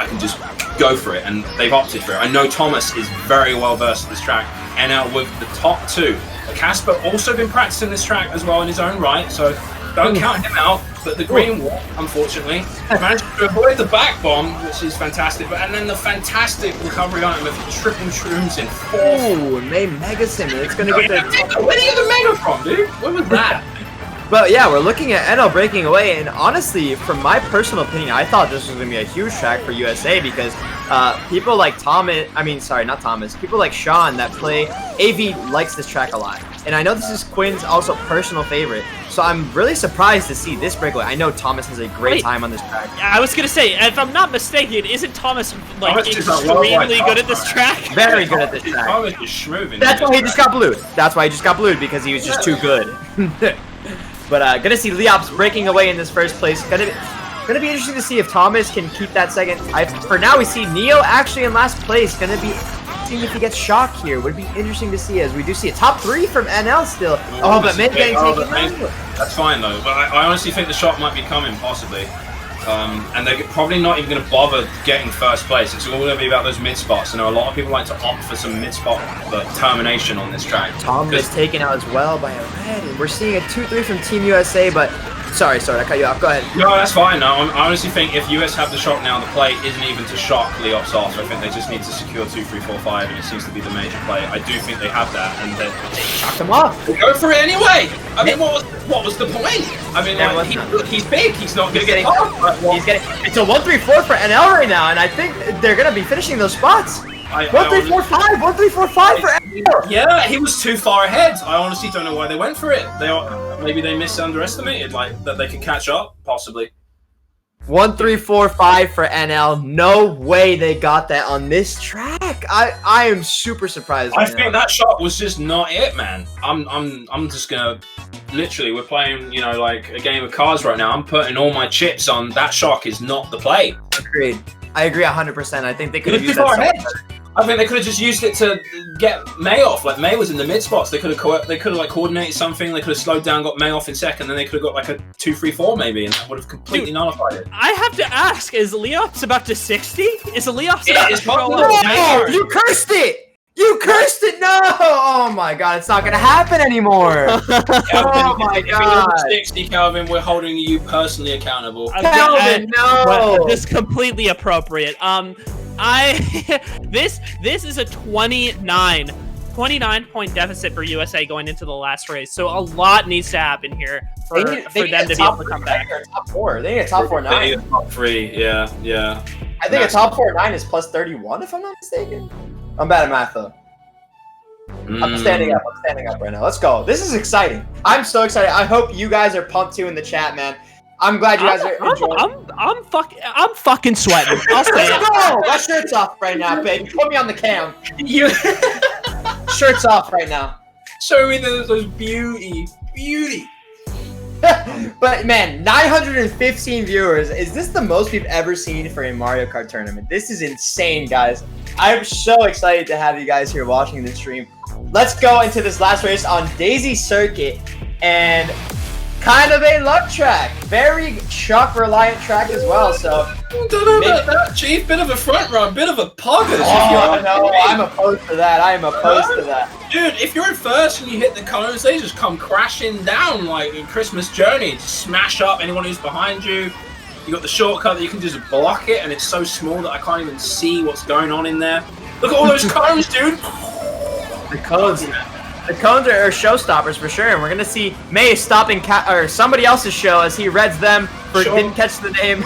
can just go for it, and they've opted for it. I know Thomas is very well versed at this track, and now with the top two. Casper also been practicing this track as well in his own right, so don't count him out. But the green wall, unfortunately, managed to avoid the back bomb, which is fantastic. And then the fantastic recovery item of triple shrooms in fourth. Oh, May Mega Sim. It's going to get the... Where did you get the Mega from, dude? What was that? But yeah, we're looking at NL breaking away, and honestly, from my personal opinion, I thought this was going to be a huge track for USA because people like people like Sean that play AV likes this track a lot. And I know this is Quinn's also personal favorite, so I'm really surprised to see this breakaway. I know Thomas has a great time on this track. I was going to say, if I'm not mistaken, isn't Thomas like extremely good at this track? Very good at this track. Thomas is schmoving. That's why he just got blued. That's why he just got blued, because he was just too good. But gonna see Leops breaking away in this first place. Gonna be interesting to see if Thomas can keep that second. For now, we see Neo actually in last place. Gonna be seeing if he gets shocked here. Would be interesting to see, as we do see a top 3 from NL still. Oh, but Mint getting taken out. That's fine though. But I honestly think the shot might be coming, possibly. And they're probably not even going to bother getting first place. It's all going to be about those mid spots. I know a lot of people like to opt for some mid spot termination on this track. Tom is taken out as well by a red, and we're seeing a 2-3 from Team USA. But sorry, I cut you off. Go ahead. No, that's fine. No, I honestly think if US have the shot now, the play isn't even to shock Leops off. I think they just need to secure 2, 3, 4, 5, and it seems to be the major play. I do think they have that, and they shocked him off. They go for it anyway. I mean, what was the point? I mean, like, he's big. He's not going to get it. It's a 1-3-4 for NL right now, and I think they're going to be finishing those spots. 1-3-4-5, 1-3-4-5 for NL. Yeah, he was too far ahead. I honestly don't know why they went for it. Maybe they underestimated, like, that they could catch up, possibly. 1-3-4-5 for NL. No way they got that on this track. I am super surprised. I think that shot was just not it, man. I'm just gonna literally, we're playing, you know, like a game of cards right now. I'm putting all my chips on that shock is not the play. Agreed. I agree 100%. I think they could have used that. I think they could have just used it to get May off. Like, May was in the mid spots. They could have like coordinated something. They could have slowed down, got May off in second, then they could have got like a 2-3-4 maybe, and that would have completely nullified it. I have to ask: is Leops about to 60? Is Leops about to go up? No, you cursed it. You cursed it! No! Oh my god, it's not gonna happen anymore! Calvin, oh my god! 60, Calvin, we're holding you personally accountable. Calvin, no! This is completely appropriate. This is a 29 point deficit for USA going into the last race, so a lot needs to happen here for them to be able to come back. Top 4. They need a top 4-9. They need a top 3, yeah. I think a top 4-9 is plus 31, if I'm not mistaken. I'm bad at math, though. I'm standing up right now. Let's go. This is exciting. I'm so excited. I hope you guys are pumped too in the chat, man. I'm glad you guys are enjoying. I'm fucking sweating. I'll say it. Go! My shirt's off right now, baby. Put me on the cam. Shirt's off right now. Show me those beauty. But man, 915 viewers. Is this the most we've ever seen for a Mario Kart tournament? This is insane, guys. I'm so excited to have you guys here watching this stream. Let's go into this last race on Daisy Circuit, and kind of a luck track. Very Chuck reliant track as well. So don't know about that, Chief. Bit of a front run, bit of a poggers. Oh no, I'm opposed to that. I am opposed to that. Dude, if you're in first and you hit the cones, they just come crashing down like in Christmas Journey. Just smash up anyone who's behind you. You got the shortcut that you can just block it, and it's so small that I can't even see what's going on in there. Look at all those cones, dude. The cones are showstoppers for sure, and we're gonna see May stopping somebody else's show as he reads them for didn't catch the name.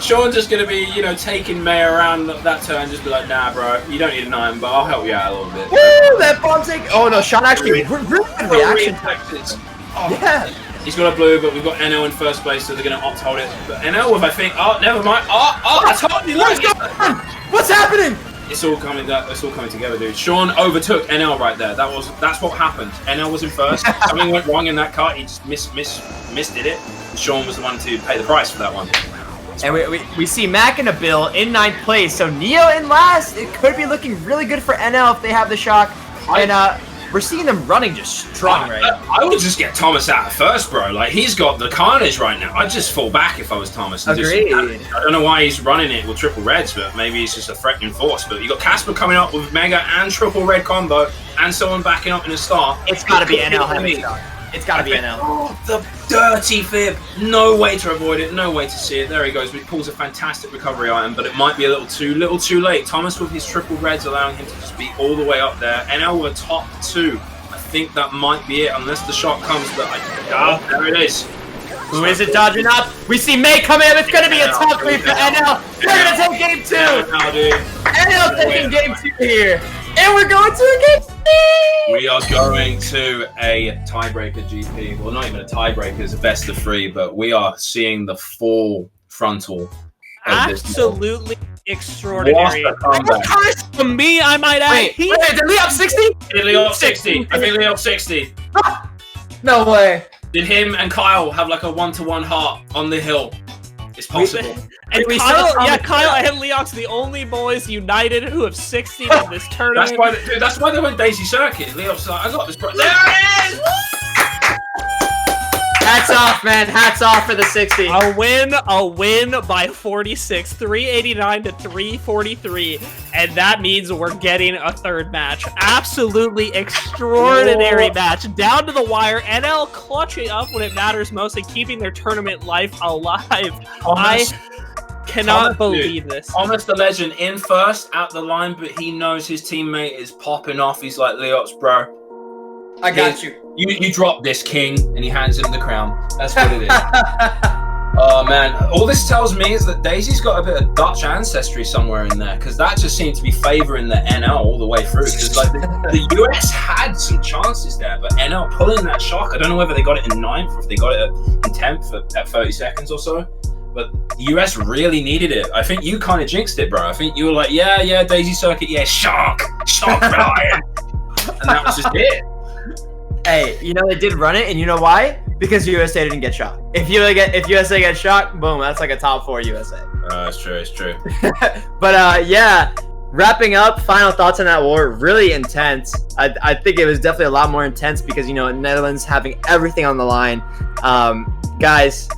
Sean's just gonna be, you know, taking May around that turn, just be like, nah, bro, you don't need a 9, but I'll help you out a little bit. Woo! That bomb take. Oh no, Sean actually really good reaction. Oh. Yeah. He's got a blue, but we've got NO in first place, so they're going to opt hold it. But NO with, I think, oh, never mind. Oh, I told you, What's happening? It's all coming together, dude. Sean overtook NL right there. That's what happened. NL was in first. Something went wrong in that kart. He just missed it. Sean was the one to pay the price for that one. And we see Mac and a Bill in 9th place. So Neo in last. It could be looking really good for NL if they have the shock. And we're seeing them running just strong right now. I would just get Thomas out first, bro. Like, he's got the carnage right now. I'd just fall back if I was Thomas. Agreed. I don't know why he's running it with triple reds, but maybe he's just a threatening force. But you got Casper coming up with mega and triple red combo, and someone backing up in a star. It's got to be NL having shock. It's got to be NL. Oh, the dirty fib. No way to avoid it. No way to see it. There he goes. He pulls a fantastic recovery item, but it might be a little too late. Thomas with his triple reds allowing him to just be all the way up there. NL with a top 2. I think that might be it, unless the shot comes. But there it is. Who is it dodging up? We see May coming up. It's going to be a top 3 for NL. They're going to take game 2. NL taking game 2 here. And we're going to a game 3. We are going to a tiebreaker GP. Well, not even a tiebreaker, it's a best of 3, but we are seeing the full frontal. Absolutely extraordinary. First for me, I might add. Wait, did Lee up 60? Did Lee up 60? I think Lee up 60. No way. Did him and Kyle have like a 1-to-1 heart on the hill? It's possible. And Kyle and Leox, the only boys united who have 60 in this tournament. That's why they went Daisy Circuit. Leox like, I got this. There it is! Hats off, man. Hats off for the 60. A win by 46, 389 to 343, and that means we're getting a third match. Absolutely extraordinary match, down to the wire. NL clutching up when it matters most and keeping their tournament life alive. I cannot believe this. Thomas the legend in first at the line, but he knows his teammate is popping off. He's like, Leox, bro, I got you. You drop this, king, and he hands him the crown. That's what it is. Oh, man. All this tells me is that Daisy's got a bit of Dutch ancestry somewhere in there, because that just seemed to be favoring the NL all the way through. Because like the US had some chances there, but NL pulling that shock, I don't know whether they got it in 9th or if they got it in 10th at 30 seconds or so. But the US really needed it. I think you kind of jinxed it, bro. I think you were like, yeah, Daisy Circuit, yeah, shock, Ryan. And that was just it. Hey, you know they did run it, and you know why? Because USA didn't get shot. If USA gets shot, boom, that's like a top 4 USA. It's true. But yeah, wrapping up, final thoughts on that war. Really intense. I think it was definitely a lot more intense because, you know, Netherlands having everything on the line. Guys.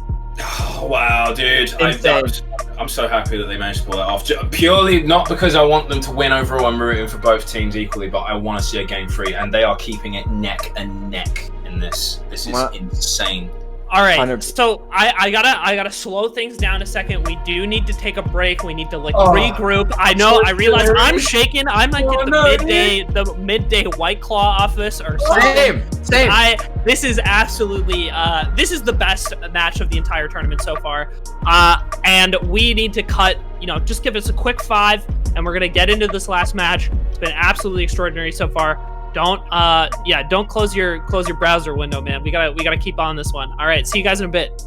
Oh, wow, dude. Insane. I'm so happy that they managed to pull that off. Purely not because I want them to win overall. I'm rooting for both teams equally, but I want to see a game 3, and they are keeping it neck and neck in this. This is insane. All right, 100%. so I gotta slow things down a second. We do need to take a break. We need to regroup. I know. I realize I'm shaking. I might get the midday White Claw off this or something. Same. This is absolutely this is the best match of the entire tournament so far. And we need to cut. You know, just give us a quick 5, and we're gonna get into this last match. It's been absolutely extraordinary so far. Don't close your browser window, man. We gotta keep on this one. All right, see you guys in a bit.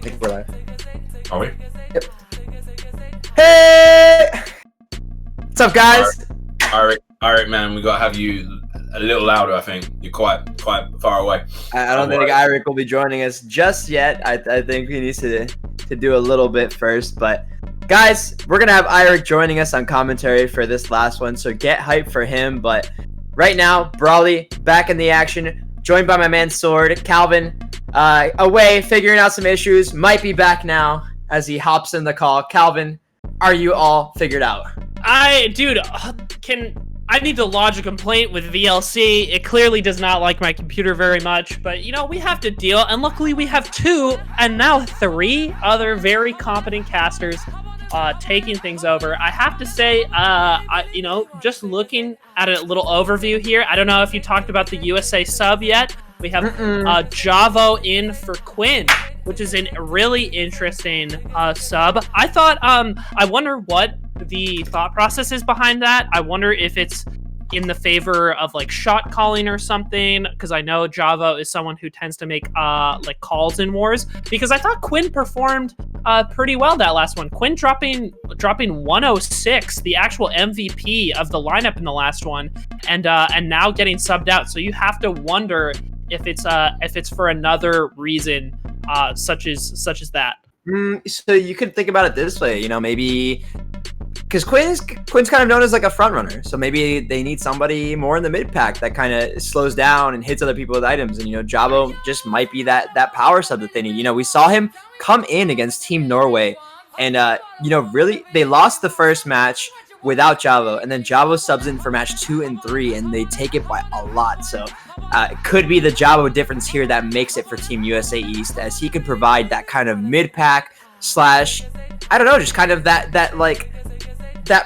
think we're live. Are we? Yep. Hey! What's up, guys? Eric, man, we gotta have you a little louder. I think you're quite far away. I don't think Eric will be joining us just yet. I think he needs to do a little bit first. But guys, we're gonna have Eric joining us on commentary for this last one, so get hyped for him. But right now, Brawley back in the action, joined by my man Sword. Calvin away, figuring out some issues. Might be back now as he hops in the call. Calvin, are you all figured out? I need to lodge a complaint with VLC. It clearly does not like my computer very much, but you know, we have to deal, and luckily we have 2 and now 3 other very competent casters taking things over. I have to say, just looking at a little overview here, I don't know if you talked about the USA sub yet. We have Javo in for Quinn, which is a really interesting sub. I thought, I wonder what the thought process is behind that. I wonder if it's in the favor of like shot calling or something, because I know Javo is someone who tends to make like calls in wars, because I thought Quinn performed pretty well that last one. Quinn dropping 106, the actual MVP of the lineup in the last one, and now getting subbed out. So you have to wonder if it's for another reason such as that. So you could think about it this way, you know, maybe because Quinn's kind of known as like a front runner, so maybe they need somebody more in the mid pack that kind of slows down and hits other people with items, and you know, Javo just might be that power sub that they need. You know, we saw him come in against Team Norway, and you know, really they lost the first match without Javo, and then Javo subs in for match 2 and 3, and they take it by a lot. So it could be the Javo difference here that makes it for Team USA East, as he could provide that kind of mid pack slash, I don't know, just kind of that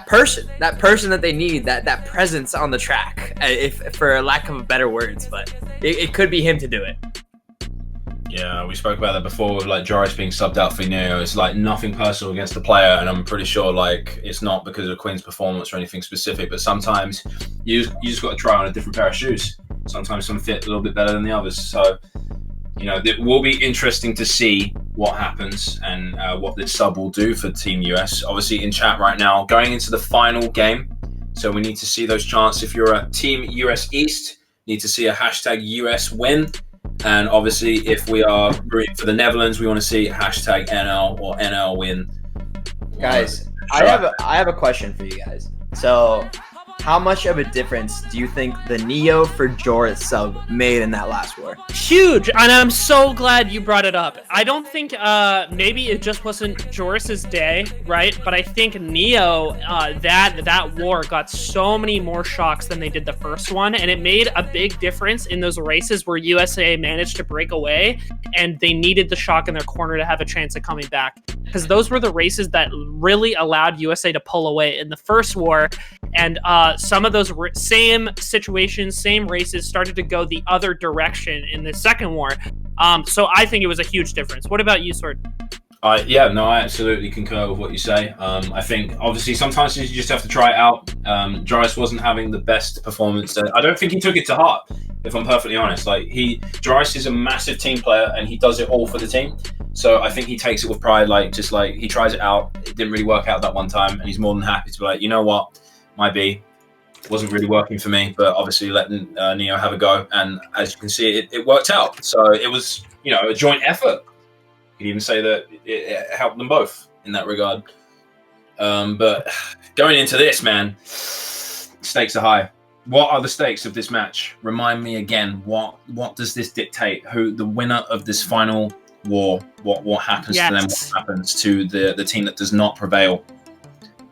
person that they need, that presence on the track, if for lack of better words. But it could be him to do it. Yeah, we spoke about that before with like Joris being subbed out for Neo. It's like nothing personal against the player, and I'm pretty sure like it's not because of Quinn's performance or anything specific, but sometimes you just got to try on a different pair of shoes. Sometimes some fit a little bit better than the others. So, you know, it will be interesting to see what happens and what this sub will do for Team US. Obviously in chat right now, going into the final game. So we need to see those chants. If you're a Team US East, need to see a hashtag US win. And obviously, if we are rooting for the Netherlands, we want to see hashtag NL or NL win. Guys, I have a question for you guys. So, how much of a difference do you think the Neo for Joris sub made in that last war? Huge, and I'm so glad you brought it up. I don't think maybe it just wasn't Joris's day, right? But I think Neo that war got so many more shocks than they did the first one, and it made a big difference in those races where USA managed to break away, and they needed the shock in their corner to have a chance of coming back, because those were the races that really allowed USA to pull away in the first war. And some of those same situations, same races started to go the other direction in the second war. So I think it was a huge difference. What about you, Sword? Yeah, no, I absolutely concur with what you say. I think obviously sometimes you just have to try it out. Joris wasn't having the best performance. I don't think he took it to heart, if I'm perfectly honest. Like Joris is a massive team player and he does it all for the team. So I think he takes it with pride. Like he tries it out. It didn't really work out that one time, and he's more than happy to be like, you know what, it wasn't really working for me, but obviously letting Neo have a go, and as you can see, it worked out. So it was, you know, a joint effort. You could even say that it helped them both in that regard. But going into this, man, stakes are high. What are the stakes of this match? Remind me again. What does this dictate? Who the winner of this final war? What happens to them? What happens to the team that does not prevail?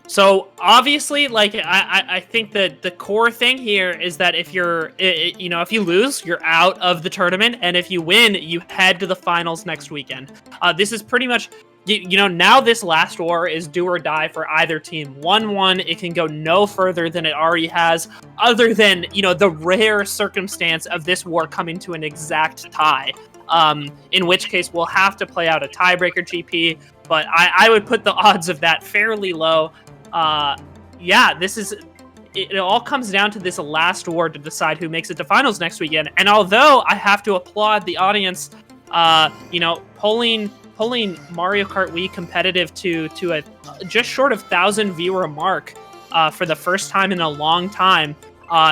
So obviously, like I think that the core thing here is that if if you lose, you're out of the tournament, and if you win, you head to the finals next weekend. This is pretty much, you know, now this last war is do or die for either team. 1-1, it can go no further than it already has, other than, you know, the rare circumstance of this war coming to an exact tie. In which case we'll have to play out a tiebreaker GP, but I would put the odds of that fairly low. Yeah, it all comes down to this last war to decide who makes it to finals next weekend. And although I have to applaud the audience you know, pulling Mario Kart Wii competitive to a just short of 1,000 viewer mark for the first time in a long time.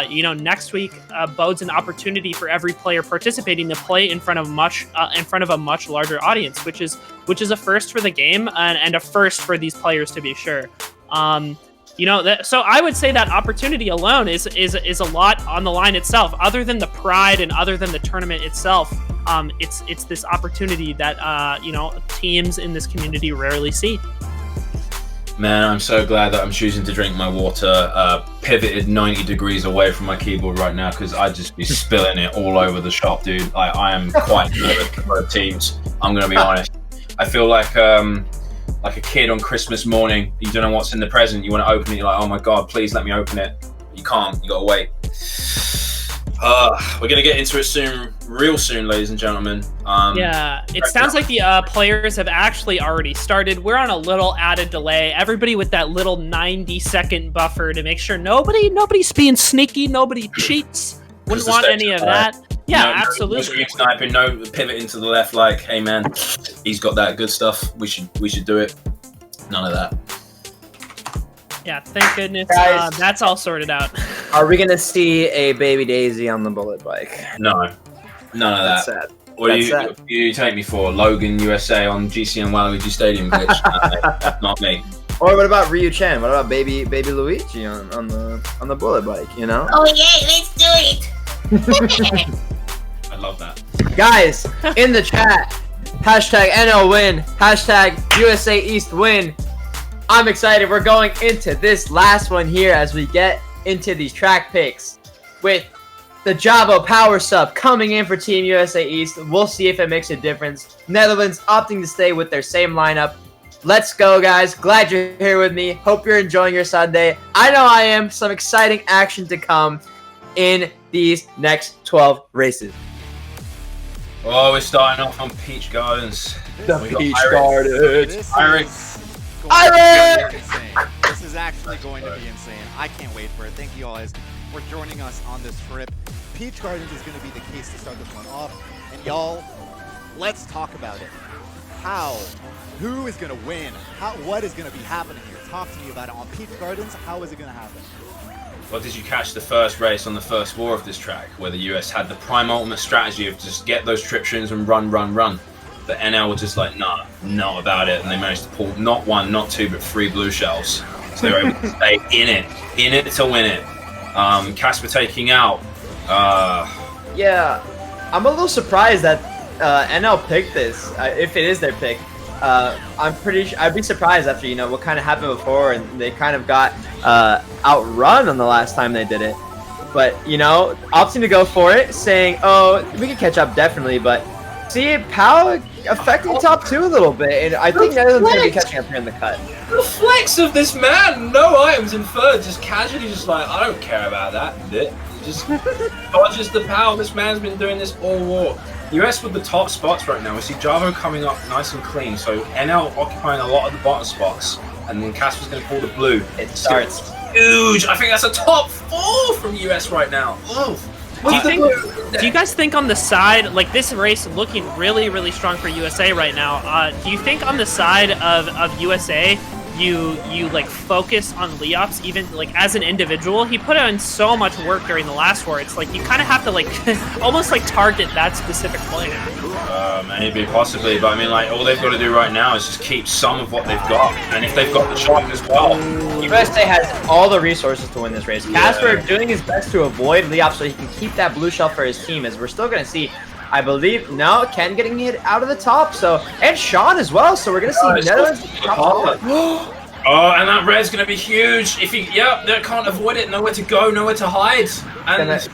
You know, next week bodes an opportunity for every player participating to play in front of a much larger audience, which is a first for the game and a first for these players, to be sure. You know, so I would say that opportunity alone is a lot on the line itself. Other than the pride and other than the tournament itself, it's this opportunity that you know, teams in this community rarely see. Man, I'm so glad that I'm choosing to drink my water pivoted 90 degrees away from my keyboard right now, because I'd just be spilling it all over the shop, dude. I am quite nervous for the teams. I'm gonna be honest. I feel like a kid on Christmas morning. You don't know what's in the present. You want to open it. You're like, oh my god, please let me open it. You can't. You gotta wait. We're gonna get into it soon, real soon, ladies and gentlemen. Yeah, it sounds like the players have actually already started. We're on a little added delay. Everybody with that little 90-second buffer to make sure nobody's being sneaky, nobody cheats. Wouldn't want any of that. Yeah, absolutely. No screen sniping, no pivoting to the left. Like, hey man, he's got that good stuff. We should do it. None of that. Yeah, thank goodness Guys, that's all sorted out. Are we gonna see a baby Daisy on the bullet bike? No, none of That's that. sad. What do you take me for? Logan USA on GCN Waluigi Stadium glitch? That's not me. Or what about Ryu Chen? What about baby Luigi on the bullet bike? You know? Oh yeah, let's do it. I love that. Guys, in the chat, hashtag NL win, hashtag USA East win. I'm excited. We're going into this last one here as we get into these track picks with the Javo Power Sub coming in for Team USA East. We'll see if it makes a difference. Netherlands opting to stay with their same lineup. Let's go, guys. Glad you're here with me. Hope you're enjoying your Sunday. I know I am. Some exciting action to come in these next 12 races. Oh, we're starting off on Peach Gardens. The Peach Gardens. Iris! This is actually going to be insane. I can't wait for it. Thank you guys for joining us on this trip. Peach Gardens is going to be the case to start this one off. And y'all, let's talk about it. Who is going to win? What is going to be happening here? Talk to me about it on Peach Gardens. How is it going to happen? Well, did you catch the first race on the first war of this track, where the US had the prime ultimate strategy of just get those trip tunes and run? But NL were just like, nah, not about it, and they managed to pull not one, not two, but 3 blue shells. So they were able to stay in it to win it. Casper taking out. Yeah, I'm a little surprised that NL picked this, if it is their pick. I'm pretty sure I'd be surprised after, you know, what kind of happened before, and they kind of got outrun on the last time they did it. But, you know, opting to go for it, saying, oh, we can catch up definitely, but see Pau affecting top 2 a little bit, and I think Netherlands going to be catching up here in the cut. The flex of this man, no items in third, just casually just like, I don't care about that. Just dodges the Pau. This man's been doing this all war. US with the top spots right now. We see Javo coming up nice and clean, so NL occupying a lot of the bottom spots, and then Casper's going to pull the blue. It starts huge. I think that's a top 4 from US right now. Oof. Do you guys think on the side, like this race looking really, really strong for USA right now, do you think on the side of USA, you like focus on Leops even like as an individual? He put in so much work during the last war. It's like you kind of have to like almost like target that specific player. Maybe, possibly, but I mean, like, all they've got to do right now is just keep some of what they've got, and if they've got the shot as well. USA has all the resources to win this race. Casper doing his best to avoid Leops so he can keep that blue shell for his team, as we're still going to see, I believe, no, Ken getting hit out of the top, so, and Sean as well, so we're going to see Netherlands. Oh, and that red's going to be huge. If he, they can't avoid it, nowhere to go, nowhere to hide. And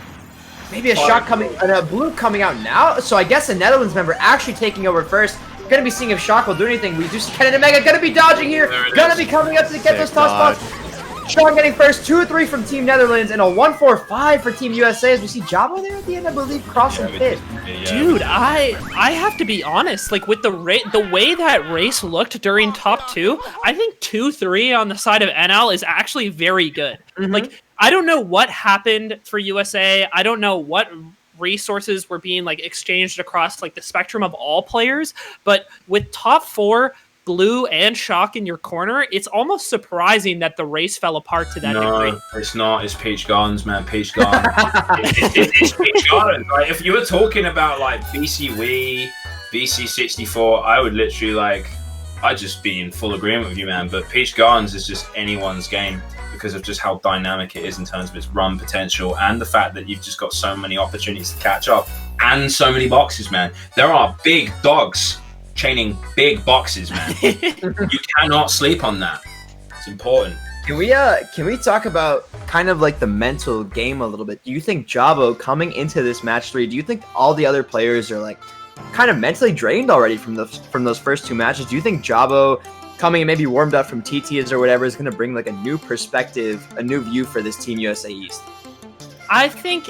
maybe a shot coming, and a blue coming out now. So I guess the Netherlands member actually taking over first. Gonna be seeing if Shock will do anything. We do see Ken and Omega gonna be dodging here. Gonna be coming up to get those top spots. Sean getting first, 2-3 from Team Netherlands, and a 1-4-5 for Team USA as we see Javo there at the end, I believe, crossing pit. Dude, I have to be honest. Like with the way that race looked during top 2, I think 2-3 on the side of NL is actually very good. Like I don't know what happened for USA. I don't know what resources were being like exchanged across like the spectrum of all players. But with top 4, Blue and Shock in your corner, it's almost surprising that the race fell apart to that degree. No, it's not. It's Peach Gardens, man. Peach Gardens. it's Peach Gardens. Like, if you were talking about like BC Wii, BC64, I would literally like, I'd just be in full agreement with you, man. But Peach Gardens is just anyone's game because of just how dynamic it is in terms of its run potential and the fact that you've just got so many opportunities to catch up and so many boxes, man. There are big dogs chaining big boxes, man. You cannot sleep on that. It's important. Can we talk about kind of like the mental game a little bit? Do you think Jabo coming into this match 3, do you think all the other players are like kind of mentally drained already from those first 2 matches? Do you think Jabo coming and maybe warmed up from TTs or whatever is going to bring like a new perspective, a new view for this Team USA East? I think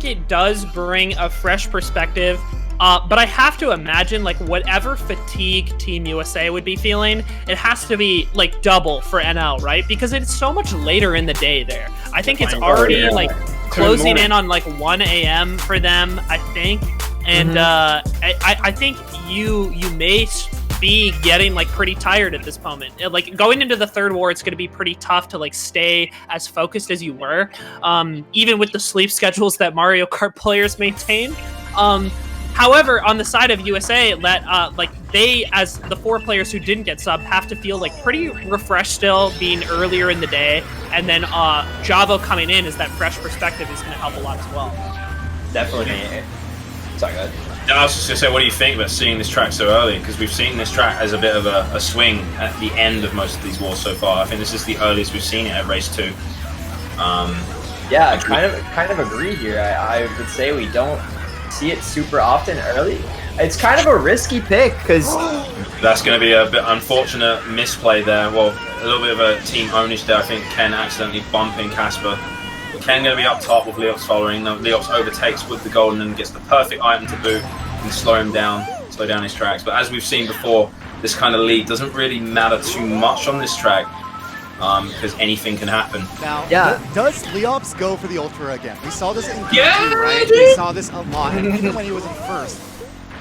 it does bring a fresh perspective. But I have to imagine, like, whatever fatigue Team USA would be feeling, it has to be, like, double for NL, right? Because it's so much later in the day there. I think it's already, like, closing in on, like, 1 a.m. for them, I think. And I think you may be getting, like, pretty tired at this moment. Like, going into the 3rd war, it's going to be pretty tough to, like, stay as focused as you were, even with the sleep schedules that Mario Kart players maintain. However, on the side of USA, like they, as the 4 players who didn't get sub, have to feel like pretty refreshed still, being earlier in the day, and then Javo coming in as that fresh perspective is going to help a lot as well. Definitely. Sorry, go ahead. I was just going to say, what do you think about seeing this track so early? Because we've seen this track as a bit of a swing at the end of most of these wars so far. I think this is the earliest we've seen it at race 2. Yeah, kind of agree here. I would say we don't see it super often early. It's kind of a risky pick because that's going to be a bit unfortunate misplay there. Well, a little bit of a team ownage there. I think Ken accidentally bumping Casper. Ken going to be up top with Leops following. Leops overtakes with the golden and gets the perfect item to boot and slow down his tracks. But as we've seen before, this kind of lead doesn't really matter too much on this track. Because anything can happen. Now, yeah. Does Leops go for the Ultra again? We saw this in Yeah, Q2, right? We saw this a lot, and even when he was in 1st.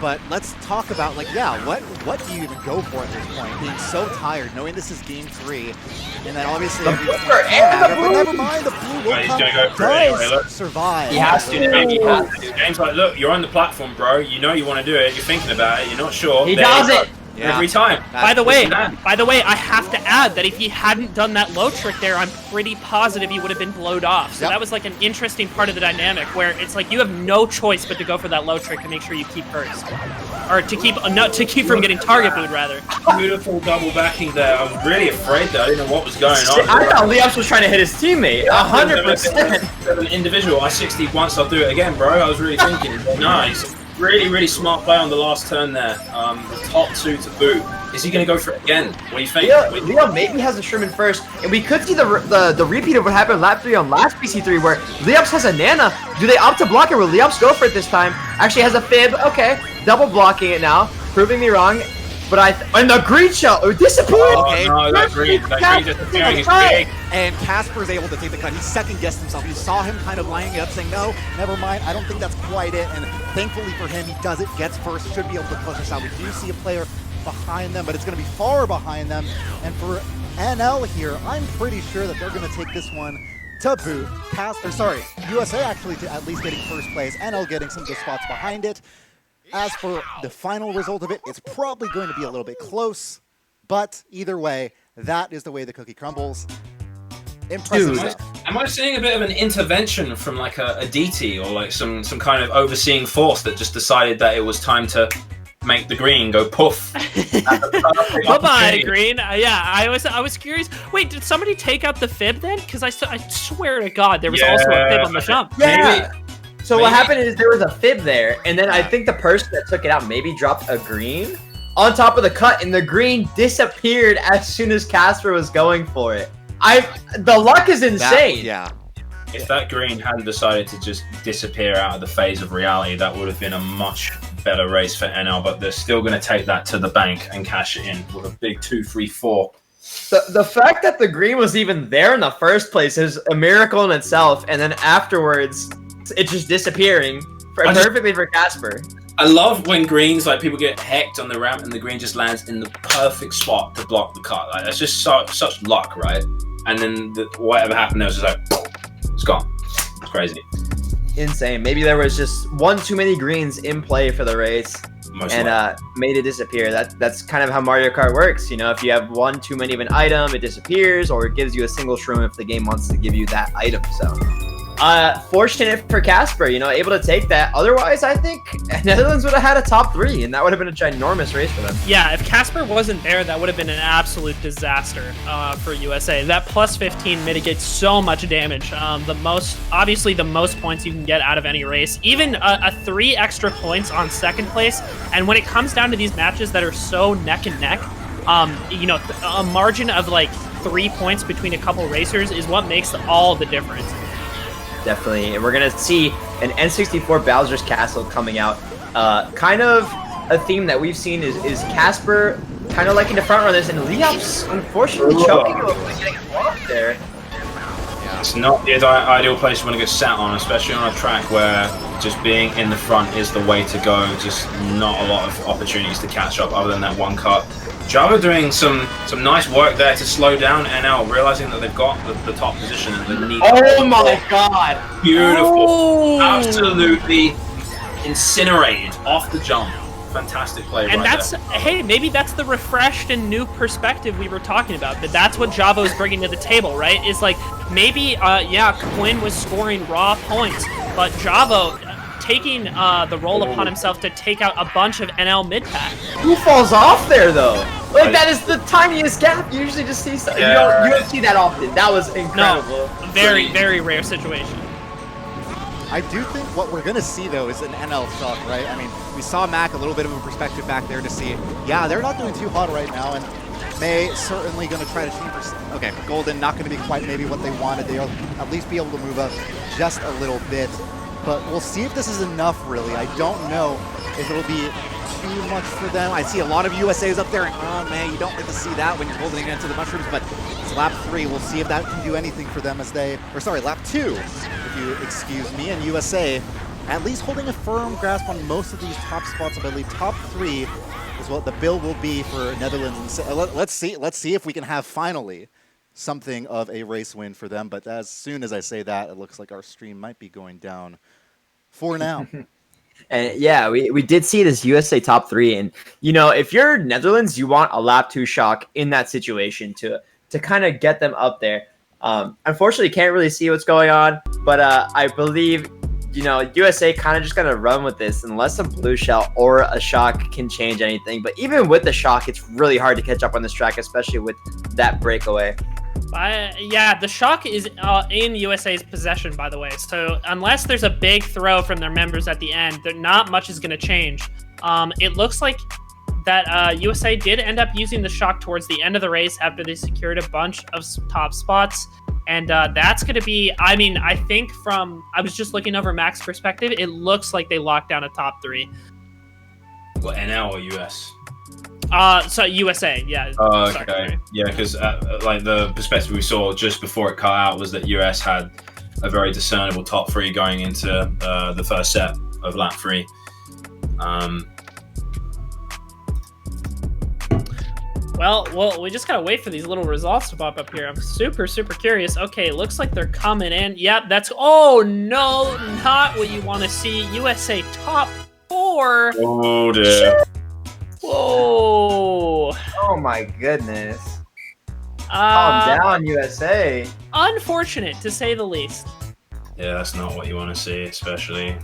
But let's talk about, like, yeah, what do you even go for at this point? Being so tired, knowing this is game 3, and then obviously everything but never mind, the blue will He's come, going to go for it anyway, look. survive. He has to. James like, look, you're on the platform, bro. You know you want to do it. You're thinking about it. You're not sure. He does it. Yeah. Every time. By the way, I have to add that if he hadn't done that low trick there, I'm pretty positive he would have been blowed off. So that was like an interesting part of the dynamic where it's like you have no choice but to go for that low trick to make sure you keep first, or to keep from getting target booed rather. Beautiful double backing there. I was really afraid that I didn't know what was going on. I thought Leops was trying to hit his teamate. 100%. An individual, I 60 once, I'll do it again, bro. I was really thinking, nice. Really, really smart play on the last turn there. The top 2 to boot. Is he going to go for it again? What do you think? Leo maybe has a Sherman first, and we could see the repeat of what happened lap 3 on last BC3 where Leops has a Nana. Do they opt to block it? Will Leops go for it this time? Actually has a fib. Okay, double blocking it now, proving me wrong. But and the green shell disappeared. Okay. Oh, no, that green disappearing is big. And Casper's able to take the cut. He second-guessed himself. You saw him kind of lining it up, saying, no, never mind. I don't think that's quite it. And thankfully for him, he does it, gets first, should be able to push us out. We do see a player behind them, but it's going to be far behind them. And for NL here, I'm pretty sure that they're going to take this one to boot. USA actually to at least getting first place. NL getting some good spots behind it. As for the final result of it, it's probably going to be a little bit close, but either way, that is the way the cookie crumbles. Impressive stuff. Am I seeing a bit of an intervention from like a DT or like some kind of overseeing force that just decided that it was time to make the green go poof? Bye-bye, green. Yeah, I was curious. Wait, did somebody take out the fib then? Because I swear to God, there was also a fib on the jump. Yeah. So what happened is there was a fib there, and then I think the person that took it out maybe dropped a green on top of the cut, and the green disappeared as soon as Casper was going for it. The luck is insane. If that green hadn't decided to just disappear out of the phase of reality, that would have been a much better race for NL, but they're still going to take that to the bank and cash it in with a big 2-3-4. The fact that the green was even there in the first place is a miracle in itself, and then afterwards, it's just disappearing. Perfectly for Casper. I love when greens, like, people get hecked on the ramp and the green just lands in the perfect spot to block the cut. Like, that's just such luck, right? And then whatever happened there was just like, it's gone. It's crazy. Insane. Maybe there was just one too many greens in play for the race. Made it disappear. That's kind of how Mario Kart works. You know, if you have one too many of an item, it disappears, or it gives you a single shroom if the game wants to give you that item. So, fortunate for Casper, you know, able to take that. Otherwise, I think Netherlands would have had a top 3, and that would have been a ginormous race for them. Yeah, if Casper wasn't there, that would have been an absolute disaster for USA. That plus 15 mitigates so much damage. Obviously the most points you can get out of any race. Even a 3 extra points on second place. And when it comes down to these matches that are so neck and neck, you know, a margin of like 3 points between a couple racers is what makes all the difference. Definitely. And we're going to see an N64 Bowser's Castle coming out. Kind of a theme that we've seen is Casper kind of liking the front runners, and Leops unfortunately choking a little bit, getting blocked there. Yeah, it's not the ideal place you want to get sat on, especially on a track where just being in the front is the way to go. Just not a lot of opportunities to catch up other than that one cut. Java doing some nice work there to slow down NL, realizing that they've got the top position and they need. Oh my god! Beautiful, Oh. Absolutely incinerated off the jump. Fantastic play. And right that's there. hey, maybe that's the refreshed and new perspective we were talking about. That's what Java is bringing to the table, right? Is like maybe yeah, Quinn was scoring raw points, but Java taking the role upon himself to take out a bunch of NL mid pack. Who falls off there though? Like, that is the tiniest gap. You usually just see something. Yeah, you don't see that often. That was incredible. No, very, very rare situation. I do think what we're going to see, though, is an NL shock, right? I mean, we saw Mac a little bit of a perspective back there to see, yeah, they're not doing too hot right now, and May certainly going to try to change her. Okay, Golden not going to be quite maybe what they wanted. They'll at least be able to move up just a little bit, but we'll see if this is enough, really. I don't know if it'll be too much for them. I see a lot of USAs up there, and oh man, you don't get to see that when you're holding into the mushrooms, but it's lap 3. We'll see if that can do anything for them as they, or sorry, lap 2, if you excuse me, and USA at least holding a firm grasp on most of these top spots. I believe top 3 is what the bill will be for Netherlands. Let's see if we can have finally something of a race win for them, but as soon as I say that, it looks like our stream might be going down for now. And yeah, we did see this USA top 3, and you know, if you're Netherlands, you want a lap 2 shock in that situation to kind of get them up there. Unfortunately, can't really see what's going on, but I believe, you know, USA kind of just gonna run with this unless a blue shell or a shock can change anything. But even with the shock, it's really hard to catch up on this track, especially with that breakaway. Yeah, the shock is in USA's possession, by the way. So unless there's a big throw from their members at the end, not much is going to change. It looks like that USA did end up using the shock towards the end of the race after they secured a bunch of top spots. And that's going to be, I mean, I think I was just looking over Mac's perspective, it looks like they locked down a top 3. What, NL or US? So USA, yeah. Oh, Sorry. okay. Yeah, because like the perspective we saw just before it cut out was that US had a very discernible top 3 going into the first set of lap 3. Well, we just gotta wait for these little results to pop up here. I'm super curious. Okay, it looks like they're coming in. Yep, that's, oh no, not what you want to see. USA top 4. Oh dear. Whoa. Oh my goodness. Calm down, USA. Unfortunate, to say the least. Yeah, that's not what you want to see, especially.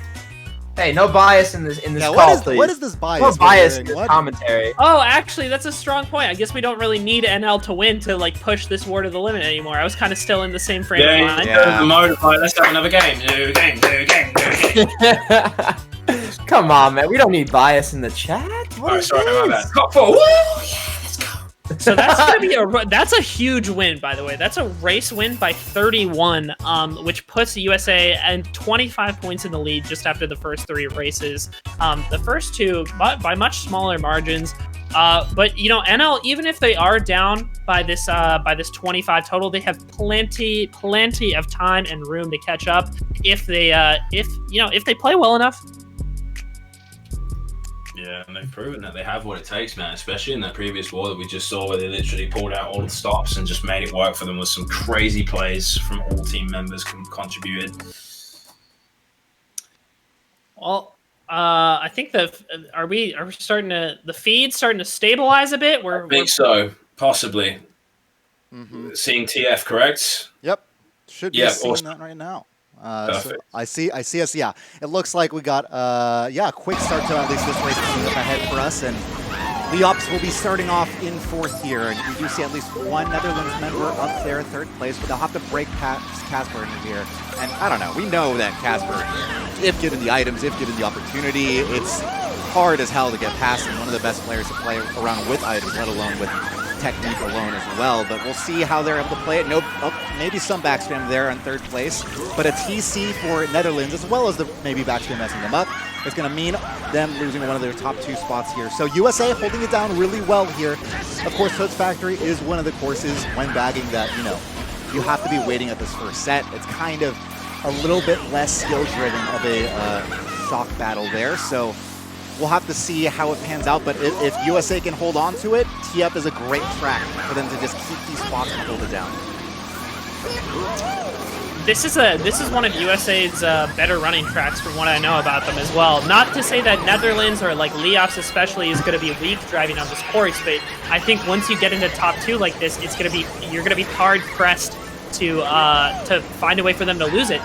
Hey, no bias in this call, please. What is this bias? No bias in this commentary. Oh, actually, that's a strong point. I guess we don't really need NL to win to like push this war to the limit anymore. I was kind of still in the same frame of mind. Yeah. The mode of like, let's have another game. New game. Come on, man. We don't need bias in the chat. What is Sorry, my bad. this? Top 4. Woo! Yeah, let's go. So that's gonna be that's a huge win, by the way. That's a race win by 31, which puts the USA and 25 points in the lead just after the first 3 races. The first 2 by much smaller margins. But you know, NL, even if they are down by this 25 total, they have plenty of time and room to catch up if they play well enough. Yeah, and they've proven that they have what it takes, man, especially in that previous war that we just saw where they literally pulled out all the stops and just made it work for them with some crazy plays from all team members contributed. Well, I think are we starting to the feed's starting to stabilize a bit? I think so, possibly. Seeing TF, correct? Yep. Should be seeing that right now. So I see us. Yeah, it looks like we got a quick start to at least this race coming up ahead for us, and Leops will be starting off in 4th here, and we do see at least one Netherlands member up there in 3rd place, but they'll have to break past Casper in here. And I don't know, we know that Casper, if given the items, if given the opportunity, it's hard as hell to get past him. One of the best players to play around with items, let alone with technique alone as well, but we'll see how they're able to play it. Maybe some backspam there in 3rd place, but a TC for Netherlands, as well as the maybe backspam messing them up, is going to mean them losing one of their top 2 spots here. So USA holding it down really well here. Of course, Toad's Factory is one of the courses when bagging that, you have to be waiting at this first set. It's kind of a little bit less skill-driven of a shock battle there, so we'll have to see how it pans out, but if USA can hold on to it, TF is a great track for them to just keep these spots and hold it down. This is one of USA's better running tracks from what I know about them as well. Not to say that Netherlands or like Leops especially is going to be weak driving on this course, but I think once you get into top 2 like this, you're going to be hard pressed to find a way for them to lose it.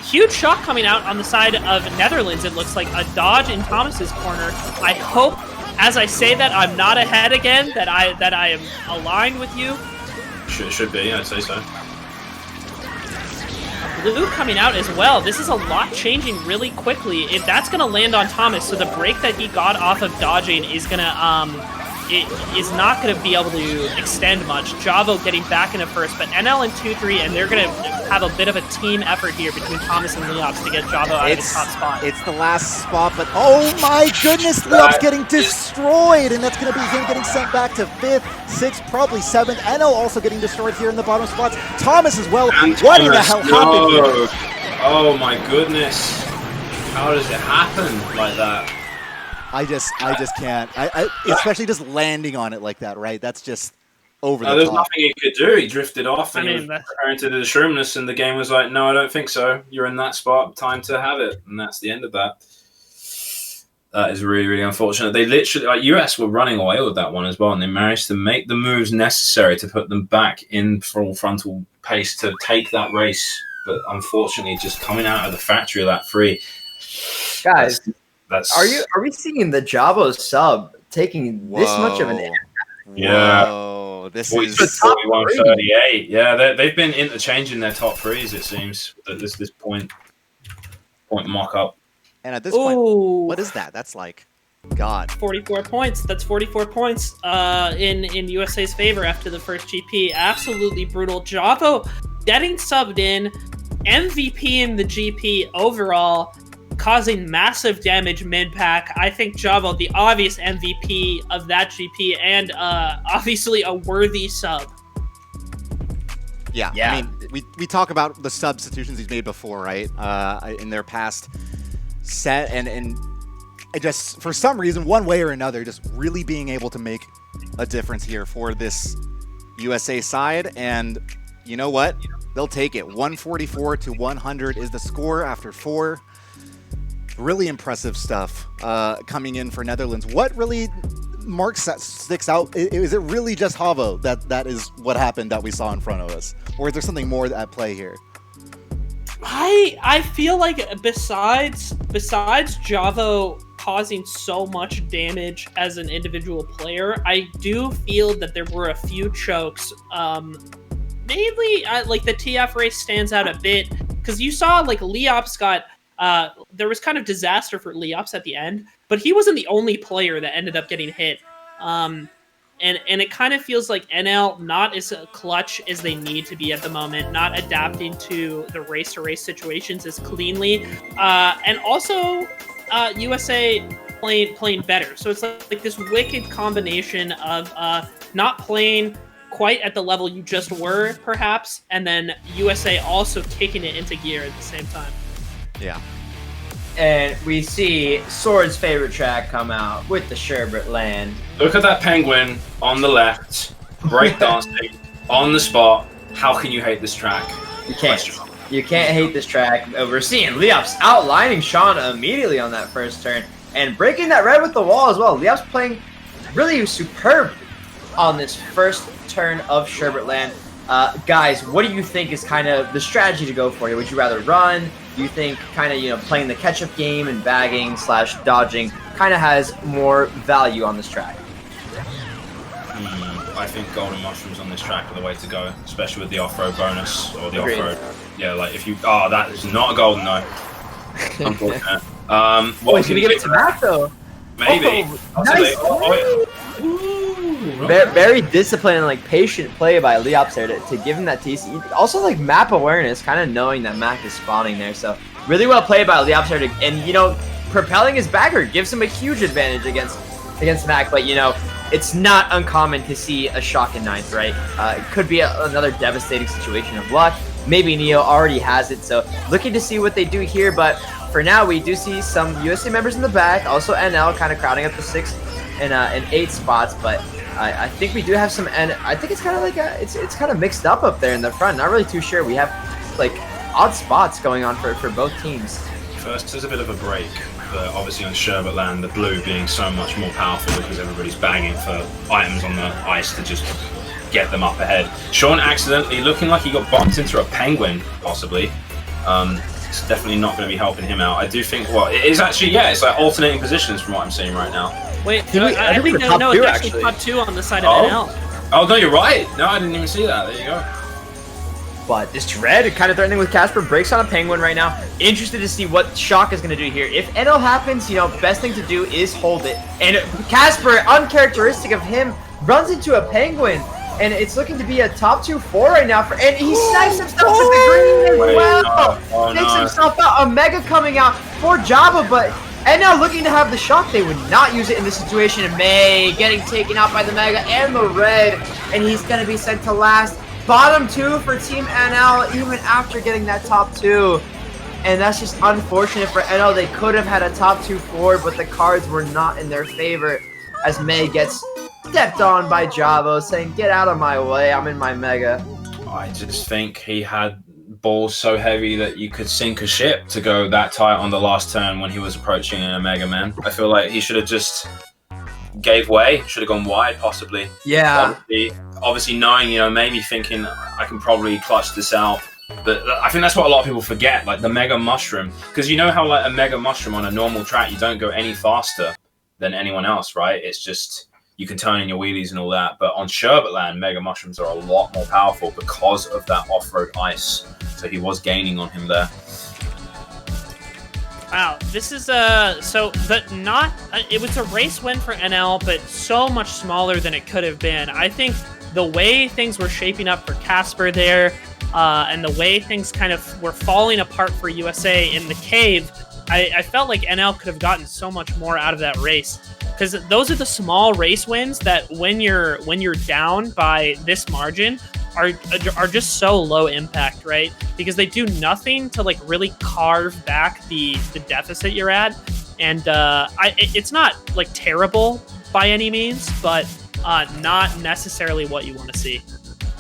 Huge shock coming out on the side of Netherlands. It looks like a dodge in Thomas's corner. I hope, as I say that, I'm not ahead again, that I am aligned with you. Should be, I'd say so. Blue coming out as well. This is a lot changing really quickly. If that's going to land on Thomas, so the break that he got off of dodging is going to it is not going to be able to extend much. Javo getting back into first, but NL in 2-3, and they're going to have a bit of a team effort here between Thomas and Leops to get Javo out of his top spot. It's the last spot, but oh my goodness, Leops getting destroyed, and that's going to be him getting sent back to 5th, 6th, probably 7th. NL also getting destroyed here in the bottom spots. Thomas as well. What in the hell happened here? Oh my goodness. How does it happen like that? I just can't. Especially just landing on it like that, right? That's just over the top. There's nothing he could do. He drifted off and he was preparing to do the shroominess, and the game was like, no, I don't think so. You're in that spot. Time to have it. And that's the end of that. That is really, really unfortunate. They literally, US were running away with that one as well, and they managed to make the moves necessary to put them back in full frontal pace to take that race. But unfortunately, just coming out of the factory of that free. Guys, are we seeing the Javo sub taking this much of an impact? Yeah. Whoa, this is 41-38. Yeah, they've been interchanging their top 3s, it seems, at this point mock-up. And at this point, what is that? That's like, God. 44 points. That's 44 points in USA's favor after the first GP. Absolutely brutal. Javo getting subbed in, MVP in the GP overall, causing massive damage mid-pack. I think Javo, the obvious MVP of that GP, and obviously a worthy sub. Yeah. I mean, we talk about the substitutions he's made before, right? In their past set, and I just, for some reason, one way or another, just really being able to make a difference here for this USA side. And you know what? They'll take it. 144 to 100 is the score after 4. Really impressive stuff coming in for Netherlands. What really marks that sticks out? Is it really just Havo that is what happened that we saw in front of us? Or is there something more at play here? I feel like besides Javo causing so much damage as an individual player, I do feel that there were a few chokes. Mainly, like the TF race stands out a bit because you saw like Leops got. There was kind of disaster for Leops at the end, but he wasn't the only player that ended up getting hit. And it kind of feels like NL not as clutch as they need to be at the moment, not adapting to the race-to-race situations as cleanly, and also USA playing better. So it's like this wicked combination of not playing quite at the level you just were, perhaps, and then USA also kicking it into gear at the same time. Yeah. And we see Sword's favorite track come out with the Sherbet Land. Look at that penguin on the left, breakdancing on the spot. How can you hate this track? You can't. You can't hate this track. We're seeing Leops outlining Sean immediately on that first turn and breaking that red with the wall as well. Leops playing really superb on this first turn of Sherbet Land. Guys, what do you think is kind of the strategy to go for here? Would you rather run? Do you think kind of, playing the catch-up game and bagging / dodging kind of has more value on this track? I think golden mushrooms on this track are the way to go, especially with the off-road bonus or the off-road. Yeah, like if you... Oh, that is not a golden, though. Unfortunate. He's going to give it to Matt, though. Maybe. Oh, nice. Very disciplined and like patient play by Leops there to give him that TC. Also like map awareness, kind of knowing that Mac is spawning there. So really well played by Leops there, and propelling his bagger gives him a huge advantage against Mac. But it's not uncommon to see a shock in 9th, right? It could be another devastating situation of luck. Maybe Neo already has it, so looking to see what they do here. But for now, we do see some USA members in the back, also NL kind of crowding up the 6th and 8th spots. But I think we do have some, and I think it's kind of like it's kind of mixed up there in the front. Not really too sure. We have like odd spots going on for both teams. First, there's a bit of a break. Obviously on Sherbet Land, the blue being so much more powerful because everybody's banging for items on the ice to just get them up ahead. Sean accidentally looking like he got bumped into a penguin, possibly. It's definitely not going to be helping him out. I do think, it is actually, it's like alternating positions from what I'm seeing right now. Wait, I think it's actually top 2 on the side of NL. Oh, no, you're right. No, I didn't even see that. There you go. But this Dread kind of threatening with Casper, breaks on a penguin right now. Interested to see what Shock is going to do here. If NL happens, best thing to do is hold it. And Casper, uncharacteristic of him, runs into a penguin. And it's looking to be a top 2-4 right now and he snipes himself to the green as well. Takes himself out. A Mega coming out for Java, but NL looking to have the Shock. They would not use it in this situation. And May getting taken out by the Mega and the Red. And he's going to be sent to last. Bottom 2 for Team NL, even after getting that top 2. And that's just unfortunate for NL. They could have had a top 2-4, but the cards were not in their favor as May gets stepped on by Javo, saying, "Get out of my way, I'm in my Mega." I just think he had balls so heavy that you could sink a ship to go that tight on the last turn when he was approaching a Mega Man. I feel like he should have just gave way, should have gone wide possibly. Yeah. Obviously knowing, maybe thinking I can probably clutch this out. But I think that's what a lot of people forget, like the Mega Mushroom. Because you know how like a Mega Mushroom on a normal track, you don't go any faster than anyone else, right? It's just, you can turn in your wheelies and all that. But on Sherbet Land, Mega Mushrooms are a lot more powerful because of that off-road ice. So he was gaining on him there. Wow, this is it was a race win for NL, but so much smaller than it could have been. I think the way things were shaping up for Casper there, and the way things kind of were falling apart for USA in the cave, I felt like NL could have gotten so much more out of that race. Because those are the small race wins that when you're down by this margin are just so low impact, right? Because they do nothing to like really carve back the deficit you're at, and it's not like terrible by any means, but not necessarily what you want to see.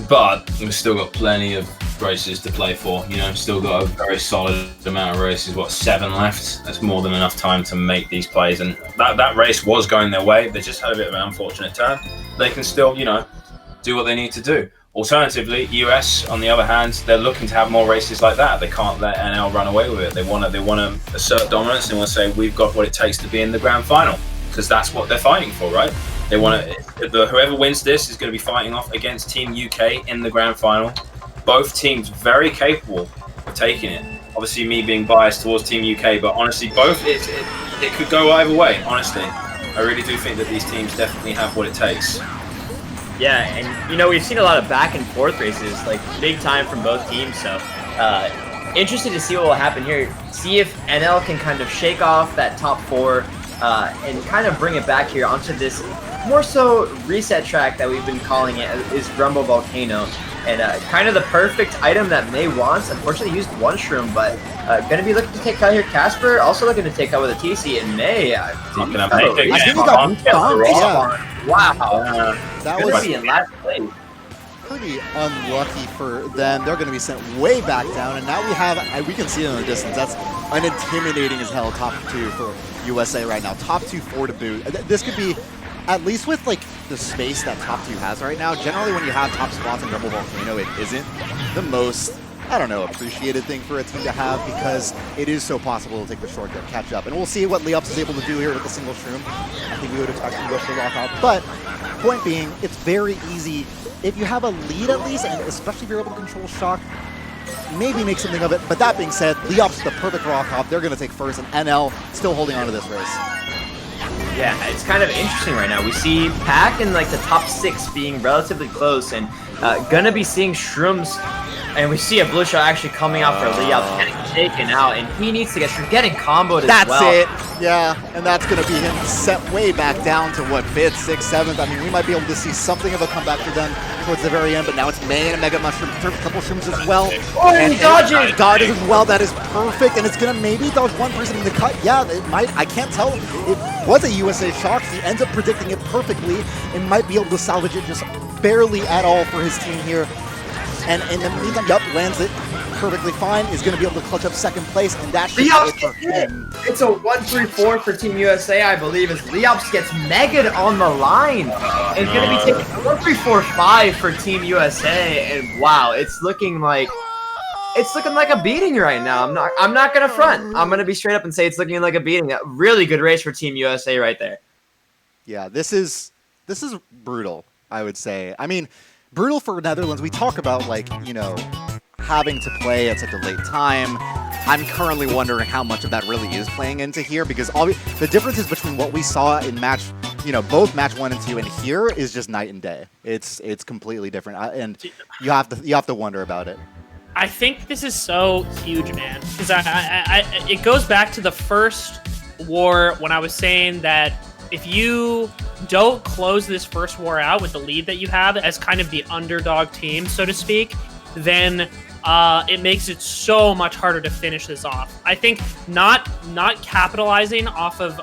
But we've still got plenty of races to play for. Still got a very solid amount of races. 7 left? That's more than enough time to make these plays, and that race was going their way. They just had a bit of an unfortunate turn. They can still, do what they need to do. Alternatively, US, on the other hand, they're looking to have more races like that. They can't let NL run away with it. They want to assert dominance. They want to say, we've got what it takes to be in the grand final, because that's what they're fighting for, right? They want to. Whoever wins this is going to be fighting off against Team UK in the grand final. Both teams very capable of taking it. Obviously, me being biased towards Team UK, but honestly, both it could go either way. Honestly, I really do think that these teams definitely have what it takes. Yeah, and we've seen a lot of back and forth races, like big time from both teams. So interested to see what will happen here. See if NL can kind of shake off that top 4 and kind of bring it back here onto this more so reset track that we've been calling it, is Rumble Volcano. And kind of the perfect item that May wants. Unfortunately, used one shroom, but going to be looking to take out here. Casper also looking to take out with a TC. And May, I think he got booped on. Yeah. Wow. That was was be in last place. Pretty unlucky for them. They're going to be sent way back down, and now we can see it in the distance. That's an intimidating as hell top 2 for USA right now. Top 2 4 to boot. This could be, at least with like the space that top 2 has right now. Generally, when you have top spots in Double Volcano, it isn't the most, I don't know, appreciated thing for a team to have, because it is so possible to take the shortcut, catch up. And we'll see what Leops is able to do here with the single shroom. I think we would expect him to go for the lockout. But point being, it's very easy. If you have a lead at least, and especially if you're able to control shock, maybe make something of it. But that being said, Leops is the perfect rock hop. They're going to take first, and NL still holding on to this race. Yeah, it's kind of interesting right now. We see Pack in like the top 6 being relatively close, and gonna be seeing shrooms, and we see a blue shot actually coming out for Leops, getting taken out, and he needs to getting comboed as well. That's it. Yeah, and that's gonna be him set way back down to what, 5th, 6th, 7th. I mean, we might be able to see something of a comeback for them towards the very end, but now it's May and a Mega Mushroom, a couple shrooms as well. Oh, and he dodges! Dodges as well. That is perfect, and it's gonna maybe dodge one person in the cut. Yeah, it might. I can't tell. It was a USA shock. He ends up predicting it perfectly and might be able to salvage it just barely at all for his team here. And in the meantime, yup, lands it perfectly fine. Is going to be able to clutch up 2nd place, and that should be it for him. It's a 1-3-4 for Team USA, I believe, as Leops gets megged on the line. And it's going to be taking 1-3-4-5 for Team USA, and wow, it's looking like a beating right now. I'm not gonna front. I'm gonna be straight up and say it's looking like a beating. A really good race for Team USA right there. Yeah, this is brutal, I would say. I mean, brutal for Netherlands. We talk about, like, you know, having to play at such a late time. I'm currently wondering how much of that really is playing into here, because the differences between what we saw in both match 1 and 2 and here is just night and day. It's completely different, and you have to wonder about it. I think this is so huge, man, because it goes back to the first war when I was saying that if you don't close this first war out with the lead that you have as kind of the underdog team, so to speak, then it makes it so much harder to finish this off. I think not capitalizing off of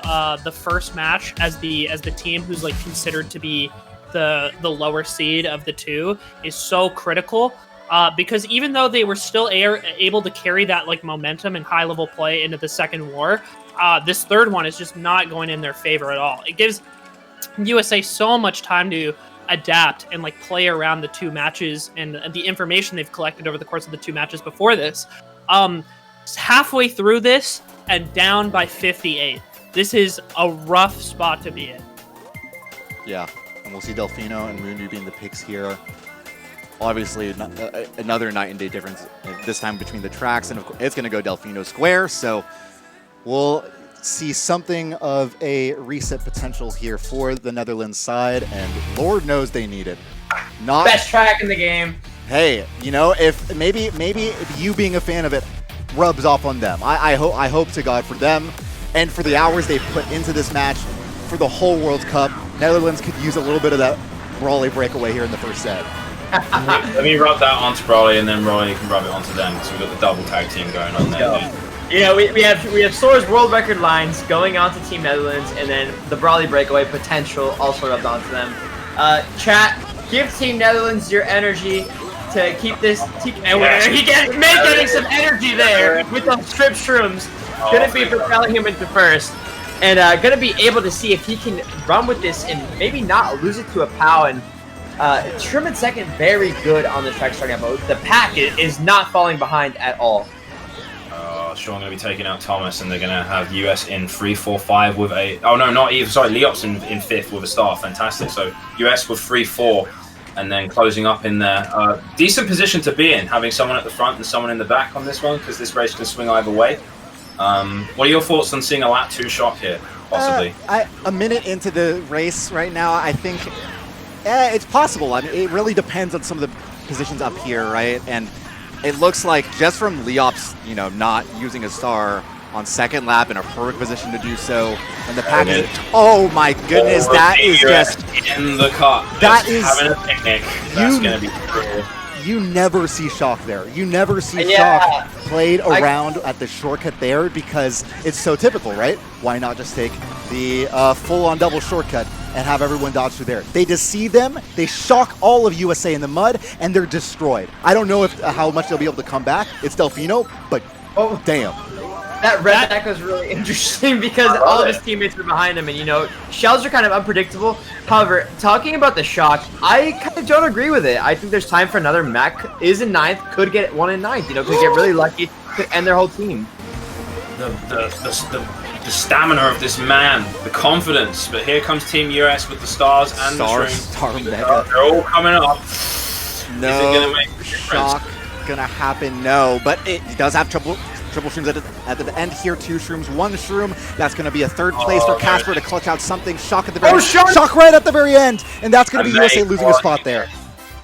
the first match as the team who's like considered to be the lower seed of the two is so critical. Because even though they were still able to carry that like momentum and high level play into the second war, this third one is just not going in their favor at all. It gives USA so much time to adapt and like play around the 2 matches and the information they've collected over the course of the 2 matches before this. Halfway through this and down by 58. This is a rough spot to be in. Yeah, and we'll see Delfino and Moondu being the picks here. Obviously, another night and day difference this time between the tracks, and it's going to go Delfino Square, so we'll see something of a reset potential here for the Netherlands side, and Lord knows they need it. Not best track in the game. Hey, you know, if maybe if you being a fan of it rubs off on them. I hope to God for them and for the hours they've put into this match for the whole World Cup. Netherlands could use a little bit of that Brawley breakaway here in the first set. Let me rub that onto Brawley, and then Brawley can rub it onto them. So we've got the double tag team going on there. You know, we have Sora's world record lines going on to Team Netherlands, and then the Brawley breakaway potential also rubbed onto them. Chat, give Team Netherlands your energy to keep this. Getting some energy there with those strip shrooms. Gonna be propelling him into first, and gonna be able to see if he can run with this and maybe not lose it to a POW. And Shroom in second, very good on the track starting out mode. The pack is not falling behind at all. Sean going to be taking out Thomas, and they're going to have US in 3-4-5 with a... Oh, no, not even. Sorry, Leops in 5th with a star. Fantastic. So US with 3-4, and then closing up in there. Decent position to be in, having someone at the front and someone in the back on this one, because this race can swing either way. What are your thoughts on seeing a lap 2 shock here, possibly? A minute into the race right now, I think it's possible. I mean, it really depends on some of the positions up here, right? And it looks like just from Leops, you know, not using a star on second lap in a perfect position to do so, and the pack is, oh my goodness, that is just in the cut. That is having a picnic. That's going to be brutal. you never see Shock there. You never see Yeah. Shock played around at the shortcut there because it's so typical, right? Why not just take the full-on double shortcut and have everyone dodge through there? They deceive them, they shock all of USA in the mud, and they're destroyed. I don't know if how much they'll be able to come back. It's Delfino, but damn. That red deck was really interesting because all of his teammates were behind him, and you know, shells are kind of unpredictable. However, talking about the shock, I kind of don't agree with it. I think there's time for another mech. Is in 9th, could get one in 9th, you know, could get really lucky, could end their whole team. The stamina of this man, the confidence, but here comes Team US with the stars and the shrooms. Star Mega. They're all coming up. No, Is it gonna make a difference? Shock gonna happen, no, but it does have triple shrooms at the end here. 2 shrooms, 1 shroom. That's going to be a 3rd place for Casper to clutch out something. Shock at the very Shock right at the very end, and that's going to be USA losing a spot there.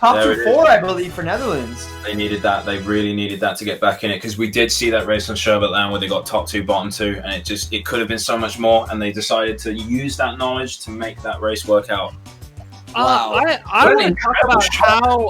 Top 2-4, I believe, for Netherlands. They needed that. They really needed that to get back in it because we did see that race on Sherbet Land where they got top 2, bottom 2, and it could have been so much more. And they decided to use that knowledge to make that race work out. Wow. I want to talk about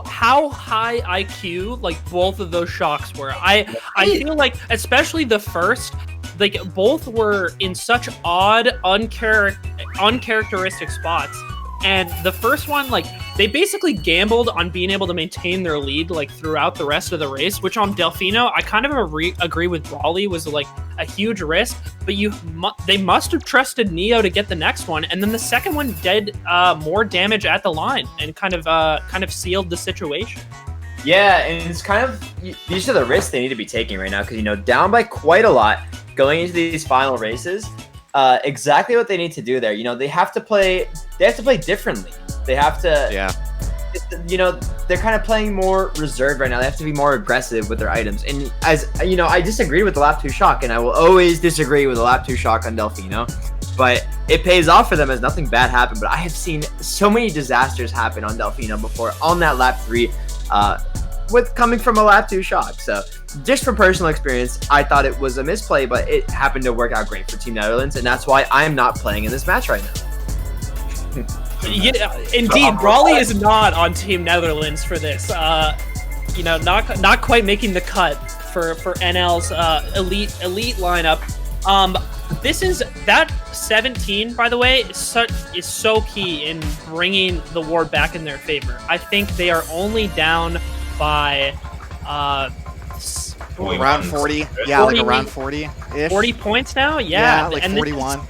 how high IQ like both of those shocks were. I feel like especially the first, like both were in such odd, uncharacteristic spots. And the first one, like they basically gambled on being able to maintain their lead like throughout the rest of the race, which on Delfino, I kind of agree with Raleigh was like a huge risk, but they must have trusted Neo to get the next one, and then the second one did more damage at the line and kind of sealed the situation. Yeah, and it's kind of these are the risks they need to be taking right now because you know down by quite a lot going into these final races. Exactly what they need to do there. You know, they have to play differently. They have to, you know, they're kind of playing more reserved right now. They have to be more aggressive with their items. And as you know, I disagree with the lap 2 shock, and I will always disagree with the lap 2 shock on Delfino. But it pays off for them as nothing bad happened. But I have seen so many disasters happen on Delfino before on that lap 3, with coming from a lap 2 shock. So just from personal experience, I thought it was a misplay, but it happened to work out great for Team Netherlands, and that's why I'm not playing in this match right now. Yeah, indeed, Raleigh is not on Team Netherlands for this. You know, not quite making the cut for NL's elite lineup. This is that 17, by the way, is so key in bringing the war back in their favor. I think they are only down by around 40. Yeah, 40, like around 40-ish. 40 points now? Yeah, like 41.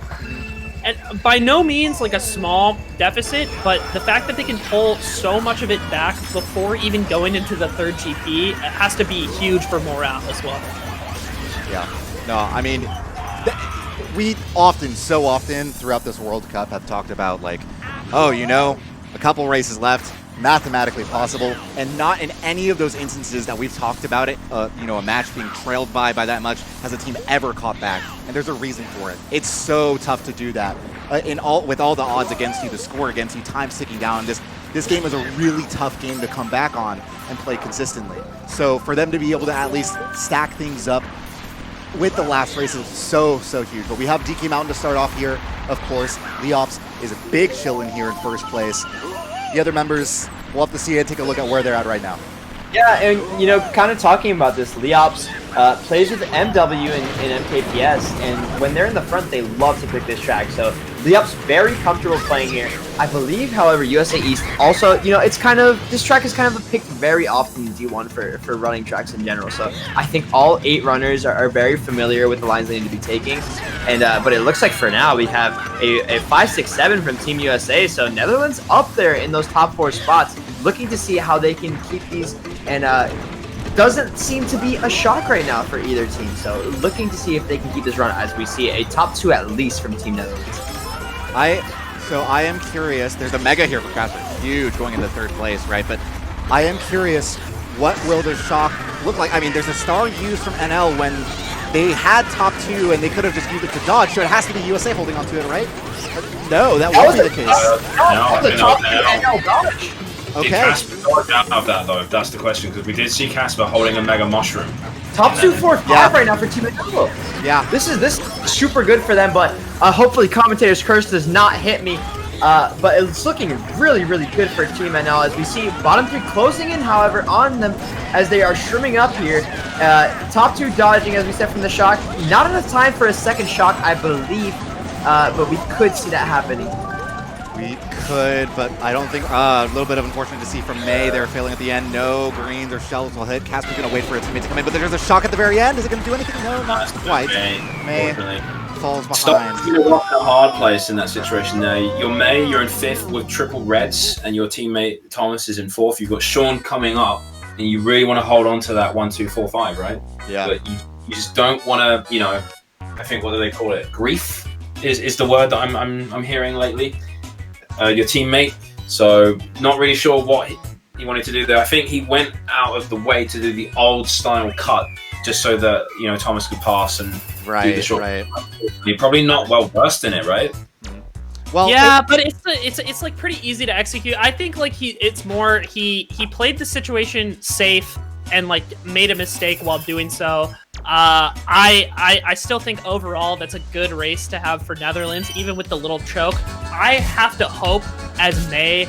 And by no means like a small deficit, but the fact that they can pull so much of it back before even going into the 3rd GP has to be huge for morale as well. Yeah. No, I mean, we so often throughout this World Cup have talked about like, oh, you know, a couple races left, mathematically possible, and not in any of those instances that we've talked about it, you know, a match being trailed by that much has a team ever caught back, and there's a reason for it. It's so tough to do that with all the odds against you, the score against you, time ticking down. This game is a really tough game to come back on and play consistently. So for them to be able to at least stack things up with the last race is so huge. But we have DK Mountain to start off here, of course. Leops is a big chill in here in 1st place. The other members, we'll have to see and take a look at where they're at right now. Yeah, and you know, kind of talking about this, Leops plays with MW in MKPS, and when they're in the front, they love to pick this track. So Leops very comfortable playing here. I believe, however, USA East also, you know, it's kind of, this track is kind of picked very often in D1 for running tracks in general. So I think all 8 runners are very familiar with the lines they need to be taking. And but it looks like for now we have a 5-6-7 from Team USA. So Netherlands up there in those top 4 spots, looking to see how they can keep these. And doesn't seem to be a shock right now for either team. So looking to see if they can keep this run as we see a top 2 at least from Team Netherlands. So I am curious. There's a mega here for Casper, huge, going into 3rd place, right? But I am curious, what will the shock look like? I mean, there's a star used from NL when they had top 2 and they could have just used it to dodge, so it has to be USA holding onto it, right? No, that won't be the case. No, the top 2 NL dodge. Okay. Did Casper dodge out of that, though? That's the question, because we did see Casper holding a Mega Mushroom. Top 2, 4, 5 right now for Team NL. Yeah. This is super good for them, but hopefully commentator's curse does not hit me. But it's looking really, really good for Team NL as we see bottom 3 closing in, however, on them as they are shrimming up here. Top 2 dodging, as we said, from the shock. Not enough time for a second shock, I believe, but we could see that happening. We could, but I don't think, a little bit of unfortunate to see from May. They're failing at the end. No greens or shells will hit. Casper's going to wait for his teammate to come in, but there's a shock at the very end. Is it going to do anything? No, not quite. May falls behind. Stop in a rock and a hard place in that situation there. You're May, you're in 5th with triple reds, and your teammate Thomas is in 4th. You've got Sean coming up, and you really want to hold on to that 1, 2, 4, 5, right? Yeah. But you just don't want to, I think, what do they call it? Grief is the word that I'm hearing lately. Your teammate, so not really sure what he wanted to do there. I think he went out of the way to do the old style cut just so that Thomas could pass and do the short. Right. You're probably not well versed in it, right? Well, yeah, but it's like pretty easy to execute. I think like he played the situation safe and like made a mistake while doing so. I still think overall that's a good race to have for Netherlands, even with the little choke. I have to hope as May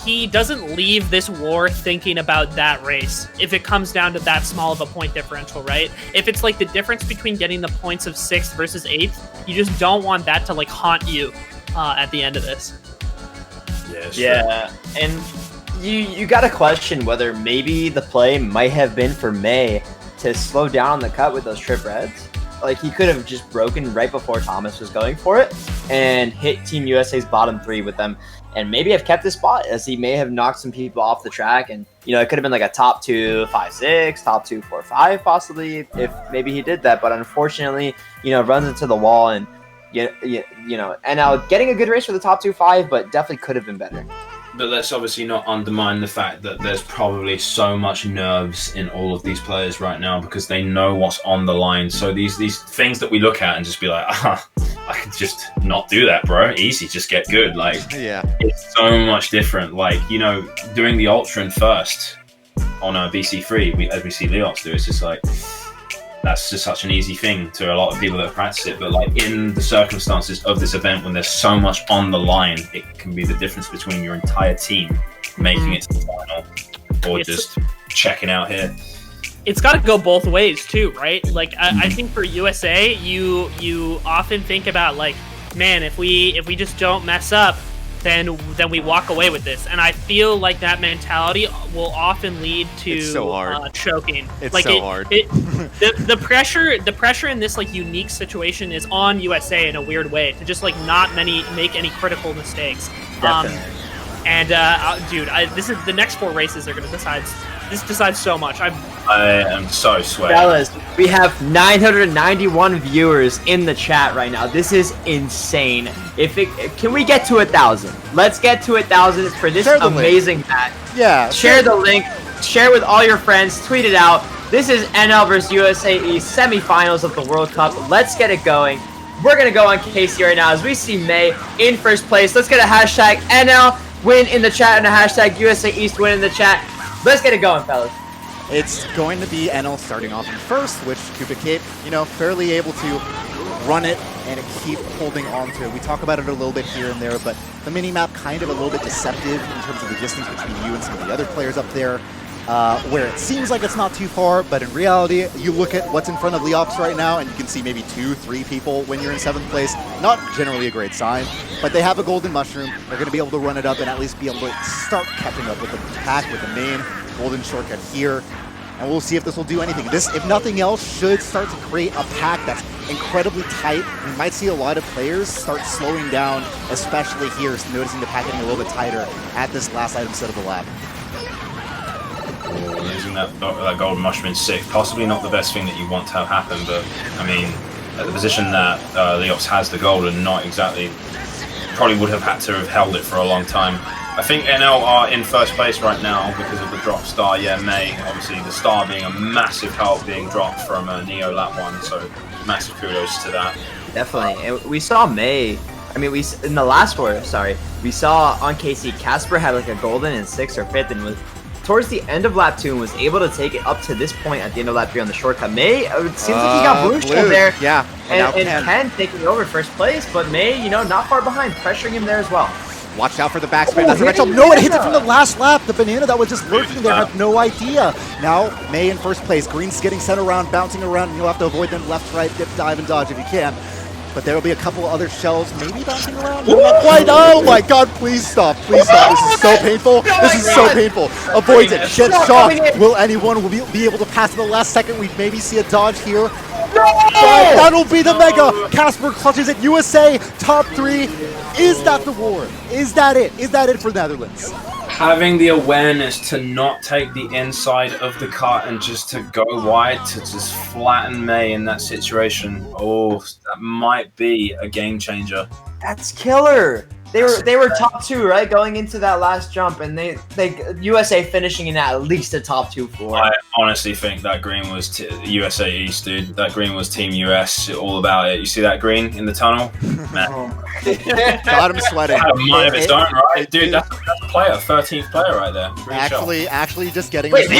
he doesn't leave this war thinking about that race if it comes down to that small of a point differential, right? If it's like the difference between getting the points of 6th versus 8th, you just don't want that to like haunt you at the end of this. Yeah, and you got to question whether maybe the play might have been for May to slow down on the cut with those trip reds. Like, he could have just broken right before Thomas was going for it and hit Team USA's bottom 3 with them, and maybe have kept his spot, as he may have knocked some people off the track. And it could have been like a top 2 5-6, top 2 4-5 possibly if maybe he did that. But unfortunately, runs into the wall, and and now getting a good race for the top 2-5, but definitely could have been better. But let's obviously not undermine the fact that there's probably so much nerves in all of these players right now because they know what's on the line. So these things that we look at and just be like, I could just not do that, bro. Easy, just get good. Like, yeah, it's so much different. Like, doing the Ultra in first on a BC3, as we see Leops do, it's just like, that's just such an easy thing to a lot of people that practice it. But like in the circumstances of this event, when there's so much on the line, it can be the difference between your entire team making it to the final or just checking out here. It's got to go both ways too, right? Like I think for USA, you often think about like, man, if we just don't mess up, then we walk away with this. And I feel like that mentality will often lead to choking. It's like so hard. The pressure in this like unique situation is on USA in a weird way to just like not make any critical mistakes. Definitely. Dude, this is the next 4 races are going to decide. This decides so much. I am so sweaty. Fellas, we have 991 viewers in the chat right now. This is insane. Can we get to 1,000? Let's get to 1,000 for this amazing match. Yeah. Share the link. Share with all your friends. Tweet it out. This is NL versus USA East semifinals of the World Cup. Let's get it going. We're gonna go on Casey right now as we see May in first place. Let's get a hashtag NL win in the chat and a hashtag USA East win in the chat. Let's get it going, fellas. It's going to be NL starting off in first, which Cupid Cape, fairly able to run it and keep holding on to it. We talk about it a little bit here and there, but the mini-map kind of a little bit deceptive in terms of the distance between you and some of the other players up there, where it seems like it's not too far, but in reality, you look at what's in front of Leops right now, and you can see maybe 2-3 people when you're in 7th place. Not generally a great sign, but they have a golden mushroom. They're going to be able to run it up and at least be able to start catching up with the pack, with the main golden shortcut here. And we'll see if this will do anything. This, if nothing else, should start to create a pack that's incredibly tight. We might see a lot of players start slowing down, especially here, noticing the pack getting a little bit tighter at this last item set of the lap. Losing that golden mushroom in 6th, possibly not the best thing that you want to have happen, but I mean, at the position that Leops has the golden, not exactly, probably would have had to have held it for a long time. I think NL are in first place right now because of the drop star. Yeah, May, obviously the star being a massive help being dropped from Neo lap 1, so massive kudos to that. Definitely. And we saw May, in the last 4, we saw on KC, Casper had like a golden in 6th or 5th and was towards the end of lap 2 and was able to take it up to this point at the end of lap 3 on the shortcut. May, it seems like he got blue there. Yeah. And Ken taking over first place, but May, not far behind, pressuring him there as well. Watch out for the backspin. That's a red shell. No, it hits it from the last lap. The banana that was just lurking there had no idea. Now, May in first place. Green's getting sent around, bouncing around, and you'll have to avoid them left, right, dip, dive, and dodge if you can. But there will be a couple other shells maybe bouncing around. Not quite. Oh my god, please stop. Please stop. This is so painful. This is so painful. Avoids it. Gets shocked. Will anyone be able to pass in the last second? We maybe see a dodge here. But that'll be the mega. Casper clutches it. USA top 3. Is that the war? Is that it? Is that it for Netherlands? Having the awareness to not take the inside of the kart and just to go wide, to just flatten May in that situation. Oh, that might be a game changer. That's killer. They were top 2, right, going into that last jump, and they USA finishing in at least a top 2 floor. I honestly think that green was USA East, dude. That green was Team US, all about it. You see that green in the tunnel? Man. Got him sweating. Had a mind of its own, right? Dude, that's a player, 13th player right there. Actually just getting Wait,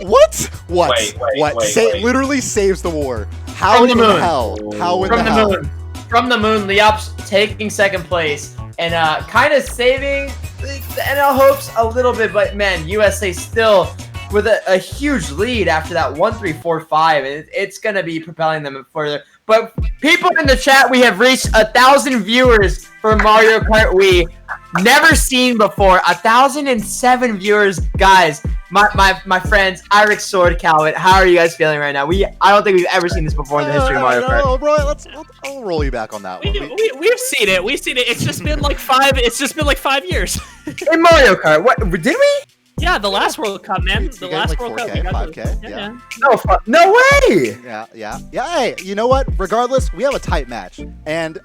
What? Wait. Literally saves the war. How in the hell? How in the hell? From the moon, Leops taking second place and kind of saving the NL hopes a little bit, but man, USA still with a huge lead after that 1-3-4-5. It's going to be propelling them further. But people in the chat, we have reached 1,000 viewers for Mario Kart Wii. Never seen before. 1,007 viewers, guys. My friends, Eric Sword Calvin, how are you guys feeling right now? I don't think we've ever seen this before in the history of Mario Kart. No, bro, I'll roll you back on that one. We've seen it. We've seen it. It's just been like 5 years. In Mario Kart, what did we? Yeah, the last World Cup, man. The last like World 4K, Cup. We got 5K, to, yeah. No way! Yeah. Hey, you know what? Regardless, we have a tight match, and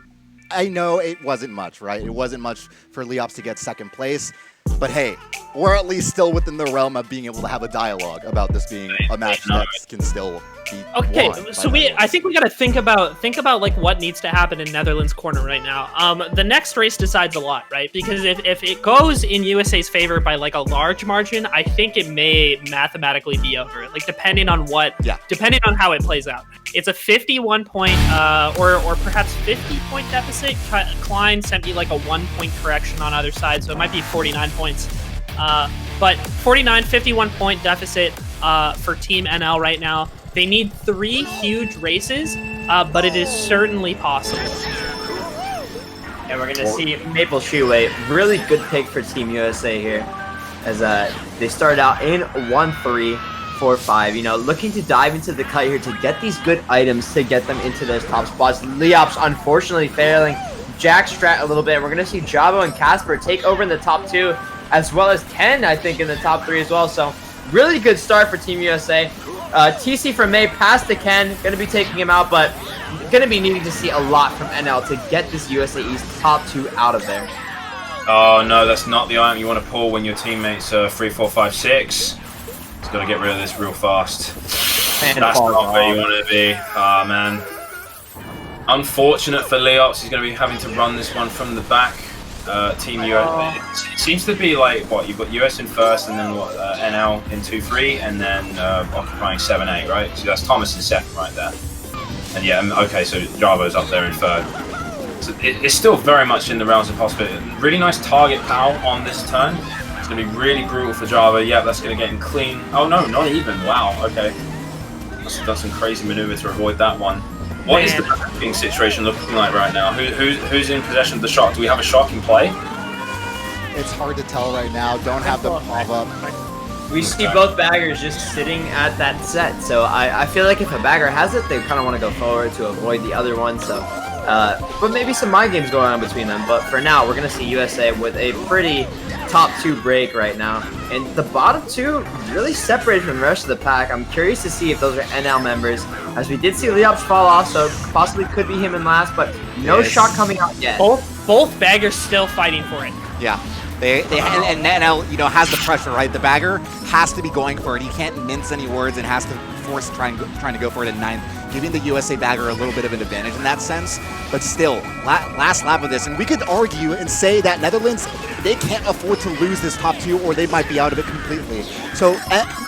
I know it wasn't much, right? It wasn't much for Leops to get second place, but hey, we're at least still within the realm of being able to have a dialogue about this being a match that can still be okay, won so I think we got to think about like what needs to happen in Netherlands' corner right now. The next race decides a lot, right? Because if it goes in USA's favor by like a large margin, I think it may mathematically be over. Like depending on how it plays out. It's a 51 point or perhaps 50 point deficit. Klein sent me like a 1 point correction on either side, so it might be 49 points. But 51 point deficit for Team NL right now. They need 3 huge races, but it is certainly possible. And we're going to see Maple Shoeway. Really good pick for Team USA here, as they started out in 1-3-4-5. Looking to dive into the cut here to get these good items to get them into those top spots. Leops unfortunately failing Jack Strat a little bit. We're going to see Jabo and Casper take over in the top 2, as well as Ken, I think, in the top 3 as well. So really good start for Team USA. TC from May past to Ken, going to be taking him out, but going to be needing to see a lot from NL to get this USA East top 2 out of there. Oh no, that's not the item you want to pull when your teammates are 3, 4, 5, 6. Just got to get rid of this real fast. That's not where you want to be. Ah, man. Unfortunate for Leops, he's going to be having to run this one from the back. Team US. It seems to be like what you've got US in first, and then what NL in 2-3, and then occupying 7-8, right? So that's Thomas in second right there. And yeah, okay, so Javo's up there in third. So it's still very much in the realms of possibility. Really nice target power on this turn. It's going to be really brutal for Javo. Yeah, that's going to get him clean. Oh no, not even. Wow. Okay. Must have done some crazy maneuver to avoid that one. What is the backing situation looking like right now? Who's in possession of the shock? Do we have a shock in play? It's hard to tell right now. Don't have the pop up. We see both baggers just sitting at that set. So I feel like if a bagger has it, they kind of want to go forward to avoid the other one. So, but maybe some mind games going on between them. But for now, we're going to see USA with a pretty top 2 break right now. And the bottom 2 really separated from the rest of the pack. I'm curious to see if those are NL members, as we did see Leops fall off, so possibly could be him in last, but no shot coming out yet. Both baggers still fighting for it. Yeah. And NL, has the pressure, right? The bagger has to be going for it. He can't mince any words and has to forced trying to go for it in 9th, giving the USA bagger a little bit of an advantage in that sense. But still, last lap of this, and we could argue and say that Netherlands, they can't afford to lose this top 2 or they might be out of it completely. So,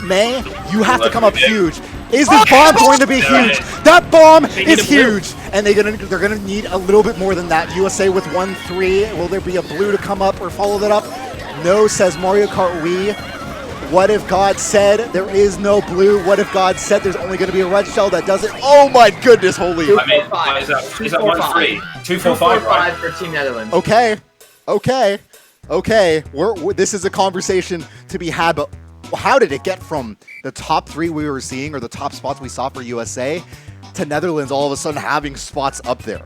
May, you have to come up huge. Is this bomb going to be huge? That bomb is huge, and they're gonna need a little bit more than that. USA with 1-3. Will there be a blue to come up or follow that up? No, says Mario Kart Wii. What if God said there is no blue? What if God said there's only going to be a red shell that does it? Oh my goodness, holy! I mean, is that 1-3? 2-4-5, right? For Team Netherlands. Okay. This is a conversation to be had, but how did it get from the top 3 we were seeing, or the top spots we saw for USA, to Netherlands all of a sudden having spots up there?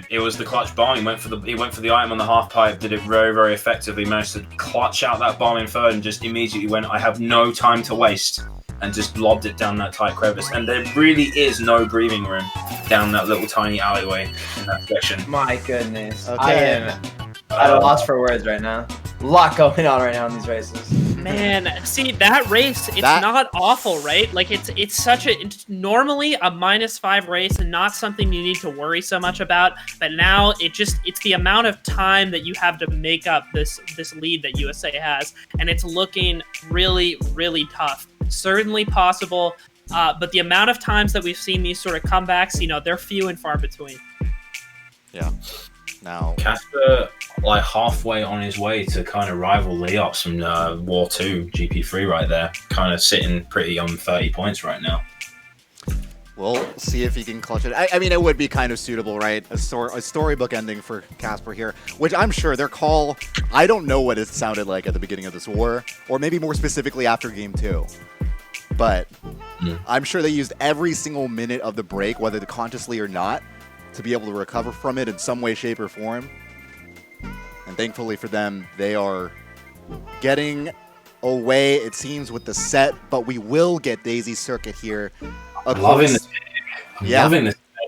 It was the clutch bomb. He went for the item on the half pipe, did it very, very effectively, managed to clutch out that bomb in 3rd, and just immediately went, I have no time to waste, and just lobbed it down that tight crevice. And there really is no breathing room down that little tiny alleyway in that section. My goodness. Okay. I am at a loss for words right now. A lot going on right now in these races. Man, see that race, it's not awful, right? Like it's normally a -5 race and not something you need to worry so much about. But now it's the amount of time that you have to make up this lead that USA has, and it's looking really, really tough. Certainly possible, but the amount of times that we've seen these sort of comebacks, they're few and far between. Yeah. Now, Casper, like halfway on his way to kind of rival Leops from War 2 GP3 right there, kind of sitting pretty on 30 points right now. we'll see if he can clutch it. I mean, it would be kind of suitable, right? A storybook ending for Casper here, which I'm sure their call, I don't know what it sounded like at the beginning of this war, or maybe more specifically after Game 2. But I'm sure they used every single minute of the break, whether consciously or not, to be able to recover from it in some way, shape, or form. And thankfully for them, they are getting away, it seems, with the set, but we will get Daisy Circuit here. I'm loving this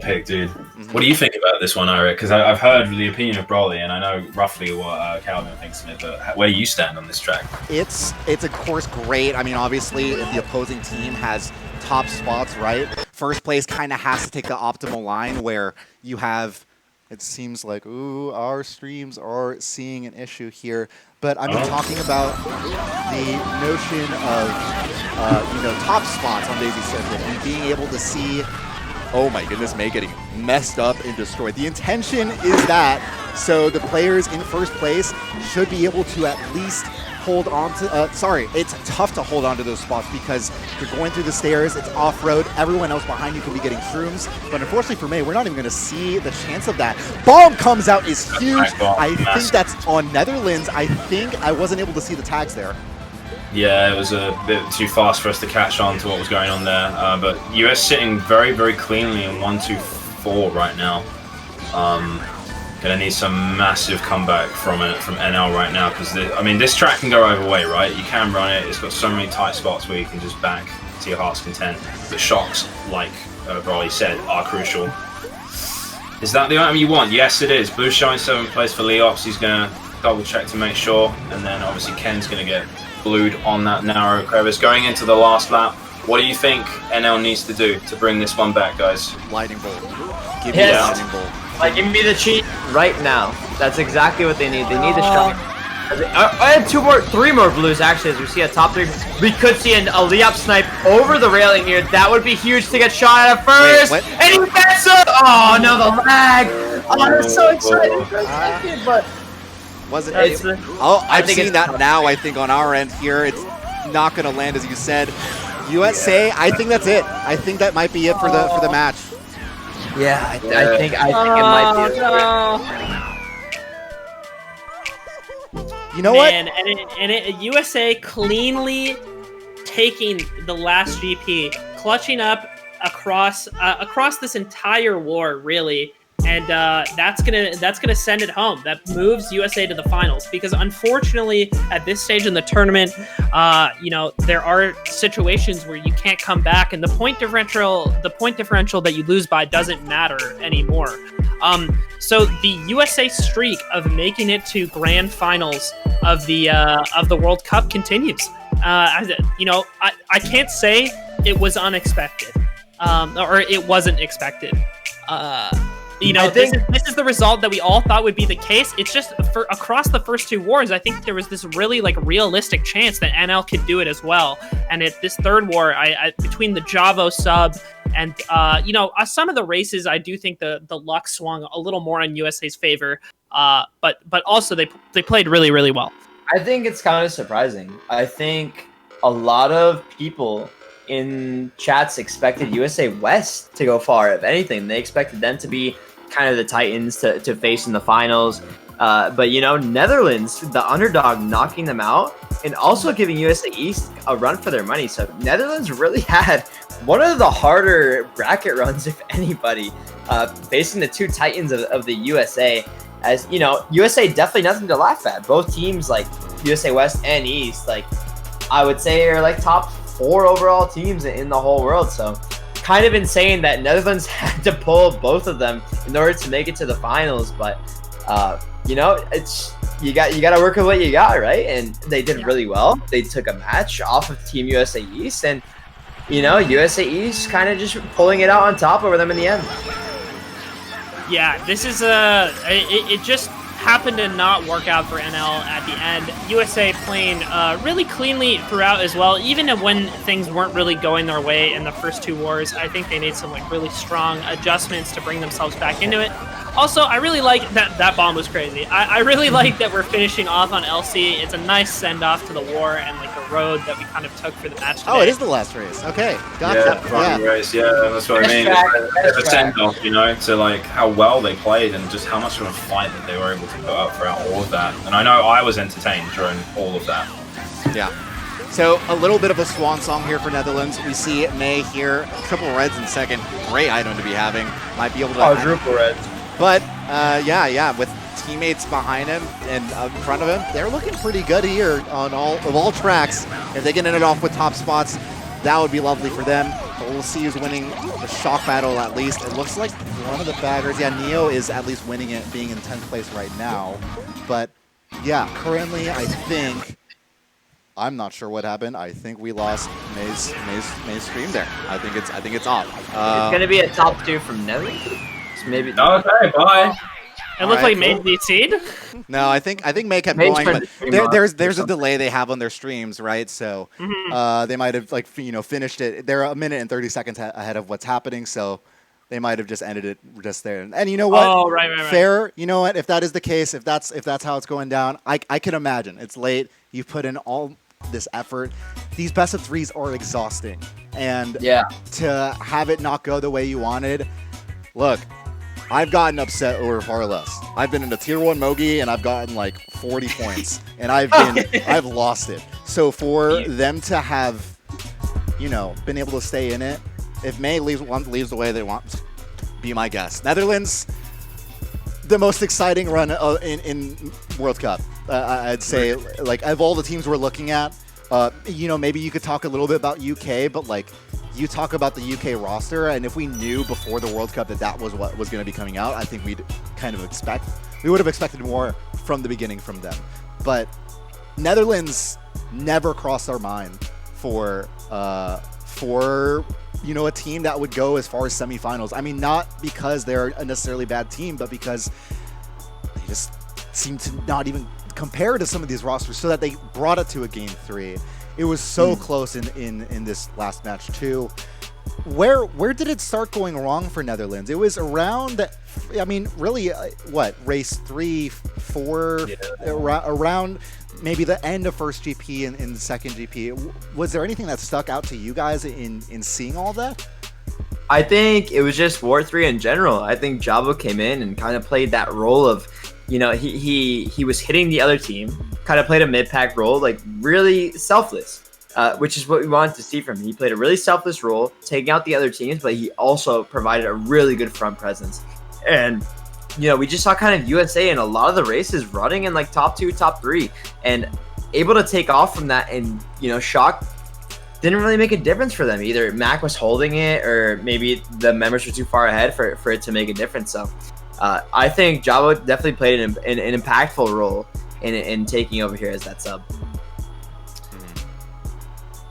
pick, dude. What do you think about this one, Ira? Because I've heard the opinion of Broly, and I know roughly what Calvin thinks of it, but where do you stand on this track? It's of course great. I mean, obviously, if the opposing team has top spots, right? First place kind of has to take the optimal line where you have, it seems like, ooh, our streams are seeing an issue here. But I'm talking about the notion of, top spots on Daisy Circuit and being able to see, oh my goodness, May getting messed up and destroyed. The intention is that, so the players in first place should be able to at least hold on to, it's tough to hold on to those spots because you're going through the stairs, it's off-road, everyone else behind you can be getting shrooms, but unfortunately for May, we're not even going to see the chance of that. Bomb comes out is huge. I think that's on Netherlands. I think I wasn't able to see the tags there. Yeah, it was a bit too fast for us to catch on to what was going on there, but US sitting very, very cleanly in 1-2-4 right now. Gonna need some massive comeback from NL right now because this track can go either way, right? You can run it. It's got so many tight spots where you can just back to your heart's content. But shocks, like Broly said, are crucial. Is that the item you want? Yes, it is. Blue's showing 7th place for Leops. He's gonna double check to make sure, and then obviously Ken's gonna get blued on that narrow crevice going into the last lap. What do you think NL needs to do to bring this one back, guys? Lightning bolt. Give me the lightning bolt. Like, give me the cheat right now. That's exactly what they need. They need the shot. I have 3 more blues actually. As we see a top 3, we could see a Leop snipe over the railing here. That would be huge to get shot at first. Wait, and he gets it. Oh no, the lag. Oh, I'm so excited for a second, but was it? I've seen that now. I think on our end here, it's not going to land as you said. USA, I think that's it. I think that might be it for the match. Yeah, I think it might be. You know what? And USA cleanly taking the last GP, clutching up across this entire war, really. And that's gonna send it home. That moves USA to the finals because unfortunately at this stage in the tournament, there are situations where you can't come back, and the point differential that you lose by doesn't matter anymore. So the USA streak of making it to grand finals of the World Cup continues. I can't say it was unexpected, or it wasn't expected. You know, this is the result that we all thought would be the case. It's just for across the first two wars, I think there was this really like realistic chance that NL could do it as well. And at this third war, I between the Javo sub and you know, some of the races, I do think the luck swung a little more in USA's favor. But also they played really, really well. I think it's kind of surprising. I think a lot of people in chats expected USA West to go far. If anything, they expected them to be kind of the Titans to face in the finals. But, you know, Netherlands, the underdog, knocking them out and also giving USA East a run for their money. So Netherlands really had one of the harder bracket runs, if anybody, facing the two Titans of the USA. As, you know, USA definitely nothing to laugh at. Both teams, like USA West and East, like I would say are like top 4 overall teams in the whole world. So kind of insane that Netherlands had to pull both of them in order to make it to the finals. But you know, it's you got to work with what you got, right? And they did really well. They took a match off of Team USA East, and you know, USA East kind of just pulling it out on top over them in the end. Yeah, this is it just happened to not work out for NL at the end. USA playing really cleanly throughout as well, even when things weren't really going their way in the first two wars. I think they made some like really strong adjustments to bring themselves back into it. Also, I really like that bomb was crazy. I really like that we're finishing off on LC. It's a nice send-off to the war and like the road that we kind of took for the match today. Oh, it is the last race. Okay, gotcha. Yeah, race. Yeah, that's what I mean. It's a send-off, you know, to like how well they played and just how much of a fight that they were able to put up throughout all of that. And I know I was entertained during all of that. Yeah. So a little bit of a swan song here for Netherlands. We see May here, triple reds in second. Great item to be having. Might be able to. Triple reds. But yeah, with teammates behind him and in front of him, they're looking pretty good here on all tracks. If they can end it off with top spots, that would be lovely for them. But we'll see who's winning the shock battle at least. It looks like one of the baggers, yeah, Neo is at least winning it, being in 10th place right now. But yeah, currently I think, I'm not sure what happened. I think we lost May's stream there. I think it's off. It's gonna be a top 2 from Netherlands. Maybe. Okay, bye. It looked like May seed. No, I think May kept going, but there's a delay they have on their streams, right? So they might have finished it. They're a minute and 30 seconds ahead of what's happening, so they might have just ended it just there. And you know what? Oh, right. Fair. You know what? If that is the case, if that's how it's going down, I can imagine. It's late. You put in all this effort. These best of 3s are exhausting, and to have it not go the way you wanted. Look, I've gotten upset over far less. I've been in a tier 1 Mogi and I've gotten like 40 points and I've lost it. So for them to have, been able to stay in it, if May leaves the way they want, be my guest. Netherlands, the most exciting run in World Cup. I'd say, like, of all the teams we're looking at, maybe you could talk a little bit about UK, but like, you talk about the UK roster, and if we knew before the World Cup that was what was going to be coming out, I think we would have expected more from the beginning from them. But Netherlands never crossed our mind for a team that would go as far as semifinals. I mean, not because they're a necessarily bad team, but because they just seem to not even compare to some of these rosters, so that they brought it to a game 3. It was so close in this last match too. Where did it start going wrong for Netherlands? It was around, I mean, really, race 3, 4, around maybe the end of first GP and the second GP. Was there anything that stuck out to you guys in seeing all that? I think it was just War 3 in general. I think Javo came in and kind of played that role of, he was hitting the other team, kind of played a mid-pack role, like really selfless, which is what we wanted to see from him. He played a really selfless role, taking out the other teams, but he also provided a really good front presence. And, we just saw kind of USA in a lot of the races running in like top 2, top 3, and able to take off from that. And, Shock didn't really make a difference for them. Either Mac was holding it, or maybe the members were too far ahead for it to make a difference. So I think Javo definitely played an impactful role in taking over here as that sub.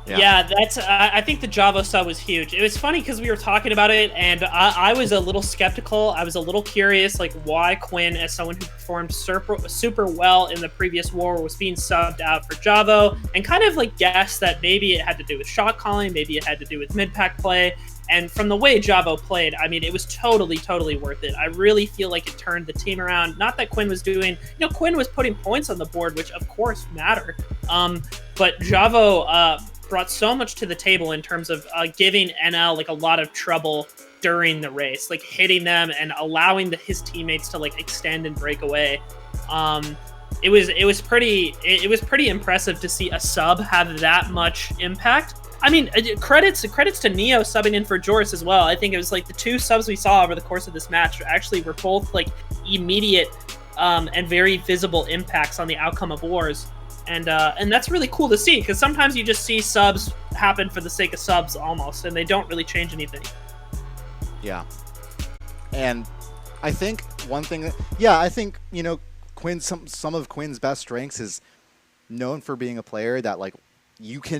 Yeah, that's. I think the Javo sub was huge. It was funny because we were talking about it, and I was a little skeptical. I was a little curious, like why Quinn, as someone who performed super well in the previous war, was being subbed out for Javo, and kind of like guessed that maybe it had to do with shot calling, maybe it had to do with mid pack play. And from the way Javo played, I mean, it was totally worth it. I really feel like it turned the team around. Not that Quinn was doing, Quinn was putting points on the board, which of course matter. But Javo brought so much to the table in terms of giving NL like a lot of trouble during the race, like hitting them and allowing his teammates to like extend and break away. It was pretty impressive to see a sub have that much impact. I mean, credits to Neo subbing in for Joris as well. I think it was like the 2 subs we saw over the course of this match actually were both like immediate and very visible impacts on the outcome of wars. And that's really cool to see, because sometimes you just see subs happen for the sake of subs almost, and they don't really change anything. Yeah. And I think one thing that, I think, Quinn, some of Quinn's best strengths is known for being a player that, like, you can